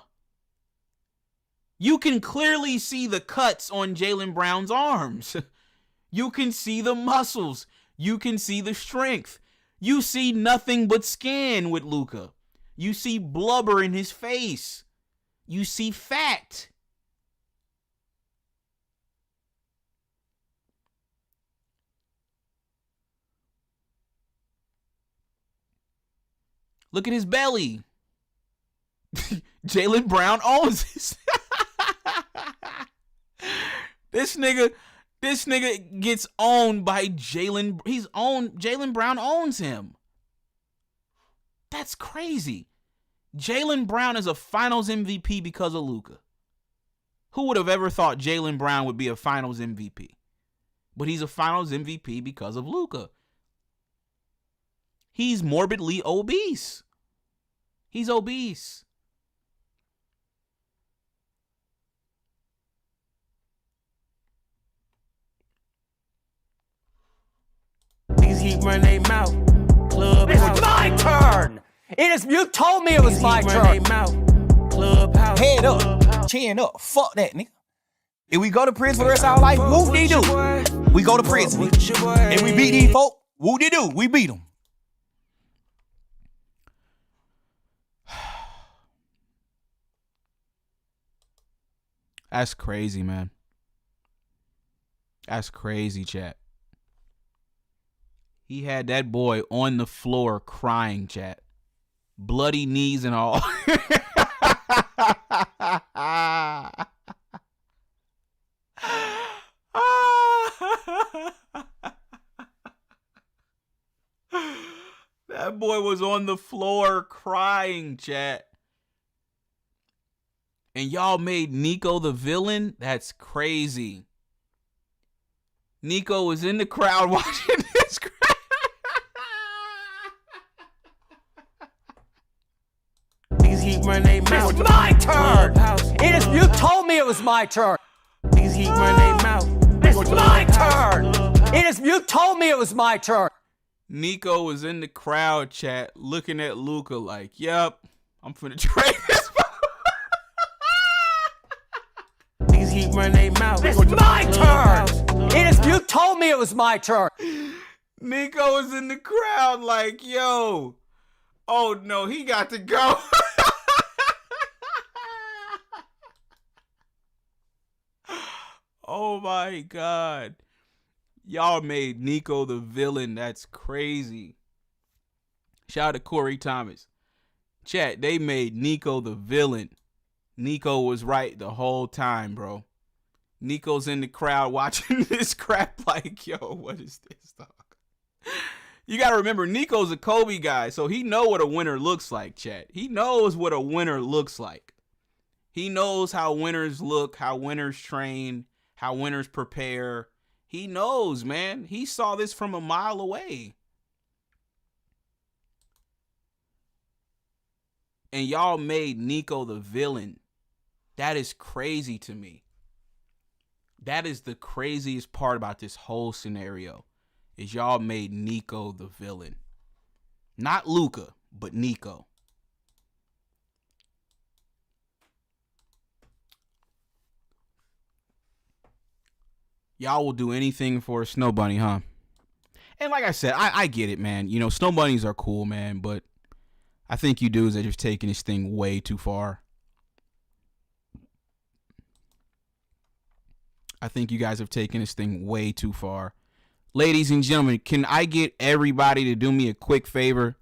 J: You can clearly see the cuts on Jaylen Brown's arms. You can see the muscles. You can see the strength. You see nothing but skin with Luka. You see blubber in his face. You see fat. Look at his belly. Jaylen Brown owns this. This nigga gets owned by Jaylen Brown owns him. That's crazy. Jaylen Brown is a finals MVP because of Luka. Who would have ever thought Jaylen Brown would be a finals MVP? But he's a finals MVP because of Luka. He's morbidly obese. He's obese.
K: Niggas keep running their mouth. Clubhouse. It's my turn. You told me it was my turn.
F: Clubhouse. Head up, chin up. Fuck that, nigga. If we go to prison for the rest of our life, whoop-de-doo. We go to prison. If we beat these folk, whoop-de-doo. We beat them.
J: That's crazy, man. That's crazy, chat. He had that boy on the floor crying, chat. Bloody knees and all. That boy was on the floor crying, chat. And y'all made Nico the villain? That's crazy. Nico was in the crowd watching this crowd.
K: Niggas keep running their mouth. It's my turn. You told me it was my turn. Niggas keep running their mouth. It's my turn. You told me it was my turn.
J: Nico was in the crowd, chat, looking at Luka like, yep, I'm finna trade this.
K: Niggas keep running their mouth. It's my turn. You told me it was my turn.
J: Nico was in the crowd like, yo, oh no, he got to go. Oh my God. Y'all made Nico the villain. That's crazy. Shout out to Corey Thomas. Chat, they made Nico the villain. Nico was right the whole time, bro. Nico's in the crowd watching this crap like, yo, what is this, dog? You got to remember, Nico's a Kobe guy, so he know what a winner looks like, chat. He knows what a winner looks like. He knows how winners look, how winners train, how winners prepare. He knows, man. He saw this from a mile away. And y'all made Nico the villain. That is crazy to me. That is the craziest part about this whole scenario, is y'all made Nico the villain. Not Luka, but Nico. Y'all will do anything for a snow bunny, huh? And like I said, I get it, man. You know, snow bunnies are cool, man, but I think you dudes are just taking this thing way too far. I think you guys have taken this thing way too far. Ladies and gentlemen, can I get everybody to do me a quick favor?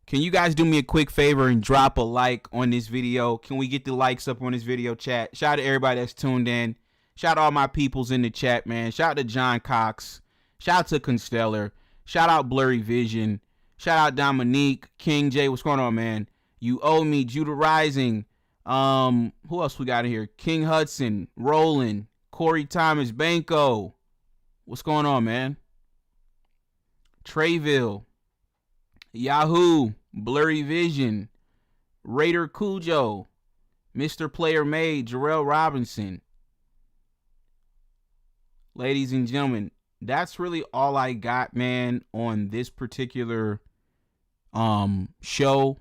J: Can you guys do me a quick favor and drop a like on this video? Can we get the likes up on this video, chat? Shout out to everybody that's tuned in. Shout out all my peoples in the chat, man. Shout out to John Cox. Shout out to Constellar. Shout out Blurry Vision. Shout out Dominique. King J, what's going on, man? You Owe Me, Judah Rising. Who else we got in here? King Hudson, Roland, Corey Thomas, Banco. What's going on, man? Treyville, Yahoo, Blurry Vision, Raider Cujo, Mr. Player Made, Jarrell Robinson. Ladies and gentlemen, that's really all I got, man, on this particular show.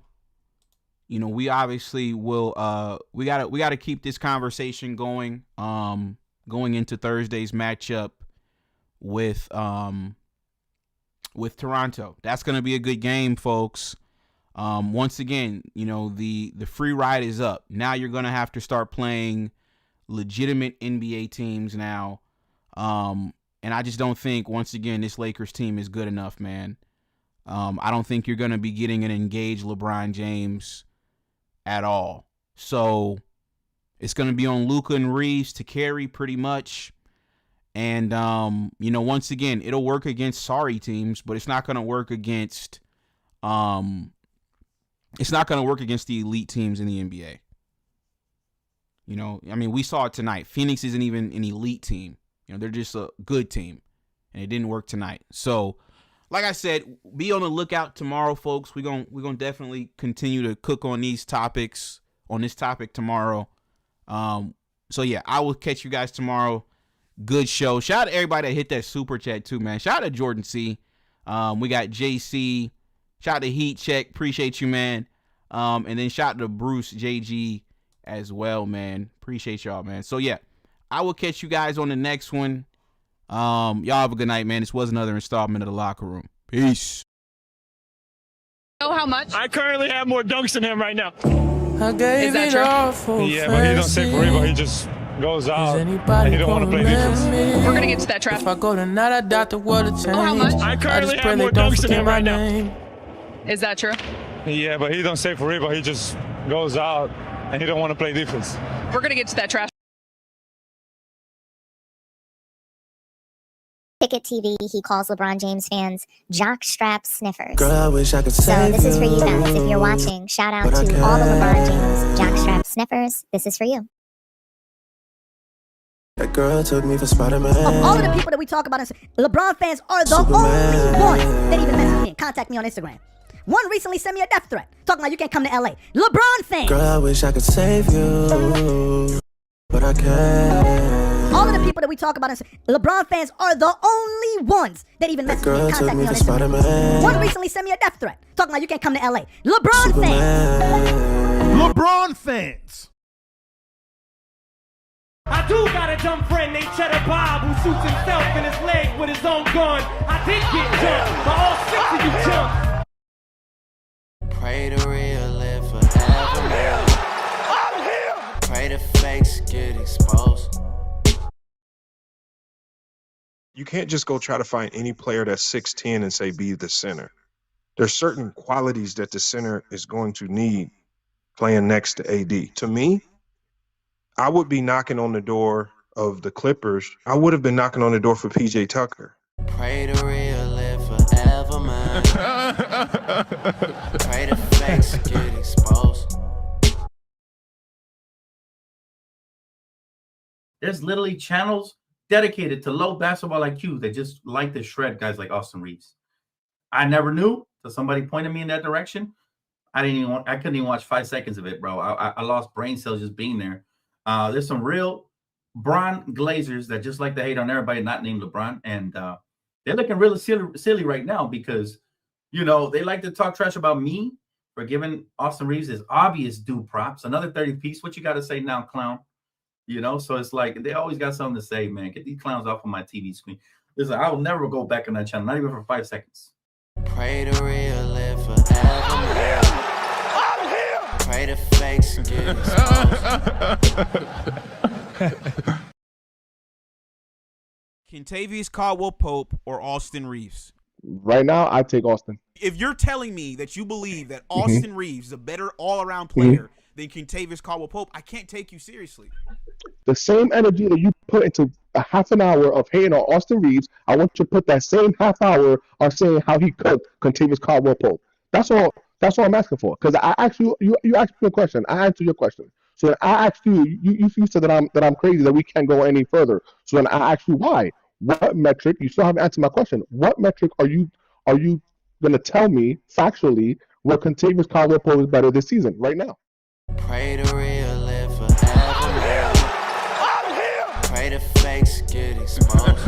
J: You know, we obviously will we gotta keep this conversation going going into Thursday's matchup with Toronto. That's gonna be a good game, folks. Once again, you know, the free ride is up. Now you're gonna have to start playing legitimate NBA teams now. And I just don't think, once again, this Lakers team is good enough, man. I don't think you're going to be getting an engaged LeBron James at all. So it's going to be on Luka and Reaves to carry pretty much. And, you know, once again, it'll work against sorry teams, but it's not going to work against, the elite teams in the NBA. You know, I mean, we saw it tonight. Phoenix isn't even an elite team. You know, they're just a good team, and it didn't work tonight. So, like I said, be on the lookout tomorrow, folks. We're gonna definitely continue to cook on these topics, on this topic tomorrow. So yeah, I will catch you guys tomorrow. Good show. Shout out to everybody that hit that super chat too, man. Shout out to Jordan C. We got JC. Shout out to Heat Check. Appreciate you, man. And then shout out to Bruce JG as well, man. Appreciate y'all, man. So yeah, I will catch you guys on the next one. Y'all have a good night, man. This was another installment of The Locker Room. Peace.
A: Know how much?
B: I currently have more dunks than him right now.
C: I gave
A: Is that
C: it
A: true?
C: all for
B: Yeah, but he don't say for real. He just goes out and he don't want to play defense.
A: We're gonna get to that trap.
C: If I go tonight, I doubt the world will change.
A: Know how much?
B: I currently
C: just pray
B: have
C: they
B: more
C: don't
B: dunks than
C: forget
B: him
C: my
B: right now.
C: name.
A: Is that true?
B: Yeah, but he don't say for real. He just goes out and he don't want to play defense.
A: We're gonna get to that trap.
H: Pickett TV, he calls LeBron James fans jockstrap sniffers.
C: Girl, I wish I could
H: So
C: save
H: this is for you
C: you.
H: guys. If you're watching, shout out
C: But I
H: to all the LeBron
C: can't.
H: James jockstrap sniffers. This is for you.
C: That girl took me for Spider-Man.
I: Of all of the people that we talk about, LeBron fans are the only ones that even message me and contact me on Instagram. One recently sent me a death threat, talking about you can't come to LA. LeBron fans.
C: Girl, I wish I could save you, but I can't.
I: All of the people that we talk about, LeBron fans are the only ones that even message me
C: Girl
I: and
C: took
I: contact
C: me
I: me on
C: for
I: Instagram.
C: Spider-Man.
I: One recently sent me a death threat, talking about you can't come to LA. LeBron fans.
F: LeBron fans.
K: I do got a dumb friend named Cheddar Bob who shoots himself in his leg with his own gun. I did get jumped by all six of you chumps.
C: Pray to real live forever. I'm here. Pray the fakes get exposed.
L: You can't just go try to find any player that's 6'10" and say be the center. There's certain qualities that the center is going to need playing next to AD. To me, I would be knocking on the door of the Clippers. I would have been knocking on the door for PJ Tucker.
C: Pray to real live forever, man. Pray the fakes get exposed.
G: There's literally channels dedicated to low basketball IQ that just like to shred guys like Austin Reaves. I never knew till somebody pointed me in that direction. I couldn't even watch 5 seconds of it, bro. I lost brain cells just being there. There's some real Bron Glazers that just like to hate on everybody not named LeBron, and they're looking really silly right now because, you know, they like to talk trash about me for giving Austin Reaves his obvious due props. Another 30 piece. What you got to say now, clown? You know, so it's like they always got something to say, man. Get these clowns off of my TV screen. Listen, I will never go back on that channel, not even for 5 seconds.
C: Pray to real live forever. I'm here. Pray the fakes get exposed.
J: Kentavious Caldwell-Pope or Austin Reaves?
X: Right now, I take Austin.
J: If you're telling me that you believe that Austin Reaves is a better all-around player than Kentavious Caldwell-Pope, I can't take you seriously.
X: The same energy that you put into a half an hour of hating on Austin Reaves, I want you to put that same half hour on saying how he cooked Kentavious Caldwell-Pope. That's all I'm asking for. Because I asked you asked me a question. I answered your question. So then I asked you said that I'm crazy, that we can't go any further. So then I asked you why. What metric? You still haven't answered my question. What metric are you gonna tell me factually where Kentavious Caldwell-Pope is better this season right now?
C: Pray to real live forever. I'm here. Pray the fakes get exposed.